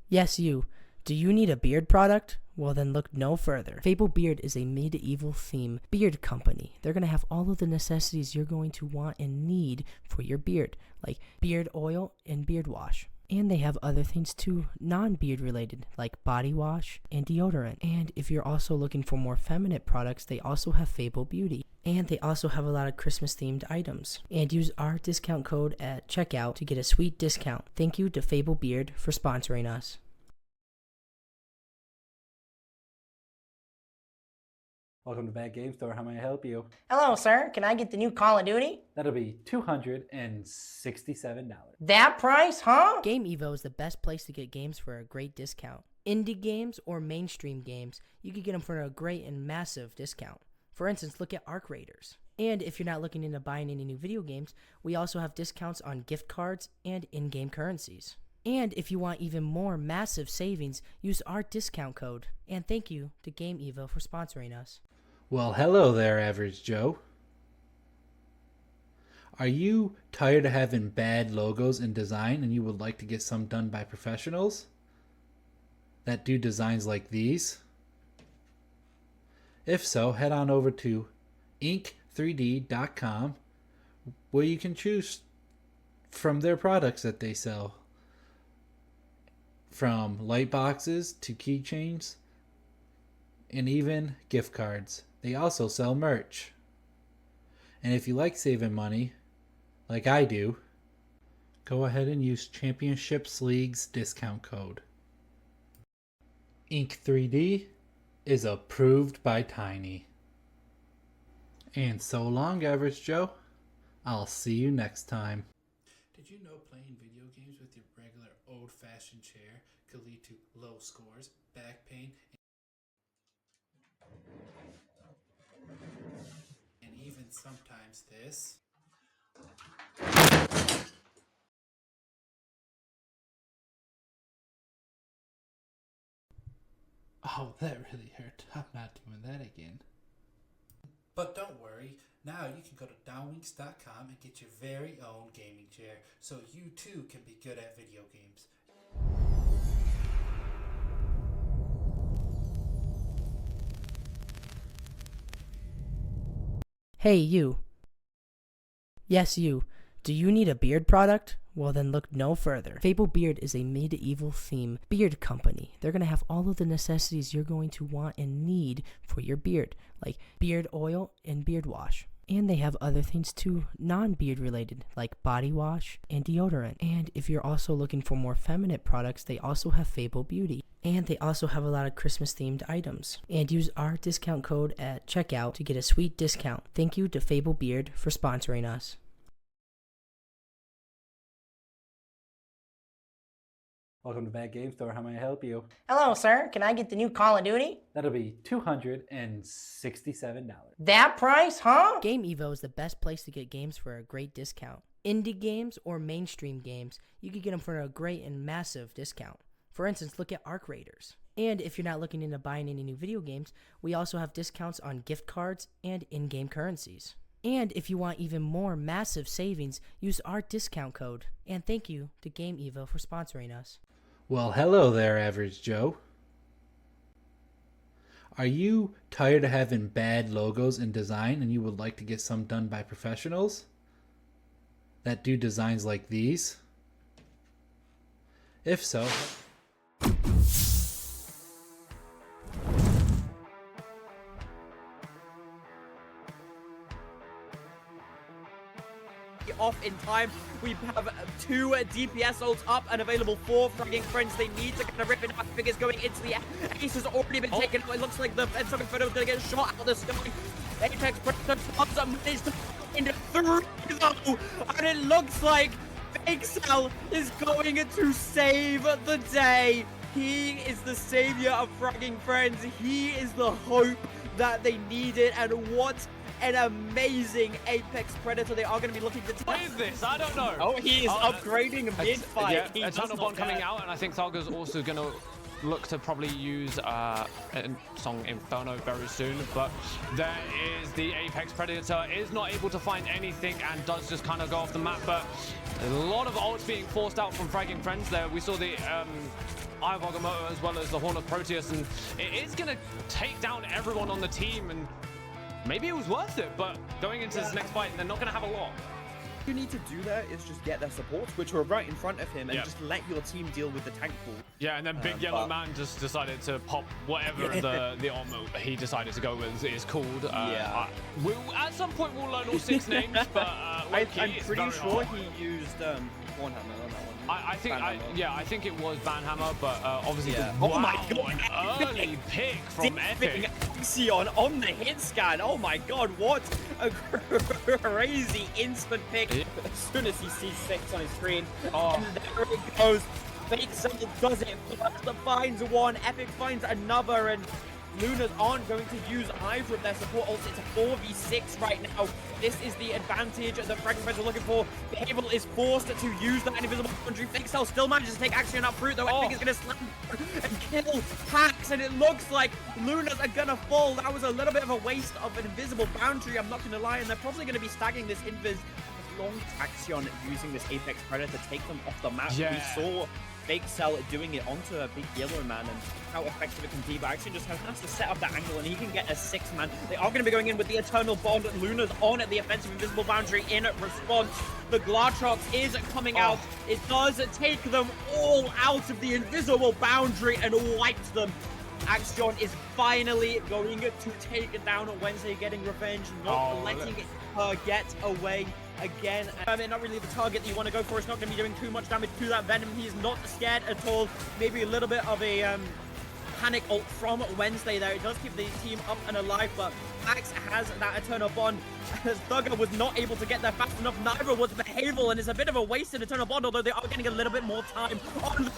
Yes, you. Do you need a beard product? Well, then look no further. Fable Beard is a medieval theme beard company. They're going to have all of the necessities you're going to want and need for your beard, like beard oil and beard wash. And they have other things too, non-beard related, like body wash and deodorant. And if you're also looking for more feminine products, they also have Fable Beauty. And they also have a lot of Christmas themed items. And use our discount code at checkout to get a sweet discount. Thank you to Fable Beard for sponsoring us. Welcome to Bad Game Store. How may I help you? Hello, sir. Can I get the new Call of Duty? That'll be $267. That price, huh? Game Evo is the best place to get games for a great discount. Indie games or mainstream games, you can get them for a great and massive discount. For instance, look at Arc Raiders. And if you're not looking into buying any new video games, we also have discounts on gift cards and in-game currencies. And if you want even more massive savings, use our discount code. And thank you to Game Evo for sponsoring us. Well, hello there, Average Joe. Are you tired of having bad logos in design and you would like to get some done by professionals that do designs like these? If so, head on over to ink3d.com where you can choose from their products that they sell. From light boxes to keychains and even gift cards. They also sell merch. And if you like saving money, like I do, go ahead and use Championships League's discount code. Ink3D is approved by Tiny. And so long, Average Joe. I'll see you next time. Did you know playing video games with your regular old-fashioned chair could lead to low scores, back pain, and even sometimes this? Oh, that really hurt. I'm not doing that again. But don't worry, now you can go to downwinks.com and get your very own gaming chair so you too can be good at video games. Hey, you. Yes, you. Do you need a beard product? Well, then look no further. Fable Beard is a medieval theme beard company. They're going to have all of the necessities you're going to want and need for your beard, like beard oil and beard wash. And they have other things too, non-beard related, like body wash and deodorant. And if you're also looking for more feminine products, they also have Fable Beauty. And they also have a lot of Christmas themed items. And use our discount code at checkout to get a sweet discount. Thank you to Fable Beard for sponsoring us. Welcome to Bad Game Store. How may I help you? Hello, sir. Can I get the new Call of Duty? That'll be $267. That price, huh? Game Evo is the best place to get games for a great discount. Indie games or mainstream games, you can get them for a great and massive discount. For instance, look at Arc Raiders. And if you're not looking into buying any new video games, we also have discounts on gift cards and in-game currencies. And if you want even more massive savings, use our discount code. And thank you to Game Evo for sponsoring us. Well, hello there, Average Joe. Are you tired of having bad logos in design and you would like to get some done by professionals that do designs like these? If so, pay off in time. We have 2 DPS ults up and available for fragging friends. They need to kind of rip it up. I think it's going into the air. Ace has already been taken out. It looks like the Ensign Inferno is going to get shot out of the sky. Apex Predator managed to find 3 though, and it looks like Fake Cell is going to save the day. He is the savior of fragging friends. He is the hope that they needed, and what an amazing Apex Predator they are going to be looking to test. What is this? I don't know. Oh, he is upgrading mid-fight. Yeah, He does Eternal not Bond coming care. out, and I think Thalga's also going to look to probably use Song Inferno very soon, but there is the Apex Predator, is not able to find anything and does just kind of go off the map, but a lot of ults being forced out from fragging friends there. We saw the Eye of Agamotto as well as the Horn of Proteus, and it is going to take down everyone on the team, and maybe it was worth it, but going into this next fight, they're not going to have a lot. You need to do that is just get their supports, which were right in front of him, and Yeah. just let your team deal with the tank pool. Yeah, and then Big Yellow Man just decided to pop whatever the armor he decided to go with is called. Yeah. We'll, at some point we'll learn all 6 names, but I'm low-key, it's pretty very sure hard. he used Warhammer on that one. I think Banhammer. I think it was Banhammer, but obviously Yeah. the, Oh my wow, God. an early pick from Dipping Epic. Axion on the hit scan. Oh my god, what a crazy instant pick. Yeah. As soon as he sees 6 on his screen, Oh. and there it goes. Fake Cell does it. Blaster finds one, Epic finds another, and Lunas aren't going to use either of their support ults. It's a 4v6 right now. This is the advantage that Fragging Friends are looking for. Behavioral is forced to use that invisible boundary. Fake Cell still manages to take action up fruit, though. Epic is going to slam and kill Pax, and it looks like Lunas are going to fall. That was a little bit of a waste of an invisible boundary, I'm not going to lie, and they're probably going to be stacking this invis long Axion using this Apex Predator to take them off the map. Yeah. We saw Fake Cell doing it onto a Big Yellow Man and how effective it can be, but Axion just has to set up that angle and he can get a 6-man. They are going to be going in with the Eternal Bond. Luna's on at the offensive invisible boundary in response. The Glatrox is coming out. It does take them all out of the invisible boundary and wipes them. Axion is finally going to take it down on Wednesday, getting revenge, not letting her get away again. Not really the target that you want to go for. It's not going to be doing too much damage to that Venom. He's not scared at all. Maybe a little bit of a panic ult from Wednesday there. It does keep the team up and alive, but Max has that Eternal Bond. As Thugger was not able to get there fast enough, neither was Behavioral, and it's a bit of a wasted Eternal Bond, although they are getting a little bit more time on the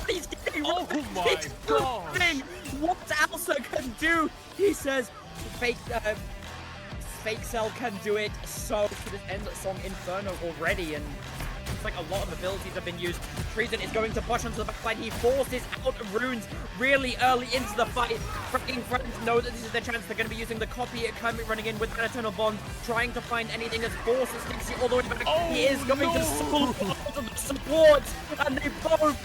he's getting Oh my god! what Elsa can do, he says. Fake Cell can do it. So to this end Song Inferno already, and it's like a lot of abilities have been used. Treason is going to push onto the backside. He forces out runes really early into the fight. Freaking friends know that this is their chance. They're going to be using the copy. Coming running in with an Eternal Bond, trying to find anything that forces Stixie all the way back. He is going to soul out of the support, and they both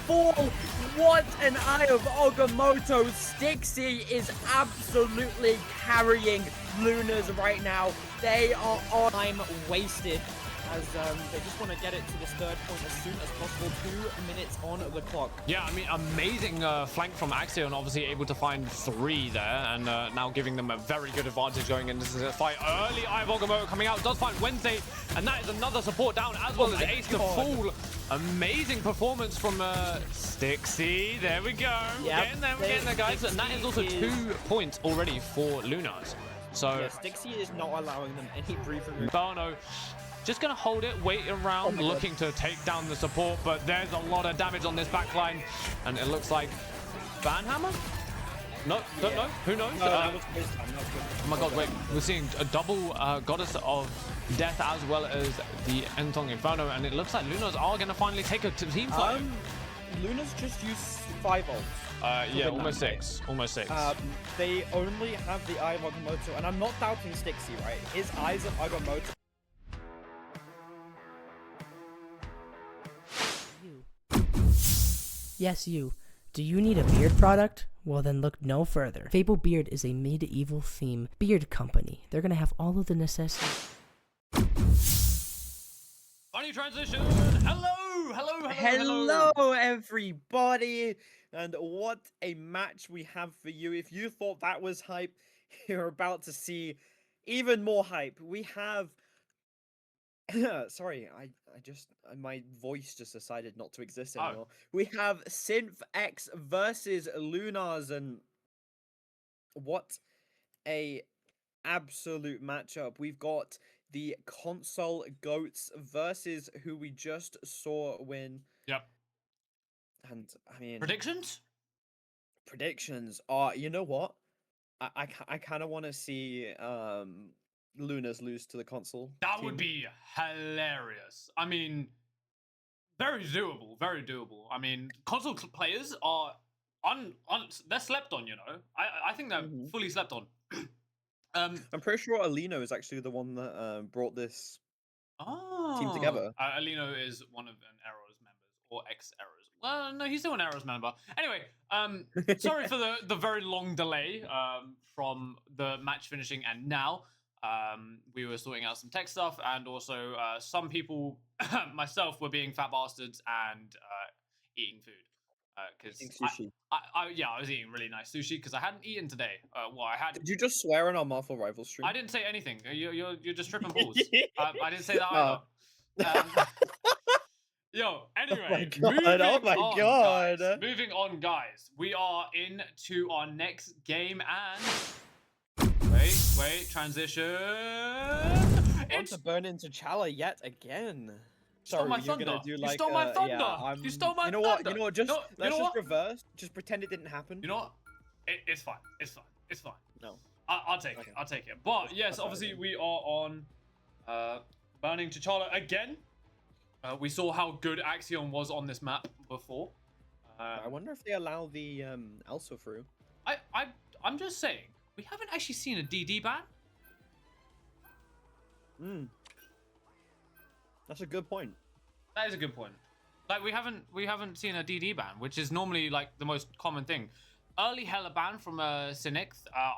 fall. What an Eye of Agamotto. Stixie is absolutely carrying Lunas right now. They are on time wasted, as they just want to get it to this 3rd point as soon as possible. 2 minutes on the clock. Yeah, I mean, amazing flank from Axion, obviously able to find 3 there, and now giving them a very good advantage going into this fight. Early Eye of Agamotto coming out, does find Wednesday, and that is another support down, as well as Ace to fall. Amazing performance from Stixie. There we go. Yep, We're getting there, guys. And that is also 2 points already for Lunas. So, Yeah, Stixie is not allowing them any breathing room. Inferno just gonna hold it, wait around, looking to take down the support, but there's a lot of damage on this backline, and it looks like Banhammer? No, don't know. Who knows? No, that was his time. That was good. Oh my god, wait, we're seeing a double Goddess of Death as well as the Entong Inferno, and it looks like Lunas are gonna finally take a team fight. Luna's just used 5 ults. Yeah, win almost that fight. 6. Almost 6. They only have the Eye of Agamotto, and I'm not doubting Stixie, right? His Eyes of Agamotto. Yes, you. Do you need a beard product? Well, then look no further. Fable Beard is a medieval theme beard company. They're gonna have all of the necessities. Funny transition! Hello, Everybody! And what a match we have for you. If you thought that was hype, you're about to see even more hype. We have Sorry, I just my voice just decided not to exist Oh. anymore. We have Synth X versus Lunars, and what a absolute matchup. We've got the console goats versus who we just saw win. Yep. And I mean, Predictions? predictions are, you know what? I kind of want to see Lunas lose to the console. That would team. be hilarious. I mean, very doable. Very doable. I mean, console players are they're slept on. You know, I think they're Mhm. fully slept on. I'm pretty sure Alino is actually the one that brought this team together. Alino is one of an Arrows members or ex Arrows. Well, no, he's still an Arrows member. Anyway, sorry for the very long delay from the match finishing and now. We were sorting out some tech stuff, and also some people, myself, were being fat bastards and eating food. Because Eating sushi. I was eating really nice sushi because I hadn't eaten today. Well, I had. Did you just swear on our Marvel Rival stream? I didn't say anything. You're just tripping balls. I didn't say that Oh. either. Yo, anyway, God, oh my God. Guys, moving on, guys. We are into our next game, and wait, transition. Want It's to burn into Chala yet again. stole Sorry, my you're thunder. gonna do You like stole my thunder. Yeah, You stole my You know what? thunder. You know what? Just No, you let's know just what? reverse. Just pretend it didn't happen. You know what? It's fine. It's fine. It's fine. No. I'll take Okay. it. I'll take it. But yes, That's fine, obviously then. we are on burning T'Challa again. We saw how good Axion was on this map before. I wonder if they allow the Elsa through. I'm just saying we haven't actually seen a DD ban. That's a good point. That is a good point. Like we haven't seen a DD ban, which is normally like the most common thing. Early hella ban from Cynic.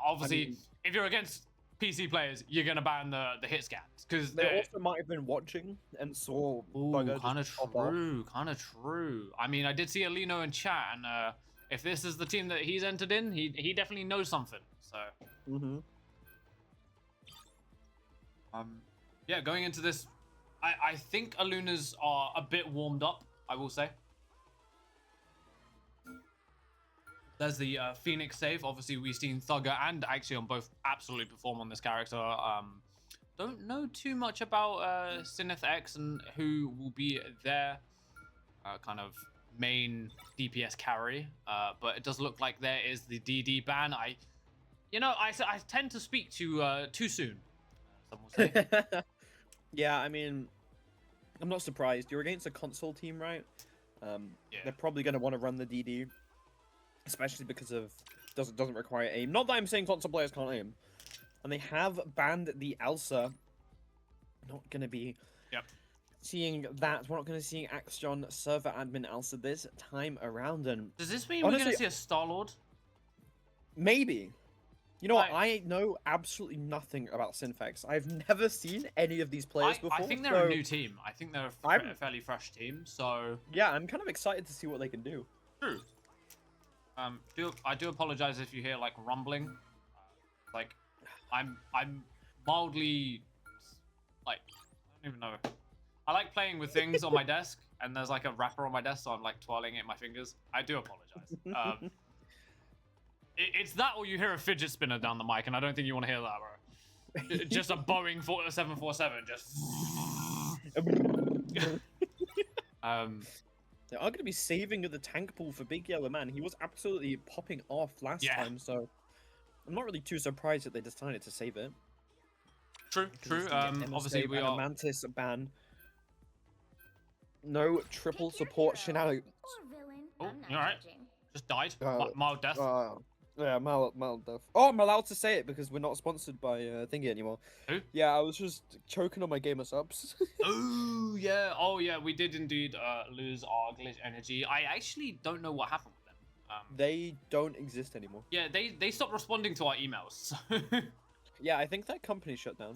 Obviously, mean- if you're against PC players, you're gonna ban the hit scans because They also might have been watching and saw Bugger kind of just pop off. true, kind of true. I mean, I did see Alino in chat, and if this is the team that he's entered in, he definitely knows something. So, yeah, going into this, I think Alunas are a bit warmed up. I will say. There's the Phoenix save. Obviously, we've seen Thugger and Axion both absolutely perform on this character. Don't know too much about Synth X and who will be their kind of main DPS carry, but it does look like there is the DD ban. I tend to speak too soon. Some will say. Yeah, I mean, I'm not surprised. You're against a console team, right? Yeah. They're probably going to want to run the DD, especially because of doesn't require aim. Not that I'm saying console players can't aim, and they have banned the Elsa. Not going to be seeing that. We're not going to see Axion server admin Elsa this time around, and Does this mean we're honestly, going to see a Star-Lord? maybe. You know what? I- I know absolutely nothing about Synfex. I've never seen any of these players before. I think they're so, a new team. I think they're a I'm- fairly fresh team. So Yeah, I'm kind of excited to see what they can do. true. I do apologize if you hear like rumbling. Like, I'm mildly like I don't even know. I like playing with things on my desk, and there's like a wrapper on my desk, so I'm like twirling it in my fingers. I do apologize. It's that, or you hear a fidget spinner down the mic, and I don't think you want to hear that, bro. Just a Boeing 747, just. They are going to be saving the tank pool for Big Yellow Man. He was absolutely popping off last Yeah. time, so I'm not really too surprised that they decided to save it. True. 'Cause it's gonna get Obviously, MSA we and a are. Mantis ban. No triple support shenanigans. Oh, you alright? Just died. Mild death. Yeah, mild death. Oh, I'm allowed to say it because we're not sponsored by Thingy anymore. Who? Yeah, I was just choking on my gamer subs. Oh yeah, we did indeed lose our glitch energy. I actually don't know what happened with them. They don't exist anymore. Yeah, they stopped responding to our emails. Yeah, I think that company shut down.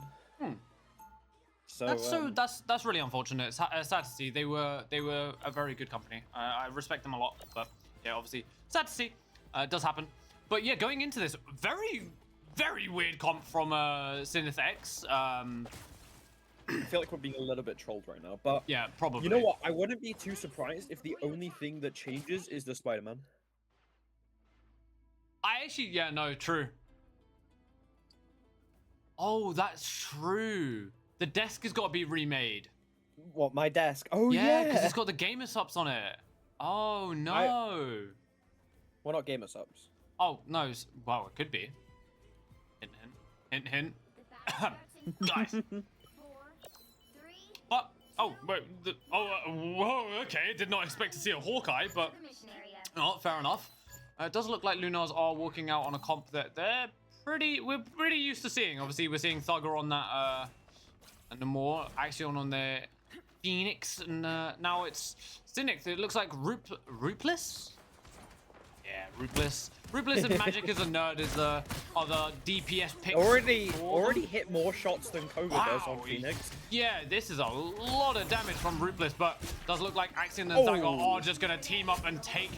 So that's really unfortunate. It's sad to see. They were a very good company. I respect them a lot, but yeah, obviously sad to see. It does happen. But yeah, going into this very weird comp from Synth X. I feel like we're being a little bit trolled right now, but Yeah, probably. you know what? I wouldn't be too surprised if the only thing that changes is the Spider-Man. I actually, yeah, no, true. Oh, that's true. The desk has got to be remade. What, my desk? Oh Yeah, because yeah. it's got the gamer subs on it. Oh no. Well, not gamer subs. Oh no. Well, it could be. Hint, hint, hint, hint. Guys. What? Oh, wait. Whoa. Okay. Did not expect to see a Hawkeye, but oh, fair enough. It does look like Lunars are walking out on a comp that we're pretty used to seeing. Obviously, we're seeing Thugger on that, and the more Axion on their Phoenix, and now it's Cynic. It looks like Roopless? Yeah, Roopless. Roopless and Magic as a nerd is the other DPS picks. Already hit more shots than Koga does on Wow. Phoenix. Yeah, this is a lot of damage from Roopless, but does look like Axion and Thugger are just going to team up and take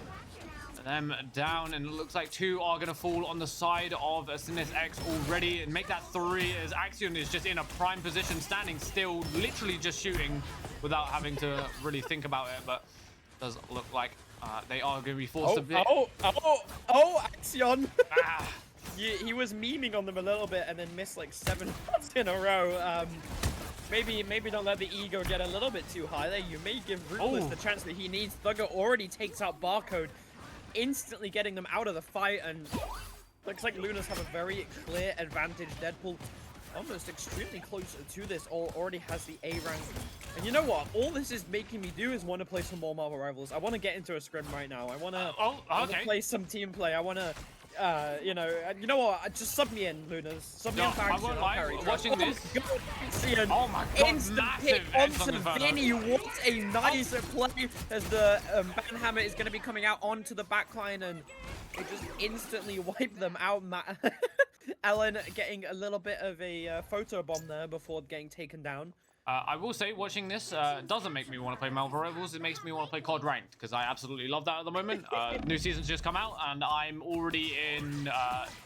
them down, and it looks like 2 are going to fall on the side of Sinus X already and make that 3 as Axion is just in a prime position, standing still, literally just shooting without having to really think about it, but it does look like they are going to be forced a bit. Axion! Ah. He was memeing on them a little bit and then missed like 7 shots in a row. Maybe don't let the ego get a little bit too high there. You may give Ruthless the chance that he needs. Thugger already takes out Barcode, instantly getting them out of the fight, and looks like Lunas have a very clear advantage. Deadpool almost extremely close to this, already has the A rank. And you know what? All this is making me do is want to play some more Marvel Rivals. I want to get into a scrim right now. I want to play some team play. I want to you know what? Just sub me in, Lunas. Sub me in. I won't lie. Watching this. Oh my god! Instant Massive pick X onto on the Vinny. What a nice play as the Banhammer is going to be coming out onto the backline, and they just instantly wipe them out. Ellen getting a little bit of a photo bomb there before getting taken down. I will say, watching this doesn't make me want to play Marvel Rivals. It makes me want to play COD Ranked, because I absolutely love that at the moment. New season's just come out, and I'm already in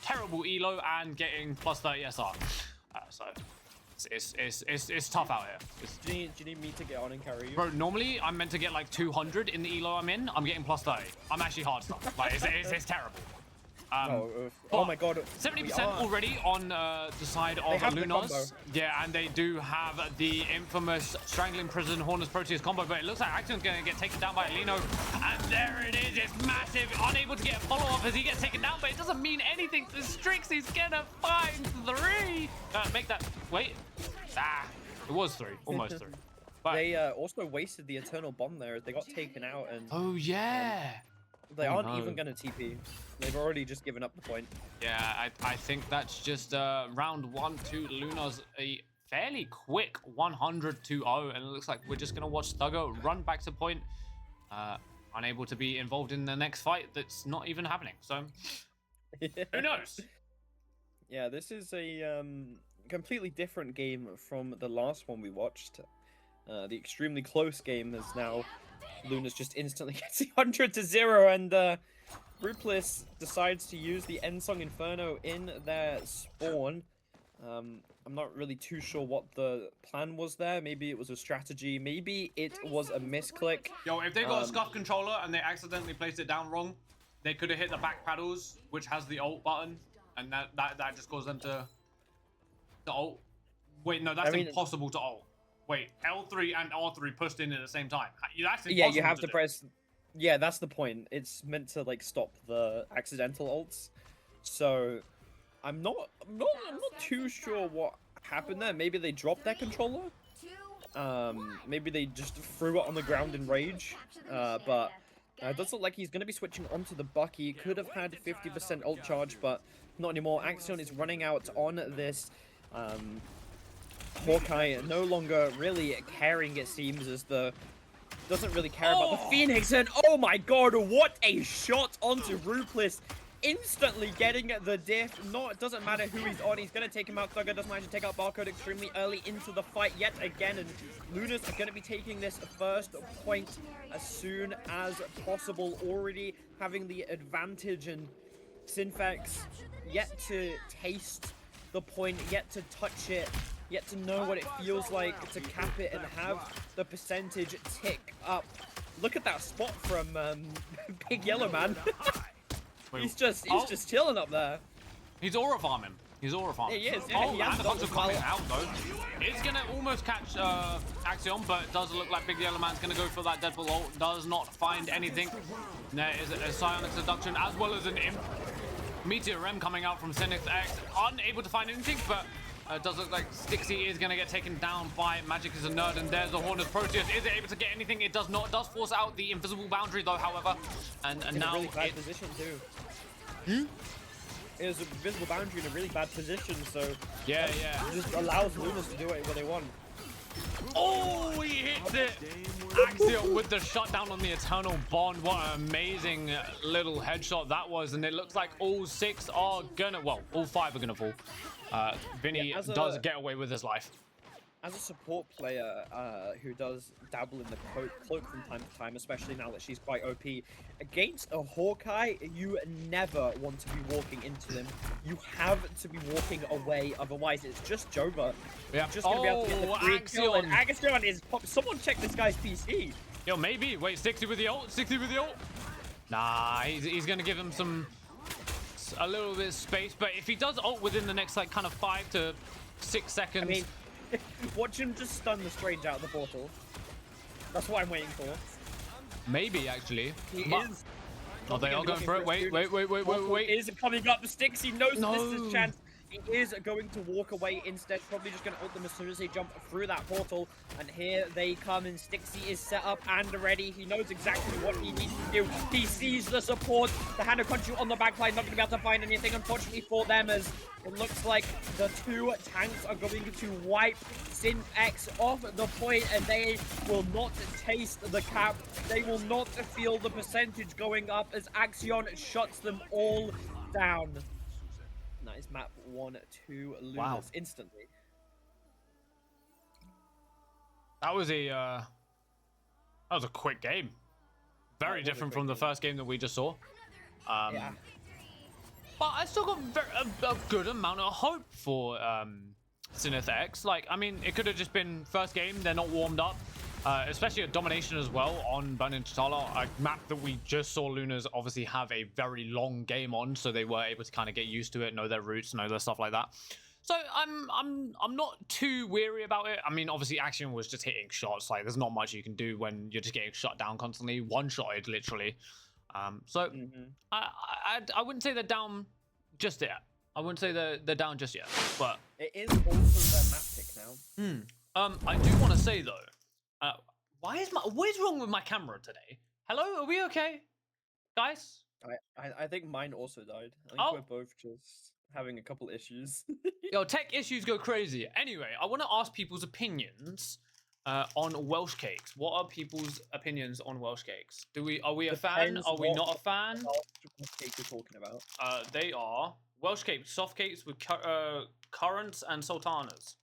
terrible elo and getting plus 30 SR. So it's tough out here. Do you need me to get on and carry you? Bro, normally I'm meant to get like 200 in the elo I'm in. I'm getting plus 30. I'm actually hard stuff. Like it's terrible. Oh my god. 70% already on the side of Lunas. Yeah, and they do have the infamous Strangling Prison Hornets Proteus combo, but it looks like Action's going to get taken down by Lino. And there it is. It's massive. Unable to get a follow-up as he gets taken down, but it doesn't mean anything to Strix. He's going to find 3. Make that... Wait. It was 3. Almost 3. But they also wasted the Eternal Bomb there as they got taken out. And oh, yeah. They aren't even going to TP. They've already just given up the point. Yeah, I think that's just round 1 to Luna's a fairly quick 100-0, and it looks like we're just going to watch Thugger run back to point, unable to be involved in the next fight that's not even happening. So, who knows? Yeah, this is a completely different game from the last one we watched. The extremely close game is now Lunas just instantly gets 100-0, and Ruthless decides to use the Endsong Inferno in their spawn. I'm not really too sure what the plan was there. Maybe it was a strategy. Maybe it was a misclick. Yo, if they got a scuff controller and they accidentally placed it down wrong, they could have hit the back paddles, which has the ult button, and that just caused them to ult. Wait, no, that's impossible to ult. Wait, L3 and R3 pushed in at the same time. That's impossible. Yeah, you have to press. Yeah, that's the point. It's meant to like stop the accidental ults. So, I'm not too sure what happened there. Maybe they dropped their controller. Maybe they just threw it on the ground in rage. But it does look like he's going to be switching onto the Bucky. He could have had 50% ult charge, but not anymore. Axion is running out on this. Hawkeye no longer really caring, it seems, as the doesn't really care about the Phoenix, and oh my god, what a shot onto Ruthless, instantly getting the diff. It doesn't matter who he's on, he's gonna take him out. Thugger does manage to take out Barcode extremely early into the fight yet again, and Lunas are gonna be taking this first point as soon as possible, already having the advantage, and Synfex yet to taste the point, yet to touch it. yet to know what it feels like to cap it and have the percentage tick up. Look at that spot from Big Yellow Man. he's just chilling up there. He's aura farming. He's aura farming. He is, yeah, Oh, he has and the got bugs are the coming power. out though. It's gonna almost catch Axion, but it does look like Big Yellow Man's gonna go for that Deadpool ult. Does not find anything. There is a Psionic Seduction as well as an Imp. Meteor M coming out from Cynics X. Unable to find anything, but it does look like Stixie is going to get taken down by Magic is a Nerd, and there's the Horn of Proteus. Is it able to get anything? It does not. It does force out the invisible boundary, though, however. And In now a really bad position, too. It was a visible boundary in a really bad position, so yeah. it just allows Lunas to do whatever they want. Oh, he hits it! Axiom with the shutdown on the Eternal Bond. What an amazing little headshot that was. And it looks like all 6 are gonna, well, all 5 are gonna fall. Vinny does get away with his life. As a support player who does dabble in the cloak from time to time, especially now that she's quite OP, against a Hawkeye, you never want to be walking into them. You have to be walking away, otherwise it's just Jova. Yeah. You're just going to be able to get the free kill, and Axion is someone check this guy's PC. Yo, maybe. Wait, 60 with the ult? 60 with the ult? Nah, he's going to give him a little bit of space, but if he does ult within the next, like, kind of 5 to 6 seconds... I mean, watch him just stun the Strange out of the portal. That's what I'm waiting for. Maybe, actually. He is. Oh, they are going for it. Wait. Is coming up. The Sticks, he knows this is his chance. He is going to walk away instead. Probably just going to ult them as soon as they jump through that portal. And here they come, and Stixie is set up and ready. He knows exactly what he needs to do. He sees the support. The Hand of Country on the backline, not going to be able to find anything, unfortunately for them, as it looks like the 2 tanks are going to wipe Synth X off the point, and they will not taste the cap. They will not feel the percentage going up as Axion shuts them all down. And that is map 1 to Lunas instantly. That was a quick game. Very different from the first game that we just saw. Yeah. But I still got a good amount of hope for Zenith X. Like, I mean, it could have just been first game, they're not warmed up. Especially at Domination as well on Burning T'Challa, a map that we just saw Lunas obviously have a very long game on, so they were able to kind of get used to it, know their routes, know their stuff like that. So I'm not too weary about it. I mean, obviously Axion was just hitting shots. Like, there's not much you can do when you're just getting shut down constantly, one-shotted literally. So I wouldn't say they're down just yet. I wouldn't say they're down just yet, but it is also their map pick now. I do want to say though, what is wrong with my camera today? Hello, are we okay, guys? I think mine also died. I think we're both just having a couple issues. Yo, tech issues go crazy. Anyway, I want to ask people's opinions on Welsh cakes. What are people's opinions on Welsh cakes? Are we a fan? Are we not a fan? What cake you're talking about? They are Welsh cakes, soft cakes with currants and sultanas.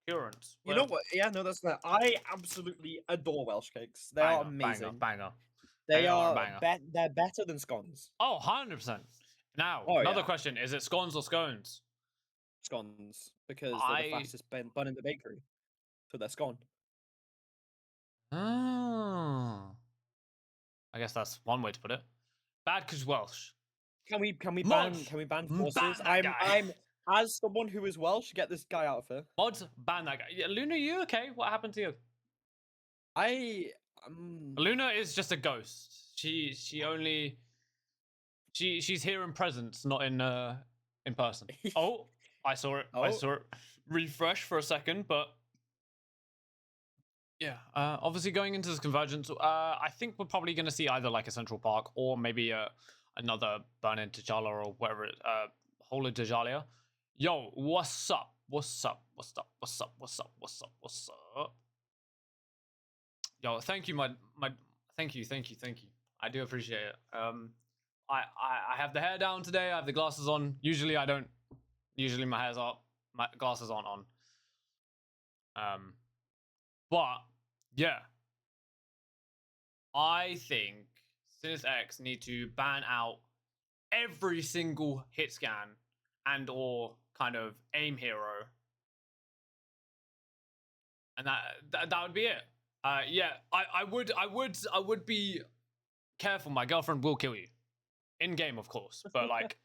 Currants. You know what? Yeah, no, that's not. I absolutely adore Welsh cakes. They are amazing. Banger. They are they're better than scones. Oh, 100%. Now, another question. Is it scones or scones? Scones. Because they're the fastest bun in the bakery. So they're scone. Oh. I guess that's one way to put it. Bad because Welsh. Can we ban forces? I'm as someone who is Welsh, get this guy out of here. Mods, ban that guy. Yeah, Luna, you okay? What happened to you? Luna is just a ghost. She's here in presence, not in person. Oh, I saw it. I saw it. Refresh for a second, but yeah. Obviously going into this convergence, I think we're probably going to see either like a Central Park or maybe another Burning T'Challa or whatever it Holy T'Challa. Yo, what's up? What's up? Yo, thank you, thank you. I do appreciate it. I have the hair down today. I have the glasses on. Usually I don't. Usually my hair's up. My glasses aren't on. But yeah, I think Sinus X need to ban out every single hit scan and or kind of aim hero and that would be it. Yeah, I would be careful. My girlfriend will kill you, in game, of course, but like,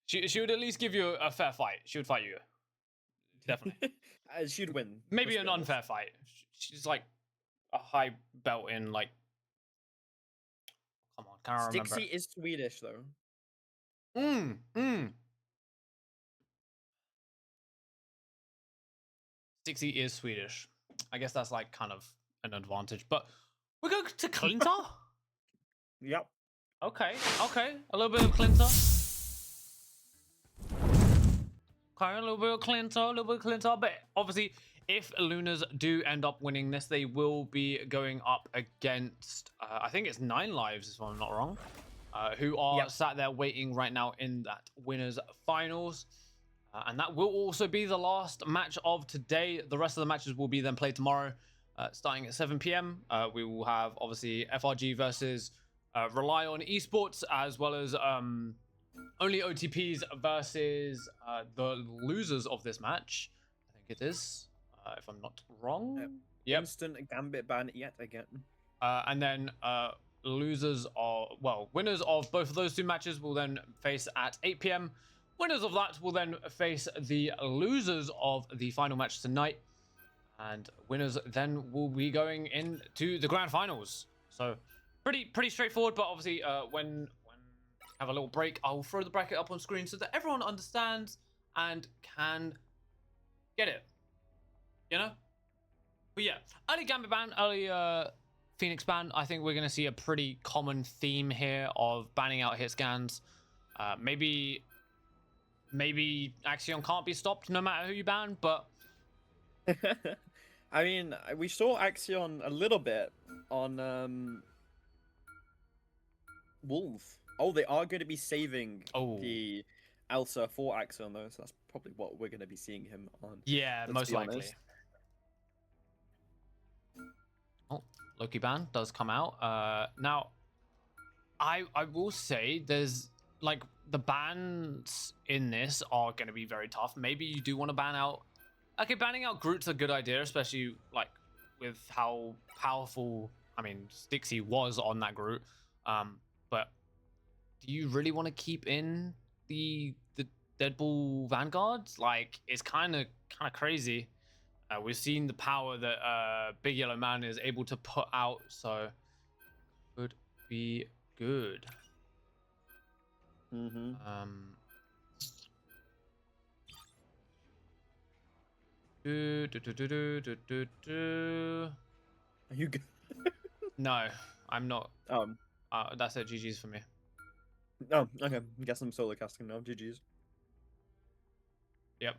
she would at least give you a fair fight. She would fight you, definitely. She'd win. Maybe let's an be honest. unfair fight. She's like a high belt in like. Come on, can't remember. Stixie is Swedish though. Stixie is Swedish. I guess that's like kind of an advantage. But we go to Clintar? Yep. Okay, a little bit of Clintar. Okay, a little bit of Clintar, but obviously, if Lunas do end up winning this, they will be going up against, I think it's 9 lives, if I'm not wrong, who are sat there waiting right now in that winners finals. And that will also be the last match of today. The rest of the matches will be then played tomorrow, starting at 7 p.m. We will have, obviously, FRG versus Rely on Esports, as well as only OTPs versus the losers of this match. I think it is, if I'm not wrong. Yep. Instant Gambit ban yet again. And then winners of both of those 2 matches will then face at 8 p.m. Winners of that will then face the losers of the final match tonight. And winners then will be going into the grand finals. So pretty straightforward, but obviously when have a little break, I'll throw the bracket up on screen so that everyone understands and can get it. You know? But yeah, early Gambit ban, early Phoenix ban. I think we're going to see a pretty common theme here of banning out hit scans. Maybe Axion can't be stopped no matter who you ban, but... I mean, we saw Axion a little bit on Wolf. Oh, they are going to be saving the Elsa for Axion, though, so that's probably what we're going to be seeing him on. Yeah, most likely. Honest. Oh, Loki ban does come out. Now, I will say there's, like, the bans in this are going to be very tough. Maybe you do want to ban out... Okay, banning out Groot's a good idea, especially, like, with how powerful, I mean, Stixie was on that Groot. But do you really want to keep in the Deadpool Vanguard? Like, it's kind of crazy. We've seen the power that Big Yellow Man is able to put out, so could be good. Mm-hmm. Are you good? No, I'm not. Um. That's it. GG's for me. Oh, okay. Guess I'm solo casting now. GG's. Yep.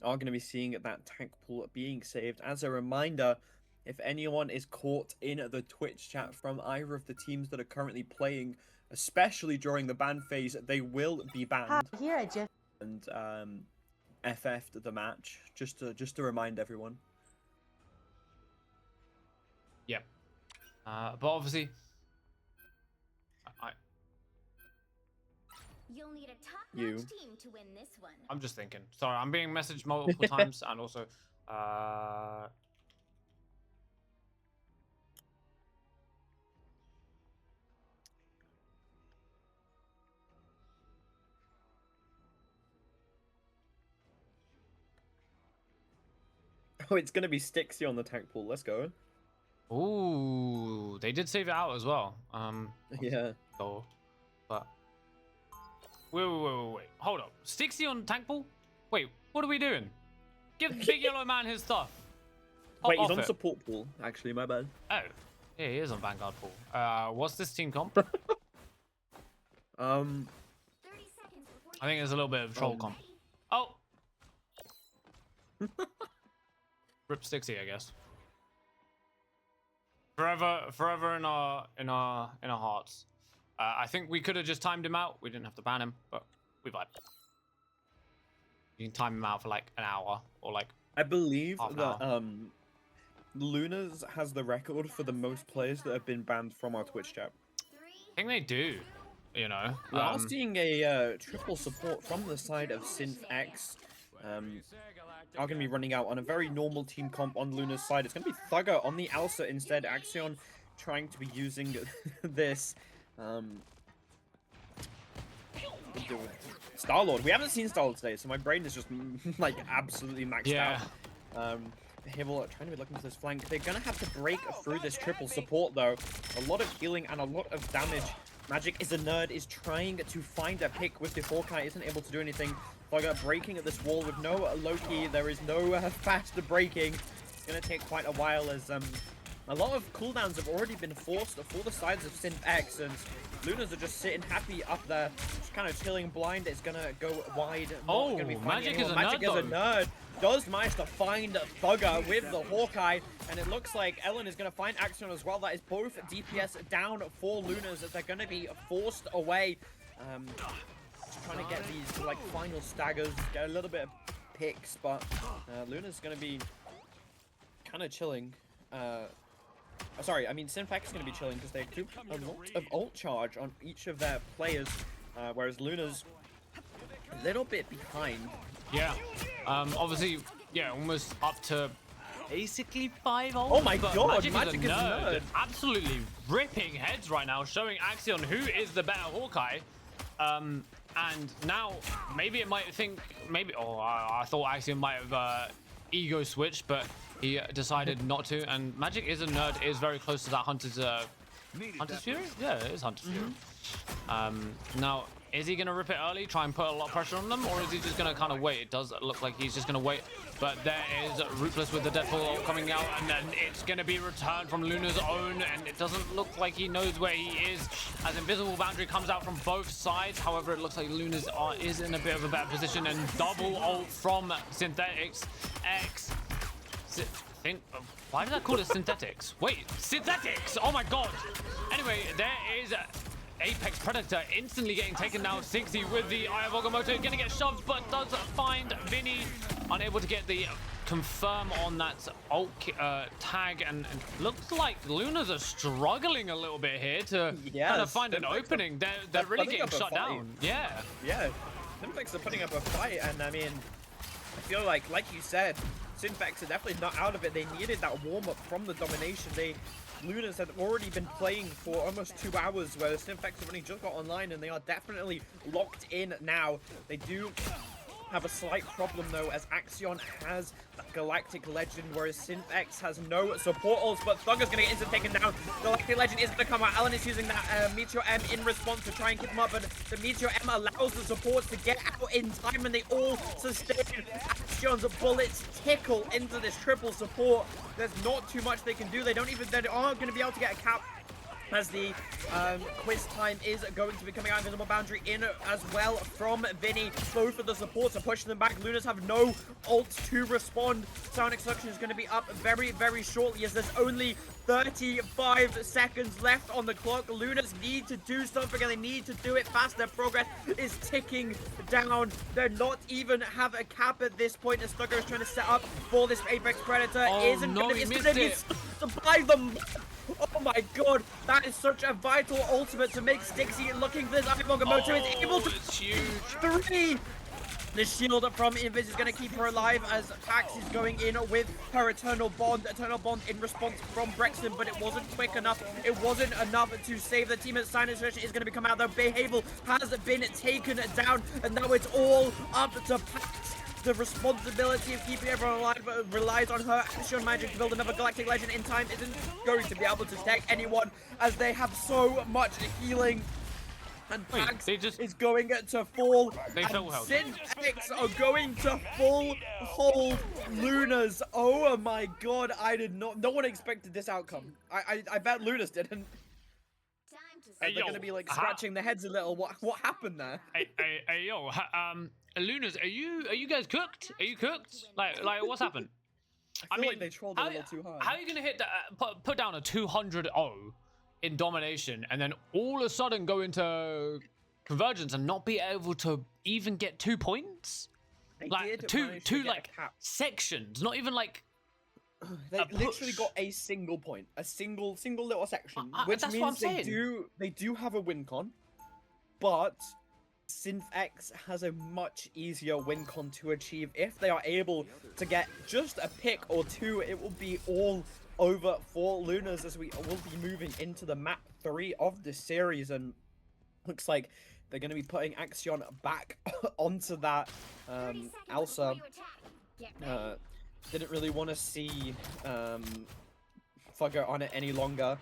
Are going to be seeing that tank pool being saved. As a reminder, if anyone is caught in the Twitch chat from either of the teams that are currently playing, especially during the ban phase, they will be banned. Here, Jeff. And FF'd the match. Just to remind everyone. Yep. But obviously, You'll need a top-notch team to win this one. I'm just thinking. Sorry, I'm being messaged multiple times, and also, Oh, it's going to be Stixie on the tank pool. Let's go. ooh, they did save it out as well. Yeah. So, but wait. Hold up. Stixie on tank pool? Wait, what are we doing? Give Big Yellow Man his stuff. Hop Wait, he's off on it. support pool. Actually, my bad. Oh, yeah, he is on Vanguard pool. What's this team comp? 30 seconds before I think there's a little bit of troll comp. Oh. Rip Stixie, I guess. Forever in our hearts. I think we could have just timed him out. We didn't have to ban him, but we vibed. You can time him out for like an hour or like. I believe half an that Lunas has the record for the most players that have been banned from our Twitch chat. I think they do. You know. We are seeing a triple support from the side of SynthX. are going to be running out on a very normal team comp on Luna's side. It's going to be Thugger on the Elsa instead. Axion trying to be using this. Star-Lord. We haven't seen Star-Lord today, so my brain is just like absolutely maxed out. Hibble trying to be looking for this flank. They're going to have to break through this triple support, though. A lot of healing and a lot of damage. Magic is a nerd, is trying to find a pick with the Hawkeye, isn't able to do anything. Thugger breaking at this wall with no Loki. There is no faster breaking. It's going to take quite a while as a lot of cooldowns have already been forced for the sides of Synth X, and Lunas are just sitting happy up there, just kind of chilling blind. It's going to go wide. Oh, Magic is a nerd. Does manage to find Thugger with the Hawkeye, and it looks like Ellen is going to find Axion as well. That is both DPS down for Lunas as they're going to be forced away. Just trying to get these like final staggers, get a little bit of picks, but Luna's going to be kind of chilling. Sorry, I mean Synfax is going to be chilling because they do a lot of ult charge on each of their players, whereas Luna's a little bit behind. Yeah. Obviously, yeah, almost up to basically 5 ult. Oh my god, Magic is a nerd. Absolutely ripping heads right now, showing Axion who is the better Hawkeye. And now maybe it might think, I thought Axion might have ego switched, but he decided not to. And Magic is a nerd, is very close to that Hunter's Fury? Yeah, it is Hunter's Fury. Now, is he going to rip it early, try and put a lot of pressure on them, or is he just going to kind of wait? It does look like he's just going to wait. But there is Ruthless with the Deadpool ult coming out, and then it's going to be returned from Luna's own, and it doesn't look like he knows where he is, as Invisible Boundary comes out from both sides. However, it looks like Luna's is in a bit of a better position, and double ult from Synthetics X. Why did I call it Synthetics? Wait, Synthetics! Oh my god! Anyway, there is Apex Predator instantly getting taken down. 60 with the Eye of Agamotto, gonna get shoved, but does find Vinny. Unable to get the confirm on that ult tag, and looks like Lunas are struggling a little bit here to kind of find an opening. They're really getting shut down. Yeah. Synfax are putting up a fight, and I mean, I feel like you said, Synfax are definitely not out of it. They needed that warm-up from the domination. Lunas had already been playing for almost 2 hours, whereas Synfax have only just got online, and they are definitely locked in now. They do have a slight problem though, as Axion has that Galactic Legend, whereas Synth-X has no support ults, but Thugger's gonna get instant taken down. Galactic Legend is gonna come out. Alan is using that Meteor M in response to try and keep him up, but the Meteor M allows the supports to get out in time, and they all sustain. Axion's bullets tickle into this triple support. There's not too much they can do. They aren't gonna be able to get a cap, as the quiz time is going to be coming out. Invisible Boundary in as well from Vinny. Both of the supports are pushing them back. Lunas have no ult to respond. Sonic Suction is going to be up very, very shortly, as there's only 35 seconds left on the clock. Lunas need to do something, and they need to do it fast. Their progress is ticking down. They're not even have a cap at this point, as Thugger is trying to set up for this Apex Predator. Isn't going to survive them. Oh my god, that is such a vital ultimate to make Stixie looking for this. Agamotto is able to three. The shield from Invis is going to keep her alive, as Pax is going in with her Eternal Bond. Eternal Bond in response from Brexton, but it wasn't quick enough. It wasn't enough to save the team. Silent Search is going to be coming out, though. Behavior has been taken down, and now it's all up to Pax. The responsibility of keeping everyone alive relies on her. Axion Magic to build another Galactic Legend in time isn't going to be able to tech anyone, as they have so much healing. And Pax is going to fall. Synth-X are going to full hold Lunas. Oh my god, no one expected this outcome. I bet Lunas didn't. They're going to be like scratching their heads a little. What happened there? Lunas, are you guys cooked? Are you cooked? Like what's happened? I feel like they trolled a little too hard. How are you gonna hit that? Put down a 200-0 in domination, and then all of a sudden go into convergence and not be able to even get 2 points? Like two like sections, not even like. They literally got a single point, a single little section, which means they do have a win con, but SynthX has a much easier win con to achieve. If they are able to get just a pick or two, it will be all over for Lunas as we will be moving into the map 3 of this series, and looks like they're going to be putting Axion back onto that. 30 seconds Elsa before you attack. Get ready. didn't really want to see Fugger on it any longer.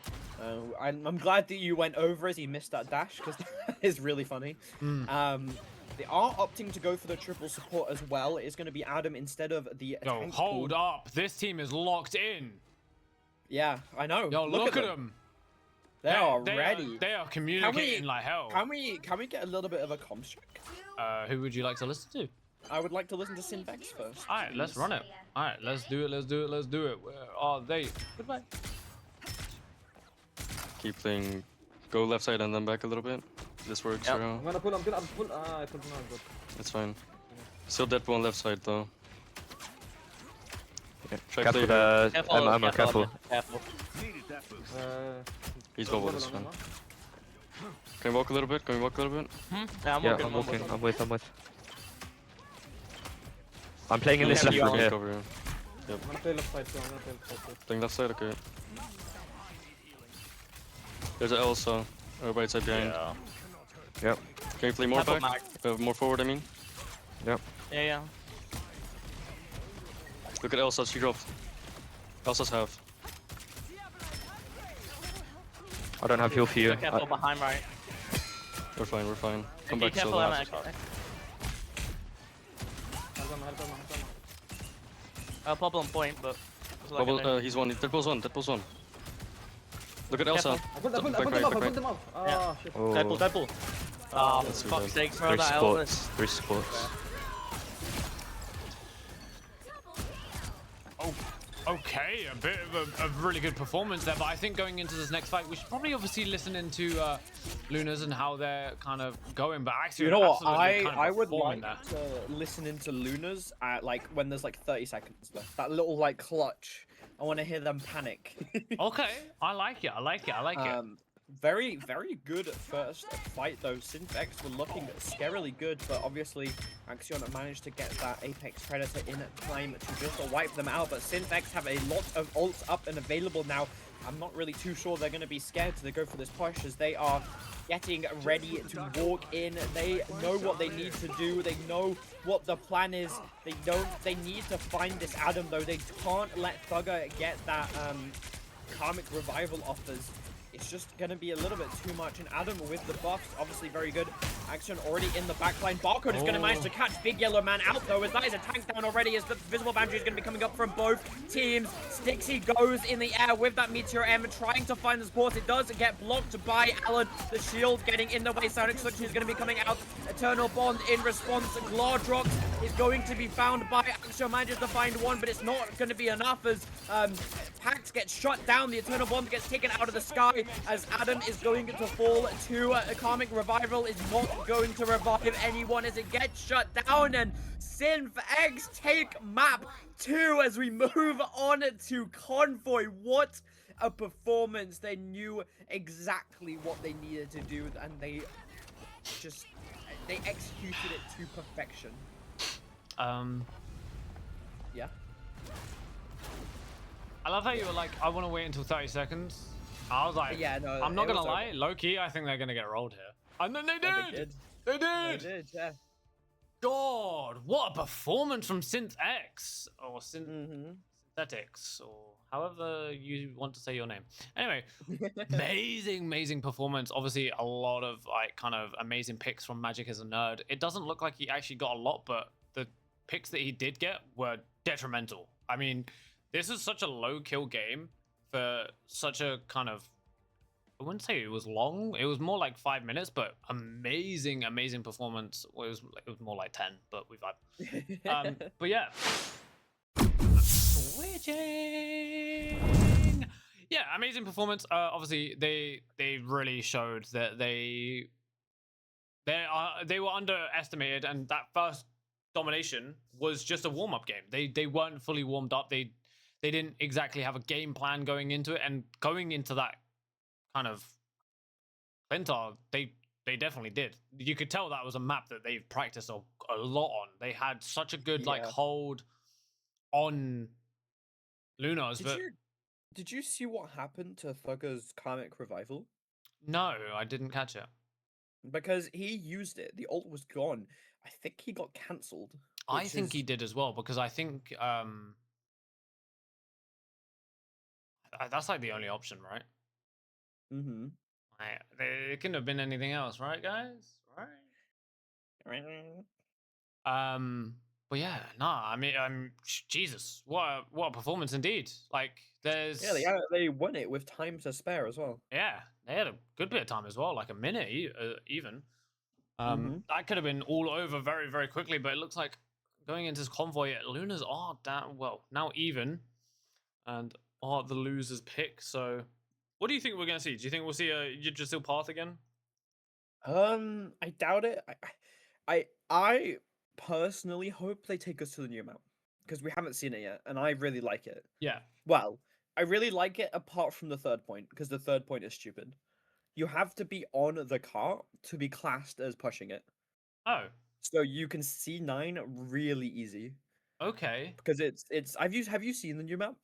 I'm glad that you went over as he missed that dash, because that is really funny. They are opting to go for the triple support as well. It's going to be Adam instead of the Yo, tank hold pool. up. This team is locked in. Yeah, I know. Yo, look at them. They are ready. They are communicating like hell. Can we get a little bit of a comms check? Who would you like to listen to? I would like to listen to SynthX first. All right, let's run it. All right, let's do it. Let's do it. Let's do it. Where are they? Goodbye. Keep playing. Go left side and then back a little bit. This works. Yeah. Zero. I'm gonna pull. I'm gonna pull. I pulled him out. That's fine. Still dead one left side though. Yeah. Try Careful, play. I'm careful. Careful. He's bubble this one. Can we walk a little bit? Can we walk a little bit? Yeah, I'm Yeah, walking. I'm walking. I'm with. I'm playing in this left room here. Cover here. I'm gonna play left side too. I'm gonna play left side too. Playing left side, okay. There's an Elsa. Right side behind. Yep. Can you play more Careful, back? More forward, I mean. Yep. Yeah. Look at Elsa, she dropped. Elsa's half. I don't have heal for you. Be careful behind right. We're fine, we're fine. Come Be back, careful, so Emma. last. Help him. I'll pop on point, but. Bubble, he's one. Deadpool's one. Look at Elsa. I pulled Back them right, off. back I right. pulled them off. Ah, Oh shit. Oh, Deadpool. Oh, That's too fuck's bad. sake, throw three that spots. Elvis. 3 spots. Oh, okay, a bit of a really good performance there, but I think going into this next fight, we should probably obviously listen into Lunas and how they're kind of going. But actually, You know what? absolutely kind of I would performing like there. to listen into Lunas at like when there's like 30 seconds left. That little like clutch. I want to hear them panic. Okay, I like it. Very good first fight though. SynthX were looking scarily good, but obviously Axion managed to get that Apex Predator in time to just wipe them out. But SynthX have a lot of ults up and available now. I'm not really too sure they're going to be scared to go for this push, as they are getting ready to walk in. They know what they need to do. They know what the plan is. They need to find this Adam though. They can't let Thugger get that Karmic Revival offers. It's just going to be a little bit too much. And Adam with the buffs, obviously very good. Action already in the backline. Barcode is going to manage to catch Big Yellow Man out, though, as that is a tank down already, as the visible boundary is going to be coming up from both teams. Stixie goes in the air with that Meteor M, trying to find the support. It does get blocked by Alan. The shield getting in the way. Sonic Solution is going to be coming out. Eternal Bond in response. Glardrox is going to be found by Action. Manages to find one, but it's not going to be enough, as Pact gets shut down. The Eternal Bond gets taken out of the sky, as Adam is going to fall to a Karmic Revival. Is not going to revive anyone as it gets shut down, and SynthX take map 2 as we move on to Convoy. What a performance. They knew exactly what they needed to do, and they executed it to perfection. Yeah. I love how you were like, I want to wait until 30 seconds. I was like, Yeah, no, I'm not it gonna was lie, okay. low key, I think they're gonna get rolled here. And then they Yeah, did. they They did. did. They did, yeah. God, what a performance from SynthX or Synthetics or however you want to say your name. Anyway, amazing performance. Obviously, a lot of like kind of amazing picks from Magic as a Nerd. It doesn't look like he actually got a lot, but the picks that he did get were detrimental. I mean, this is such a low kill game for such a kind of, I wouldn't say it was long. It was more like 5 minutes, but amazing performance. Well, it was more like 10, but we vibe. But yeah, switching. Yeah, amazing performance. Obviously, they really showed that they were underestimated, and that first domination was just a warm-up game. They weren't fully warmed up. They didn't exactly have a game plan going into it, and going into that kind of Clintar, they they definitely did. You could tell that was a map that they've practiced a lot on. They had such a good like Yeah. hold on Lunas, but Did you see what happened to Thugger's Karmic Revival? no, I didn't catch it. Because he used it, the ult was gone. I think he got cancelled. I think he did as well because I think that's like the only option, right? Mm-hmm. It couldn't have been anything else, right, guys? Right? But yeah, nah. I mean, Jesus, what a performance indeed. Like, there's Yeah, they won it with time to spare as well. yeah, they had a good bit of time as well, like a minute even. Mhm. That could have been all over very, very quickly, but it looks like going into this convoy, Lunas are down. Well, now even, and are the losers pick. So, what do you think we're gonna see? Do you think we'll see a Yggdrasil path again? I doubt it. I personally hope they take us to the new map because we haven't seen it yet, and I really like it. Yeah. Well, I really like it apart from the third point because the third point is stupid. You have to be on the cart to be classed as pushing it. Oh, So you can C9 really easy okay. because it's have you seen the new map?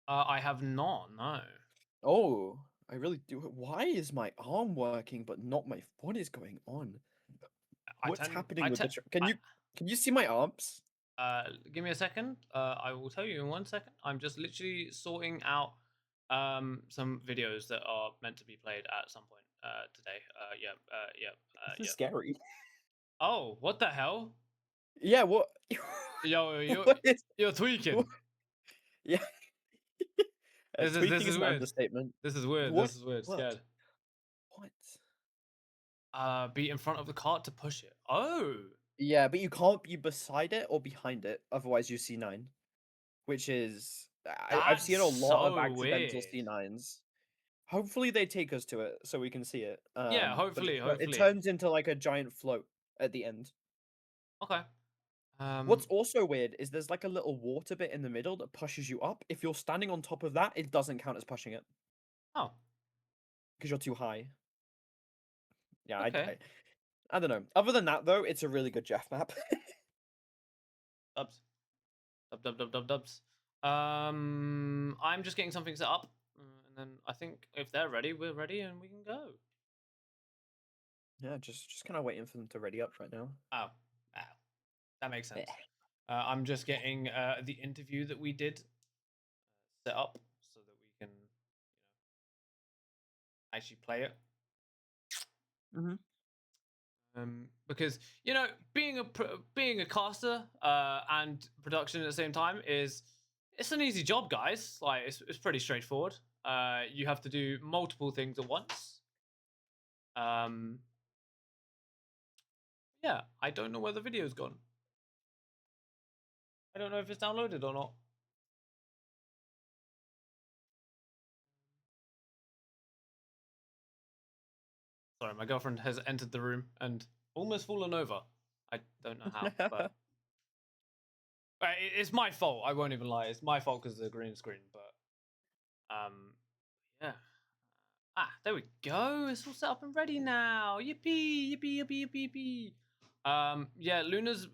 I have not. No. Oh, I really do. Why is my arm working but not my what is going on? What's happening with the can you see my arms? Give me a second. I will tell you in 1 second. I'm just literally sorting out some videos that are meant to be played at some point today. This is scary. Oh, what the hell? Yeah, what? Yo, What is you're tweaking. what- Yeah. This Tweaking is is an weird. understatement. This is weird. What? This is weird. What? Scared. What? Be in front of the cart to push it. Oh. Yeah, but you can't be beside it or behind it, otherwise you C9. Which is I've seen a That's lot of so accidental weird. C9s. Hopefully they take us to it so we can see it. Yeah, But it hopefully. turns into like a giant float at the end. Okay. What's also weird is there's like a little water bit in the middle that pushes you up. If you're standing on top of that, it doesn't count as pushing it Oh. because you're too high. Yeah, Okay. I don't know. Other than that, though, it's a really good Jeff map. Dubs. Dubs. I'm just getting something set up, and then I think if they're ready, we're ready, and we can go. Yeah, just kind of waiting for them to ready up right now. Oh, that makes sense. I'm just getting the interview that we did set up so that we can, actually play it. Because being a caster and production at the same time it's an easy job, guys. Like it's pretty straightforward. You have to do multiple things at once. Yeah, I don't know where the video's gone. I don't know if it's downloaded or not. Sorry, my girlfriend has entered the room and almost fallen over. I don't know how, but it's my fault. I won't even lie. It's my fault because of the green screen. But yeah. There we go. It's all set up and ready now. Yippee! Yippee! Yippee! Yippee! Yippee! Yeah, Luna's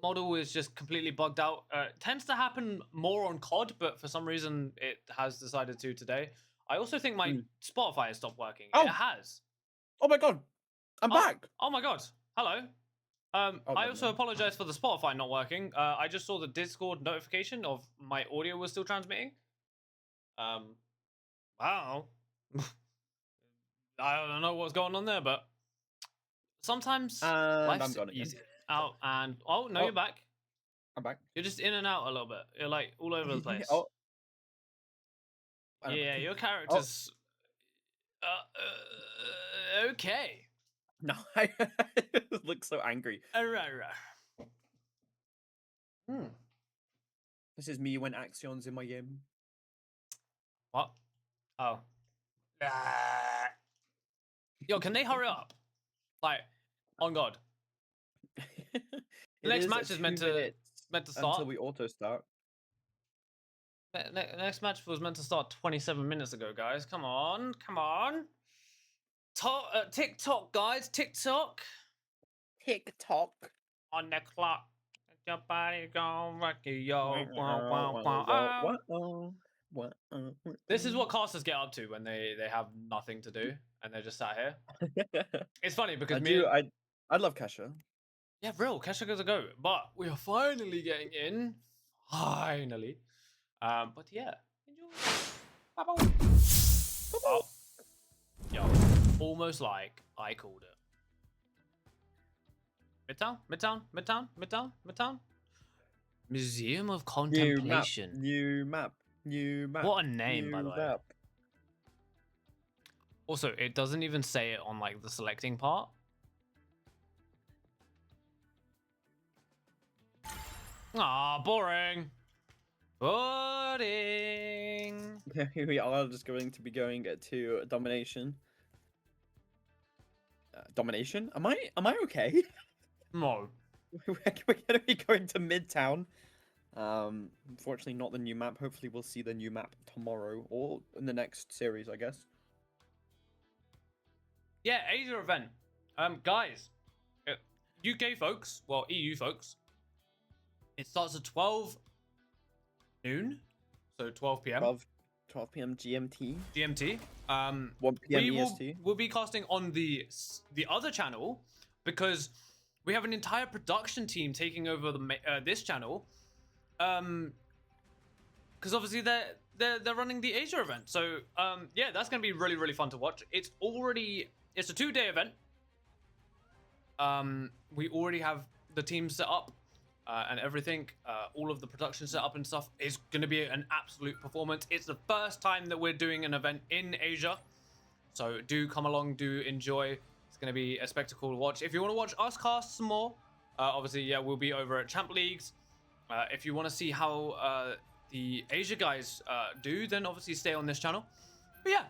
model is just completely bugged out. Tends to happen more on COD, but for some reason it has decided to today. I also think my Spotify has stopped working. Oh. It has. Oh my god, I'm back. Oh my god. Hello. I never also mind. apologize for the Spotify not working. I just saw the Discord notification of my audio was still transmitting. Wow. I don't know what's going on there, but sometimes life's I'm gone again. easy. Out and no, Oh. you're back. I'm back. You're just in and out a little bit. You're like all over the place. Oh. Yeah, your character's okay. No, I look so angry. This is me when Axion's in my game. What? Oh. Yo, can they hurry up? Like, on God. The next match is meant to start until we auto start. Next match was meant to start 27 minutes ago, guys. Come on, come on. TikTok, guys. TikTok TikTok. on the clock. Your body gone rocky, yo. Wah, wah, wah, oh. This is what casters get up to when they have nothing to do and they're just sat here. It's funny because I love Kesha. yeah, real Kesha goes a go, but we are finally getting in. Finally. But yeah, enjoy. Bye-bye. Oh, yo, almost like I called it. Midtown. Museum of Contemplation. New map. What a name, by the new way. map. Also, it doesn't even say it on like the selecting part. Ah, boring. Boring. Here we are, just going to be going to domination. Domination? Am I okay? No. We're gonna be going to Midtown. Unfortunately, not the new map. Hopefully, we'll see the new map tomorrow or in the next series, I guess. Yeah, Asia event. Guys, UK folks, well, EU folks, it starts at 12 noon, so 12 p.m. 12 p.m. GMT. GMT. 1 p.m. We EST. will be casting on the other channel because we have an entire production team taking over this channel. Because obviously they're running the Asia event, so yeah, that's gonna be really fun to watch. It's a 2-day event. We already have the team set up and everything. All of the production set up and stuff is gonna be an absolute performance. It's the first time that we're doing an event in Asia, so do come along, do enjoy. It's gonna be a spectacle to watch. If you want to watch us cast some more, obviously, yeah, we'll be over at Champ Leagues. If you want to see how the Asia guys do, then obviously stay on this channel. But yeah,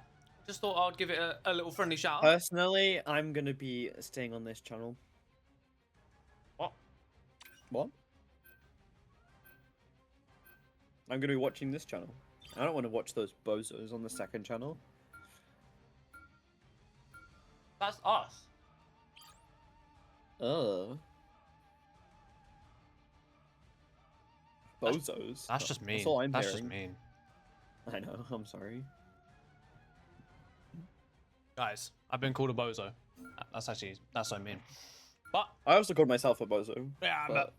just thought I'd give it a little friendly shout out. Personally, I'm gonna be staying on this channel. What? I'm gonna be watching this channel. I don't want to watch those bozos on the second channel. That's us. Bozos. That's just mean. That's all I'm That's hearing. just mean. I know. I'm sorry. Guys, I've been called a bozo. That's so mean. But I also called myself a bozo. yeah, But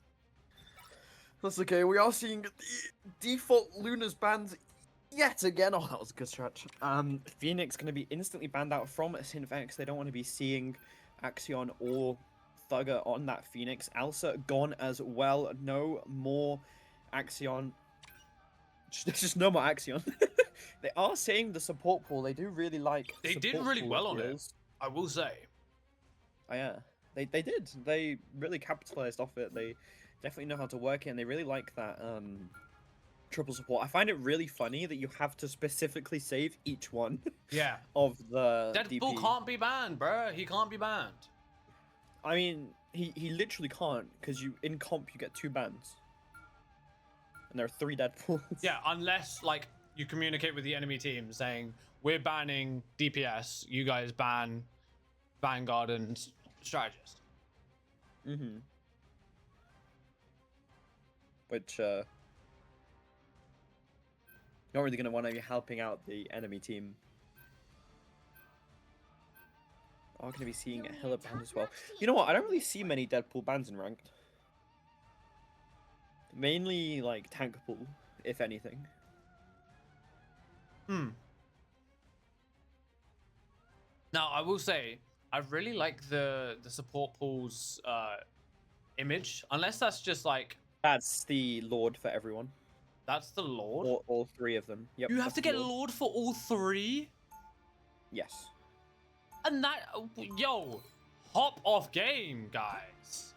that's okay. We are seeing the default Luna's banned yet again. Oh, that was a good stretch. Phoenix going to be instantly banned out from Sinvex. They don't want to be seeing Axion or Thugger on that Phoenix. Elsa gone as well. No more Axion. There's just no more Axion. They are saying the support pool. They do really like. they did support really pool well on it, heroes. I will say. Oh yeah, they did. They really capitalized off it. They definitely know how to work it, and they really like that triple support. I find it really funny that you have to specifically save each one Yeah. of the Deadpool DP. can't be banned, bruh. He can't be banned. I mean, he literally can't, because in comp you get 2 bans, and there are 3 Deadpools. Yeah, unless like you communicate with the enemy team saying we're banning DPS, you guys ban Vanguard and Strategist. Mm-hmm. Which not really gonna want to be helping out the enemy team. Are gonna be seeing a hella bans as well. You know what? I don't really see many Deadpool bans in ranked. Mainly like tank pool, if anything. Now I will say I really like the support pool's image, unless that's just like That's the Lord for everyone. that's the Lord. All 3 of them. Yep. You have that's to the get Lord for all 3, Yes. and that yo, hop off game, guys.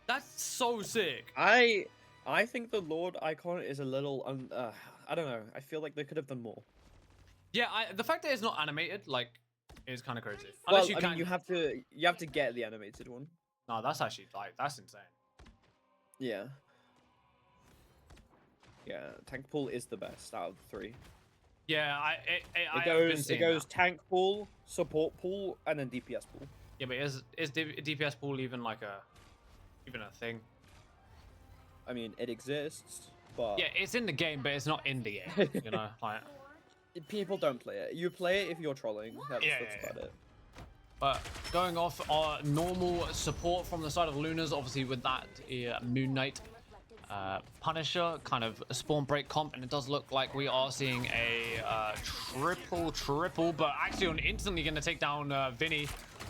That's so sick. I think the Lord icon is a little I don't know. I feel like they could have done more. Yeah, the fact that it's not animated like is kind of crazy. Well, Unless you I can. mean, you have to get the animated one. No, that's actually like that's insane. Yeah. Yeah, tank pool is the best out of the 3. Yeah, I It have been goes seeing that. tank pool, support pool, and then DPS pool. Yeah, but is DPS pool even like even a thing? I mean, it exists, but Yeah, it's in the game, but it's not in the game. You know, like. people don't play it. You play it if you're trolling. That's Yeah, about it. But going off our normal support from the side of Luna's, obviously with that Moon Knight Punisher kind of a spawn break comp, and it does look like we are seeing a triple, but Axion instantly going to take down Vinny.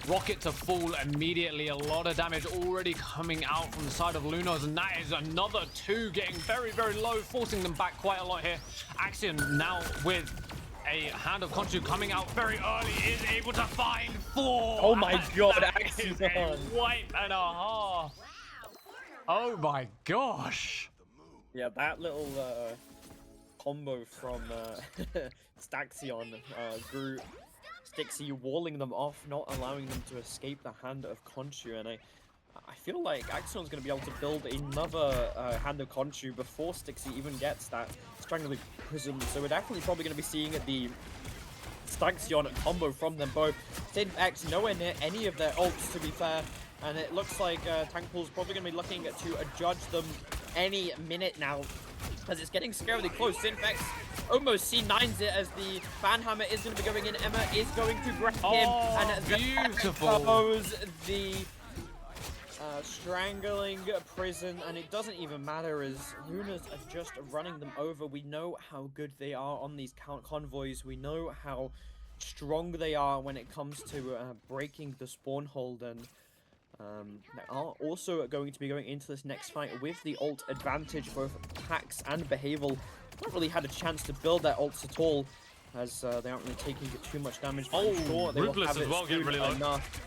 Rocket to fall immediately. A lot of damage already coming out from the side of Luna's, and that is another 2 getting very, very low, forcing them back quite a lot here. Axion now with a Hand of Khonshu coming out very early, is able to find 4. Oh my god, that is a Axion. wipe and a half. Oh my gosh. Yeah, that little combo from Staxion, Groot, Stixie walling them off, not allowing them to escape the Hand of Khonshu, and I feel like Axion's going to be able to build another Hand of Khonshu before Stixie even gets that Strangling Prism, so we're definitely probably going to be seeing the Staxion combo from them both. Synth nowhere near any of their ults, to be fair, and it looks like Tankpool's probably going to be looking to judge them any minute now, as it's getting scarily close. Synth almost C9s it as the Banhammer is going to be going in. Emma is going to grab him, and beautiful. goes the Strangling Prison, and it doesn't even matter as Lunas are just running them over. We know how good they are on these convoys. We know how strong they are when it comes to breaking the spawn hold, and they are also going to be going into this next fight with the ult advantage. Both Pax and Behavioral haven't really had a chance to build their ults at all, as they aren't really taking too much damage. Oh, sure they will Ruthless have as it well getting soon really low. enough.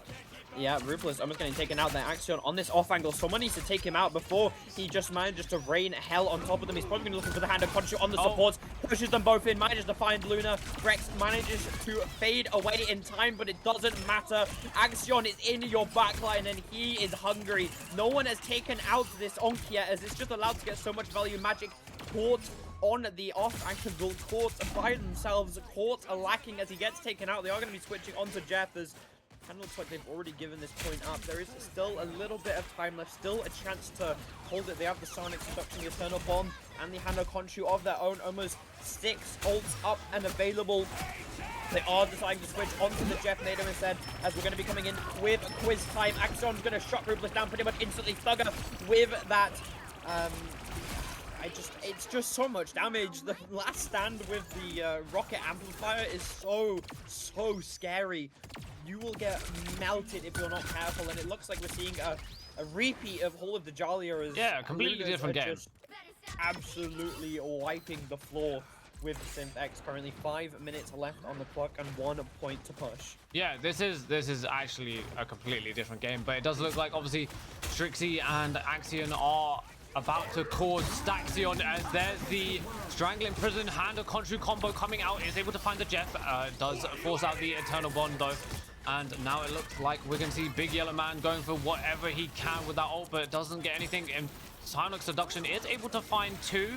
Yeah, Ruthless almost getting taken out there. Axion on this off angle. Someone needs to take him out before he just manages to rain hell on top of them. He's probably going to be looking for the Hand of Khonshu on the supports. Pushes them both in. Manages to find Luna. Rex manages to fade away in time, but it doesn't matter. Axion is in your backline, and he is hungry. No one has taken out this Onk yet, as it's just allowed to get so much value. Magic caught on the off-angle, caught by themselves. Caught a lacking as he gets taken out. They are going to be switching onto Jeff, as kind of looks like they've already given this point up. There is still a little bit of time left, still a chance to hold it. They have the Sonic Seduction, the Eternal Bomb, and the Hand of Khonshu of their own. Almost 6 ults up and available. They are deciding to switch onto the Jeff Nader instead, as we're going to be coming in with quiz time. Axion's going to shut Ruthless down pretty much instantly. Thugger with that it's just so much damage. The last stand with the rocket amplifier is so scary. You will get melted if you're not careful, and it looks like we're seeing a repeat of Hall of the Jalia. As Yeah, completely Lunas different are game. just absolutely wiping the floor with Synth. Currently 5 minutes left on the clock and 1 point to push. Yeah, this is actually a completely different game, but it does look like obviously Strixie and Axion are about to cause Staxion, as there's the Strangling Prison Hand of Khonshu combo coming out. Is able to find the Jeff, does force out the Eternal Bond though. And now it looks like we're going to see Big Yellow Man going for whatever he can with that ult, but it doesn't get anything. And Sonic Seduction is able to find 2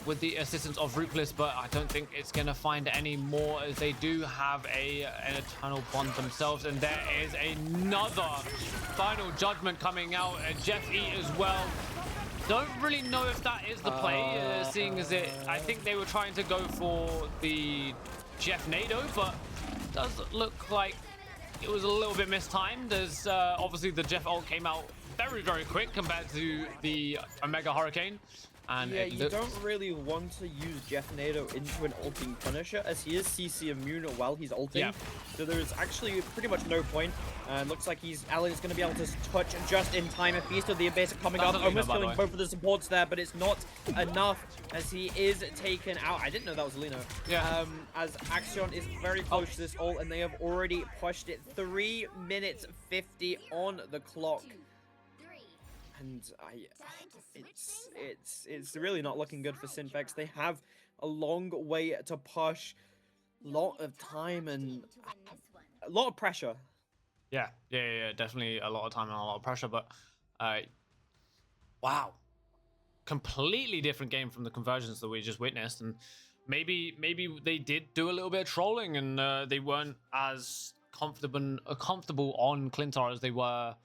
with the assistance of Ruthless, but I don't think it's going to find any more, as they do have an Eternal Bond themselves. And there is another Final Judgment coming out, and Jeff E as well. Don't really know if that is the play, seeing as I think they were trying to go for the Jeff Nado, but it does look like it was a little bit mistimed, as obviously the Jeff ult came out very, very quick compared to the Omega Hurricane. And yeah, you don't really want to use Jeff Nado into an ulting Punisher, as he is CC immune while he's ulting. Yeah. So there's actually pretty much no point. Looks like Alan is going to be able to touch just in time. A Feast of the Abyss coming That's up, a Lina, almost by the killing way. both of the supports there, but it's not enough, as he is taken out. I didn't know that was Lino. Yeah. As Axion is very close to this ult, and they have already pushed it. 3 minutes 50 on the clock. And it's really not looking good for Synfex. They have a long way to push, lot of time and a lot of pressure. Yeah, definitely a lot of time and a lot of pressure, but wow, completely different game from the conversions that we just witnessed. And maybe they did do a little bit of trolling and they weren't as comfortable on Clintar as they were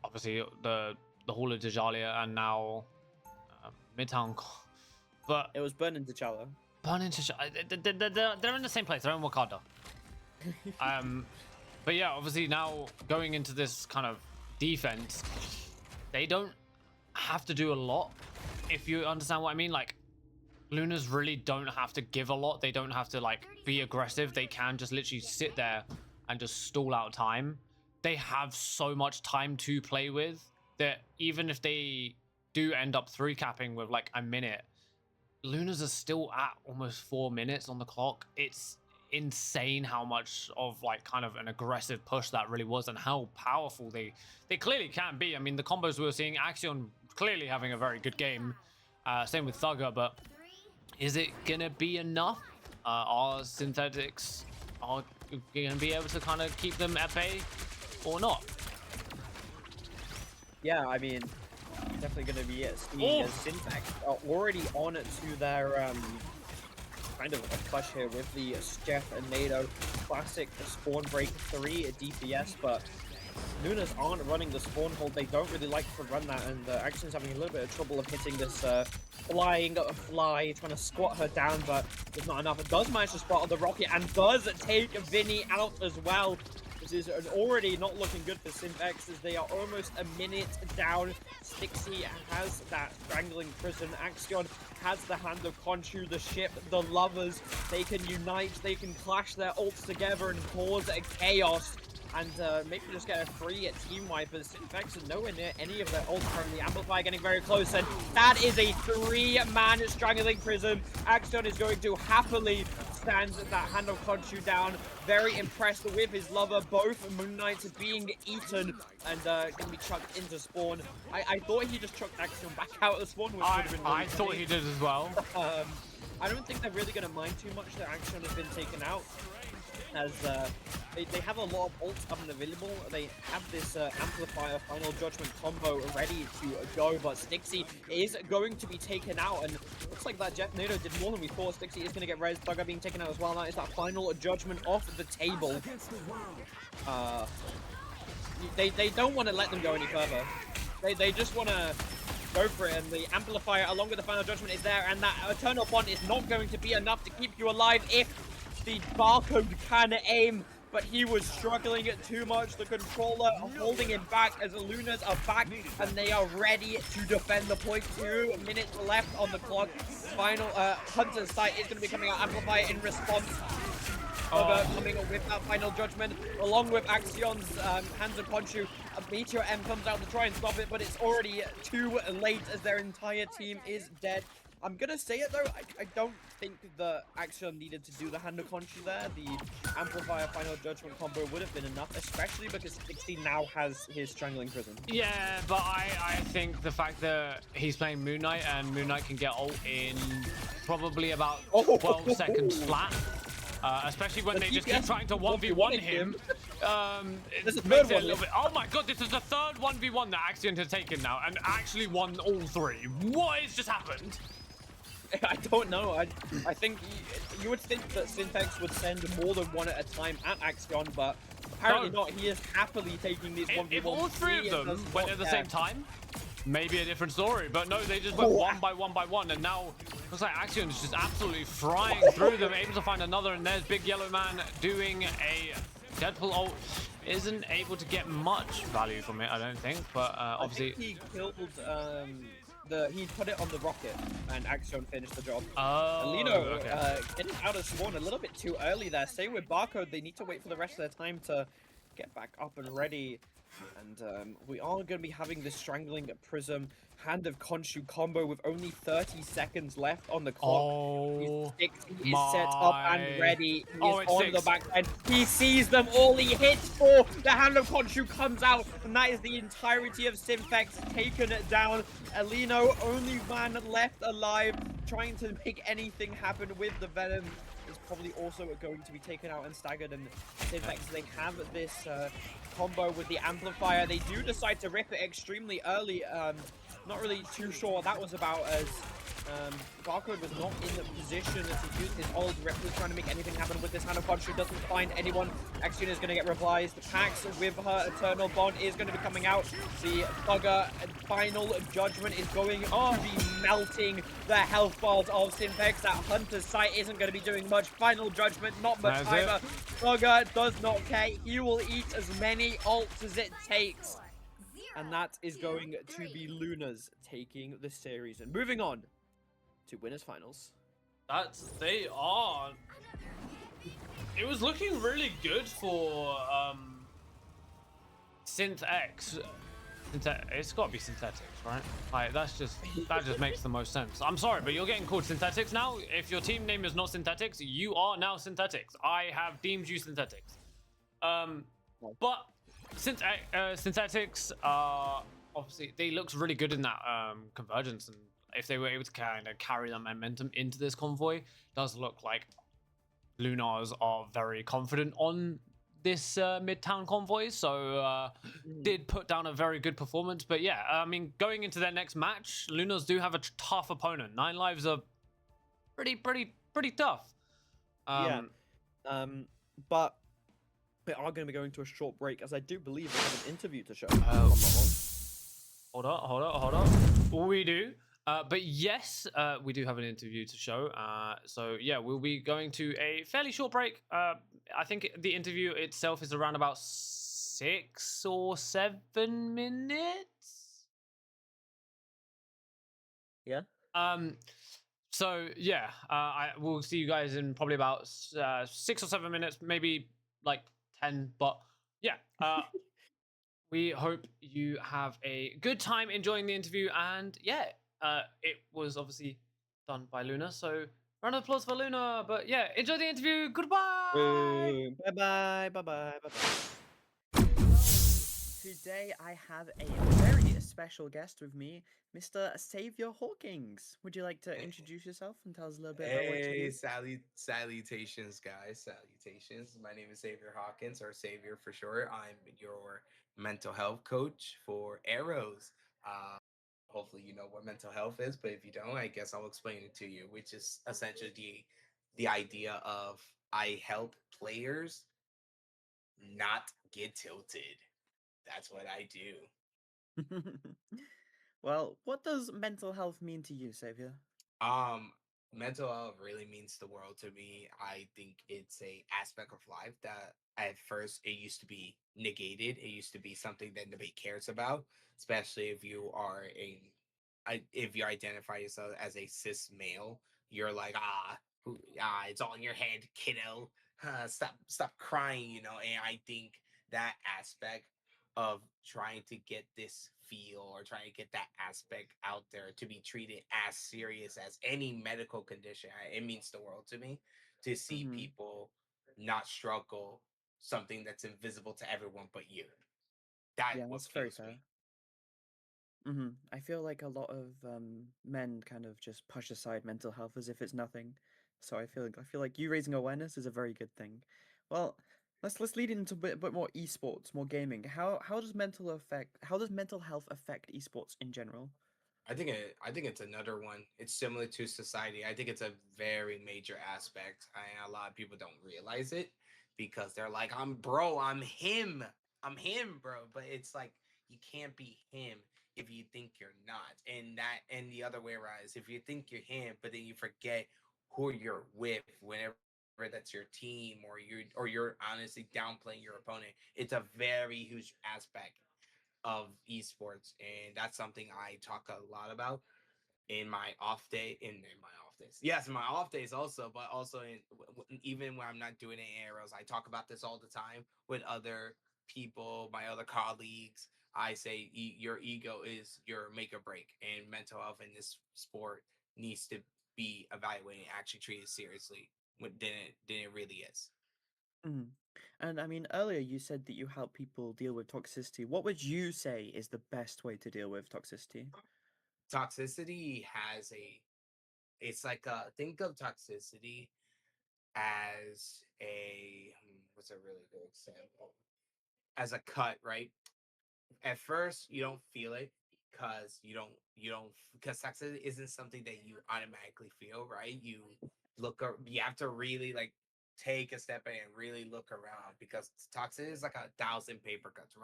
obviously the Hall of Dajalia and now Midtown. But It was Burning T'Challa. Burning T'Challa, they're in the same place. They're in Wakanda. But yeah, obviously now going into this kind of defense, they don't have to do a lot. If you understand what I mean, like Lunas really don't have to give a lot. They don't have to like be aggressive. They can just literally sit there and just stall out time. They have so much time to play with that even if they do end up 3-capping with like a minute, Lunas are still at almost 4 minutes on the clock. It's insane how much of like kind of an aggressive push that really was and how powerful they clearly can be. I mean, the combos we were seeing, Axion clearly having a very good game. Same with Thugger, but is it gonna be enough? Are Synthetics gonna be able to kind of keep them at bay or not? Yeah, I mean, definitely going to be it. Seeing as Syntax are already on to their kind of a push here with the Jeff and NATO classic Spawn Break 3 at DPS, but Lunas aren't running the spawn hold. They don't really like to run that, and Action's having a little bit of trouble of hitting this fly, trying to squat her down, but there's not enough. It does manage to spot on the rocket and does take Vinny out as well. This is already not looking good for Syntax as they are almost a minute down. Stixie has that strangling prison. Axion has the hand of Khonshu, the ship, the lovers. They can unite, they can clash their ults together and cause a chaos. And maybe just get a free team wipe, as Syntax are nowhere near any of their ults currently. Amplify getting very close, and that is a 3-man strangling prison. Axion is going to happily stand that hand of Khonshu down. Very impressed with his lover. Both Moon Knights being eaten and going to be chucked into spawn. I thought he just chucked Axion back out of the spawn, which would have been really I thought he did as well. I don't think they're really going to mind too much that Axion has been taken out, as they have a lot of ults up and available. They have this Amplifier Final Judgment combo ready to go, but Stixie is going to be taken out, and looks like that Jeff NATO did more than we thought. Stixie is going to get res. Thugger being taken out as well. That is that Final Judgment off the table. They don't want to let them go any further. They just want to go for it, and the Amplifier along with the Final Judgment is there, and that Eternal Bond is not going to be enough to keep you alive if the Barcode can aim, but he was struggling too much. The controller holding him back as the Lunas are back and they are ready to defend the point. 2 minutes left on the clock. Final Hunter's Sight is going to be coming out. Amplify in response. Coming with that Final Judgment along with Axion's hands of Khonshu. A Meteor M comes out to try and stop it, but it's already too late as their entire team is dead. I'm gonna say it though, I don't think the Axion needed to do the hand of Khonshu there. The Amplifier Final Judgment combo would have been enough, especially because 16 now has his Strangling Prison. Yeah, but I think the fact that he's playing Moon Knight and Moon Knight can get ult in probably about 12 seconds flat. Especially when they just keep trying to 1v1 him. It makes it a little bit... Oh my god, this is the third 1v1 that Axion has taken now and actually won all 3. What has just happened? I don't know. I think you would think that Syntax would send more than one at a time at Axion, but apparently not. He is happily taking these 1v1. If all 3 of them went at the same time, maybe a different story. But no, they just went one by one, and now looks like Axion is just absolutely frying through them, able to find another, and there's Big Yellow Man doing a Deadpool ult. Isn't able to get much value from it, I don't think, but obviously... I think he killed... he put it on the rocket, and Axion finished the job. Oh, Lino okay. getting out of spawn a little bit too early there. Same with Barcode, they need to wait for the rest of their time to get back up and ready. And we are going to be having this Strangling Prism Hand of Khonshu combo with only 30 seconds left on the clock. Oh, he is set up and ready. He is on the 6. back end. He sees them all. He hits 4. The Hand of Khonshu comes out, and that is the entirety of Simfex taken down. Alino, only man left alive, trying to make anything happen with the Venom. Is probably also going to be taken out and staggered, and Simfex, they have this combo with the Amplifier. They do decide to rip it extremely early. Not really too sure what that was about, as Barcode was not in the position to use his ult. Ripley's trying to make anything happen with this hand of Punch. Doesn't find anyone. Exuna is going to get replies. The Pax with her Eternal Bond is going to be coming out. The Thugger final judgment is going to be melting the health bars of Simpex. That Hunter's Sight isn't going to be doing much. Final judgment, not much That's it. either. Thugger does not care. He will eat as many ults as it takes. And that is going to be Luna's taking the series. And moving on to winners finals. They are. It was looking really good for Synth X. It's got to be synthetics, right? Like that just makes the most sense. I'm sorry, but you're getting called synthetics now. If your team name is not synthetics, you are now synthetics. I have deemed you synthetics. But synthetics, obviously they looked really good in that convergence, and if they were able to kind of carry that momentum into this convoy, it does look like Lunars are very confident on this Midtown convoy, so did put down a very good performance. But yeah, I mean, going into their next match, Lunars do have a tough opponent. 9 lives are pretty tough. Yeah. But we are going to be going to a short break, as I do believe we have an interview to show. Hold on. We do. But yes, we do have an interview to show. So yeah, we'll be going to a fairly short break. I think the interview itself is around about 6 or 7 minutes. Yeah. So yeah, I will see you guys in probably about 6 or 7 minutes, maybe like 10. But yeah, we hope you have a good time enjoying the interview. And yeah, it was obviously done by Luna. So round of applause for Luna. But yeah, enjoy the interview. Goodbye. Bye bye. Today I have a very special guest with me, Mr. Savior Hawkins. Would you like to introduce yourself and tell us a little bit about what you Hey, do? salutations, guys. Salutations. My name is Xavier Hawkins, or Savior for short. I'm your mental health coach for Arrows. Uh, Hopefully, you know what mental health is, but if you don't, I guess I'll explain it to you, which is essentially the idea of I help players not get tilted. That's what I do. Well, what does mental health mean to you, Savior? Um, Mental health really means the world to me. I think it's a aspect of life that at first it used to be negated. It used to be something that nobody cares about, especially if you are if you identify yourself as a cis male. You're like it's all in your head, kiddo. Stop crying, you know. And I think that aspect of trying to get this feel or trying to get that aspect out there to be treated as serious as any medical condition. It means the world to me to see people not struggle something that's invisible to everyone but you. That Yeah, what that's very fuels fair. me. I feel like a lot of men kind of just push aside mental health as if it's nothing. So I feel like you raising awareness is a very good thing. Well, let's lead into a bit more esports, more gaming. How does mental health affect esports in general? I think it's another one. It's similar to society. I think it's a very major aspect. A lot of people don't realize it because they're like, I'm him. I'm him, bro. But it's like you can't be him if you think you're not. And the other way around is if you think you're him, but then you forget who you're with whenever that's your team or you're honestly downplaying your opponent. It's a very huge aspect of esports, and that's something I talk a lot about in my off day. In my off days, yes, in my off days also, but also even when I'm not doing any arrows, I talk about this all the time with other people, my other colleagues. I say your ego is your make or break, and mental health in this sport needs to be evaluated and actually treated seriously than it really is. Mhm. And I mean, earlier you said that you help people deal with toxicity. What would you say is the best way to deal with toxicity? Toxicity has a it's like think of toxicity as what's a really good example, as a cut, right? At first you don't feel it because because toxicity isn't something that you automatically feel, right? You have to really like take a step in and really look around because toxicity is like 1,000 paper cuts,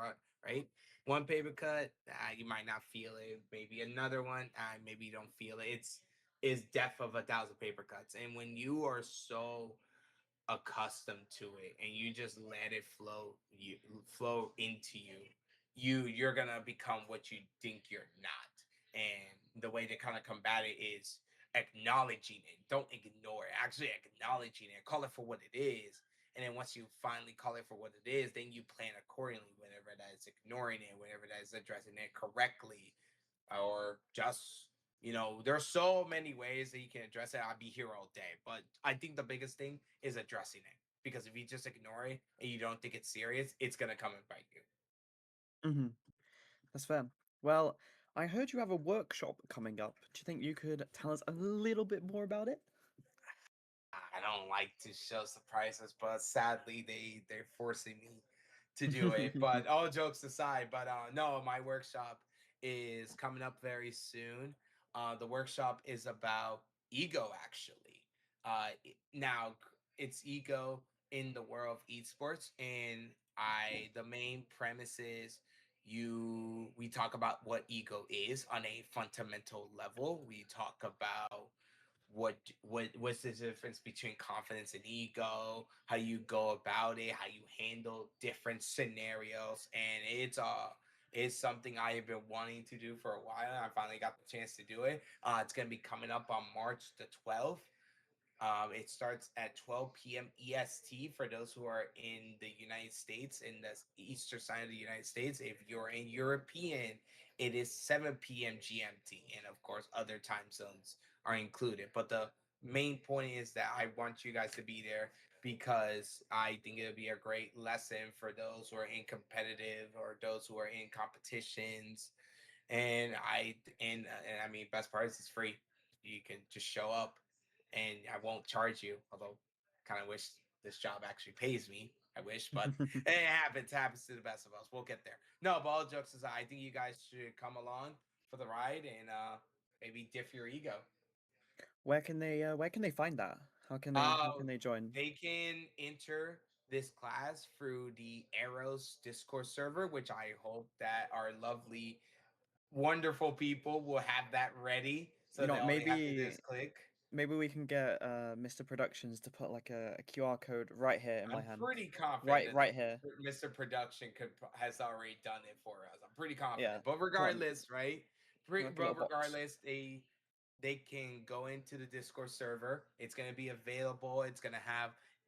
right? One paper cut, you might not feel it. Maybe another one, maybe you don't feel it. It's death of 1,000 paper cuts. And when you are so accustomed to it and you just let it flow into you're gonna become what you think you're not. And the way to kind of combat it is acknowledging it. Don't ignore it. Actually acknowledging it. Call it for what it is. And then once you finally call it for what it is, then you plan accordingly, whenever that is ignoring it, whenever that is addressing it correctly, or just there's so many ways that you can address it. I'd be here all day, but I think the biggest thing is addressing it, because if you just ignore it and you don't think it's serious, it's gonna come and bite you. Mm-hmm. That's fair. Well, I heard you have a workshop coming up. Do you think you could tell us a little bit more about it? I don't like to show surprises, but sadly they're forcing me to do it. But all jokes aside, but no, my workshop is coming up very soon. The workshop is about ego, actually. Now it's ego in the world of esports, and the main premise is we talk about what ego is on a fundamental level. We talk about what's the difference between confidence and ego, how you go about it, how you handle different scenarios. And it's something I have been wanting to do for a while. I finally got the chance to do it. It's going to be coming up on March the 12th. It starts at 12 p.m. EST for those who are in the United States, in the eastern side of the United States. If you're in European, it is 7 p.m. GMT. And of course, other time zones are included. But the main point is that I want you guys to be there because I think it'll be a great lesson for those who are in competitive or those who are in competitions. And I mean, best part is it's free. You can just show up and I won't charge you. Although, kind of wish this job actually pays me. I wish, but it happens to the best of us. We'll get there. No, but all jokes aside, I think you guys should come along for the ride and maybe diff your ego. Where can they find that? How can they join? They can enter this class through the Arrows Discord server, which I hope that our lovely, wonderful people will have that ready, so You know, they all they have to do is click. maybe we can get Mr. Productions to put like a QR code right here in my I'm hand. pretty confident Right here. Mr. Production has already done it for us. I'm pretty confident. Yeah. But Come on. regardless, right? Like a little box. Regardless, they can go into the Discord server. It's gonna be available.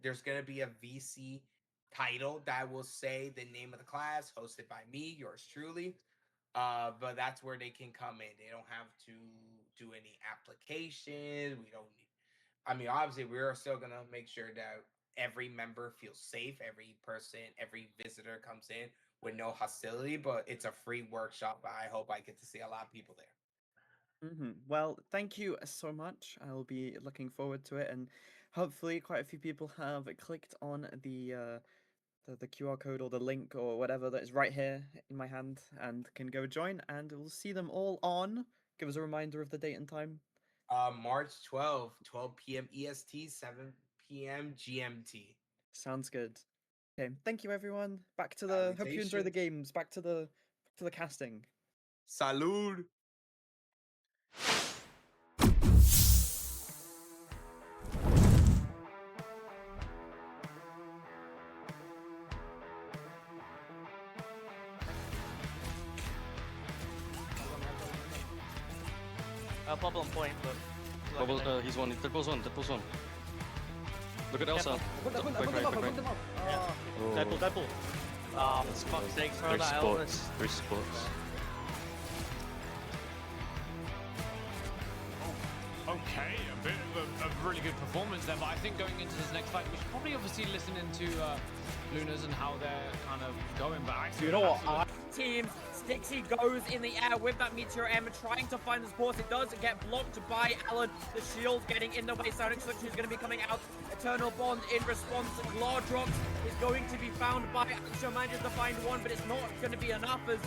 There's gonna be a VC title that will say the name of the class, hosted by me, yours truly. But that's where they can come in. They don't have to do any application. We don't need, I mean, obviously, we're still gonna make sure that every member feels safe. Every person, every visitor comes in with no hostility. But it's a free workshop. I hope I get to see a lot of people there. Well, thank you so much. I'll be looking forward to it, and hopefully, quite a few people have clicked on the QR code or the link or whatever that is right here in my hand and can go join. And we'll see them all on. Give us a reminder of the date and time. March 12th, 12 p.m. EST, 7 p.m. GMT. Sounds good. Okay, thank you everyone. Back to the. Hope you enjoy the games. Back to the casting. Salud. Bubble on point, but Bubble, he's one. Deadpool's one. Look at Elsa. Back. Yeah. Deadpool. Oh, for fuck's sake, throw that Elvis. 3 spots. Okay, a bit of a really good performance there, but I think going into this next fight, we should probably obviously listen into Lunas and how they're kind of going back. You know what? Teams Dixie goes in the air with that Meteor M, trying to find the sports. It does get blocked by Alan. The shield getting in the way. Sonic Selection is going to be coming out. Eternal Bond in response. Glordrox is going to be found by Action. Manages to find one, but it's not going to be enough as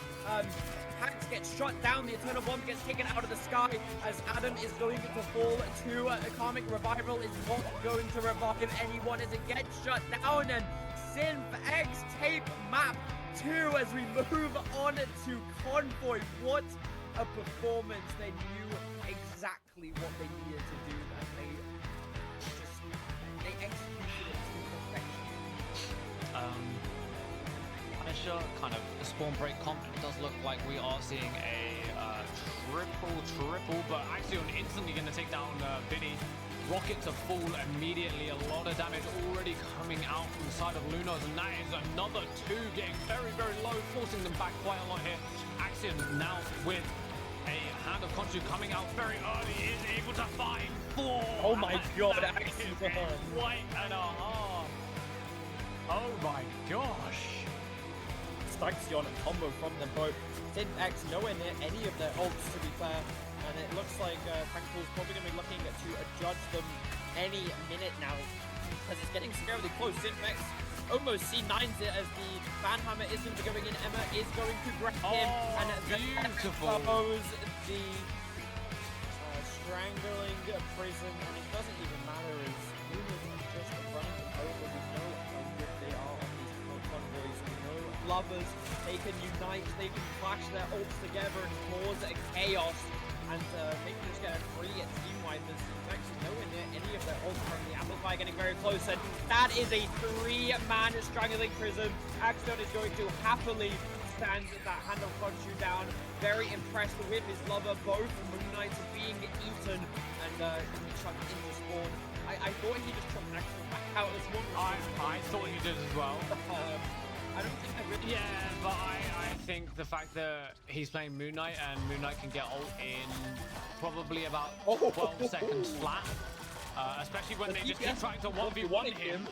Pax gets shut down. The Eternal Bomb gets taken out of the sky as Adam is going to fall to a Karmic Revival. Is not going to revive anyone as it gets shut down. And Synth X take map 2 as we move on to Convoy. What a performance. They knew exactly what they needed to do, and they executed it to perfection. Punisher, kind of a spawn break comp. It does look like we are seeing a triple, but Axion instantly going to take down Vinny. Rocket to fall immediately. A lot of damage already coming out from the side of Lunos, and that is another 2 getting very, very low, forcing them back quite a lot here. Axion now with a Hand of Khonshu coming out very early, is able to find 4. Oh my god, that Axion. is quite and a half. Oh my gosh. Staxion and combo from them both. Synth X nowhere near any of their ults, to be fair. And it looks like Tactical's probably going to be looking to judge them any minute now, because it's getting scarily close. Synth X almost C9s it as the Banhammer is going to be going in. Emma is going to grab him, and beautiful. Goes the strangling prison, and it doesn't even matter as Lunas are just running them over. We know how good they are on these convoys. We know lovers, they can unite, they can clash their ults together and cause a chaos. And they can just get a free team wipe as actually nowhere near any of their ults from the Amplify getting very close. And that is a 3-man strangling prison. Axion is going to happily stand that Hand of Khonshu down. Very impressed with his lover. Both Moon Knights being eaten and chucked into spawn. I thought he just chucked Axion back out as one. I thought he did as well. I don't think I really. Yeah, but I think the fact that he's playing Moon Knight and Moon Knight can get ult in probably about 12 seconds flat, especially when they just keep trying to 1v1 him.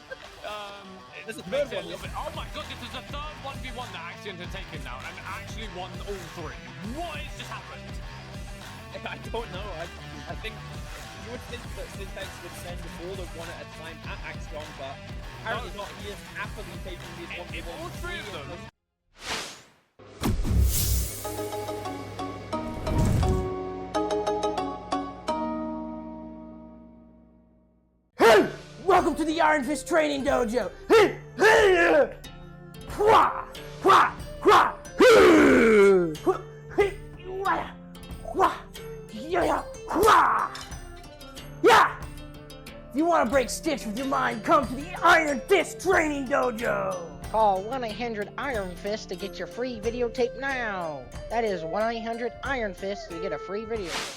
It makes it a little bit. Oh my god, this is the third 1v1 that Axion has taken now and actually won all 3. What has just happened? I don't know. I think you would think that Syntax would send all of one at a time at Axion, but apparently not. He is happily taking these 1v1. All 3 of them. Hey! Welcome to the Iron Fist Training Dojo! Hey! Hey! Hua! Hua! Hua! Hey! Hua! Yeah! Hua! Yeah! If you want to break Stitch with your mind, come to the Iron Fist Training Dojo! Call 1-800-IRON-FIST to get your free videotape now. That is 1-800-IRON-FIST to get a free video.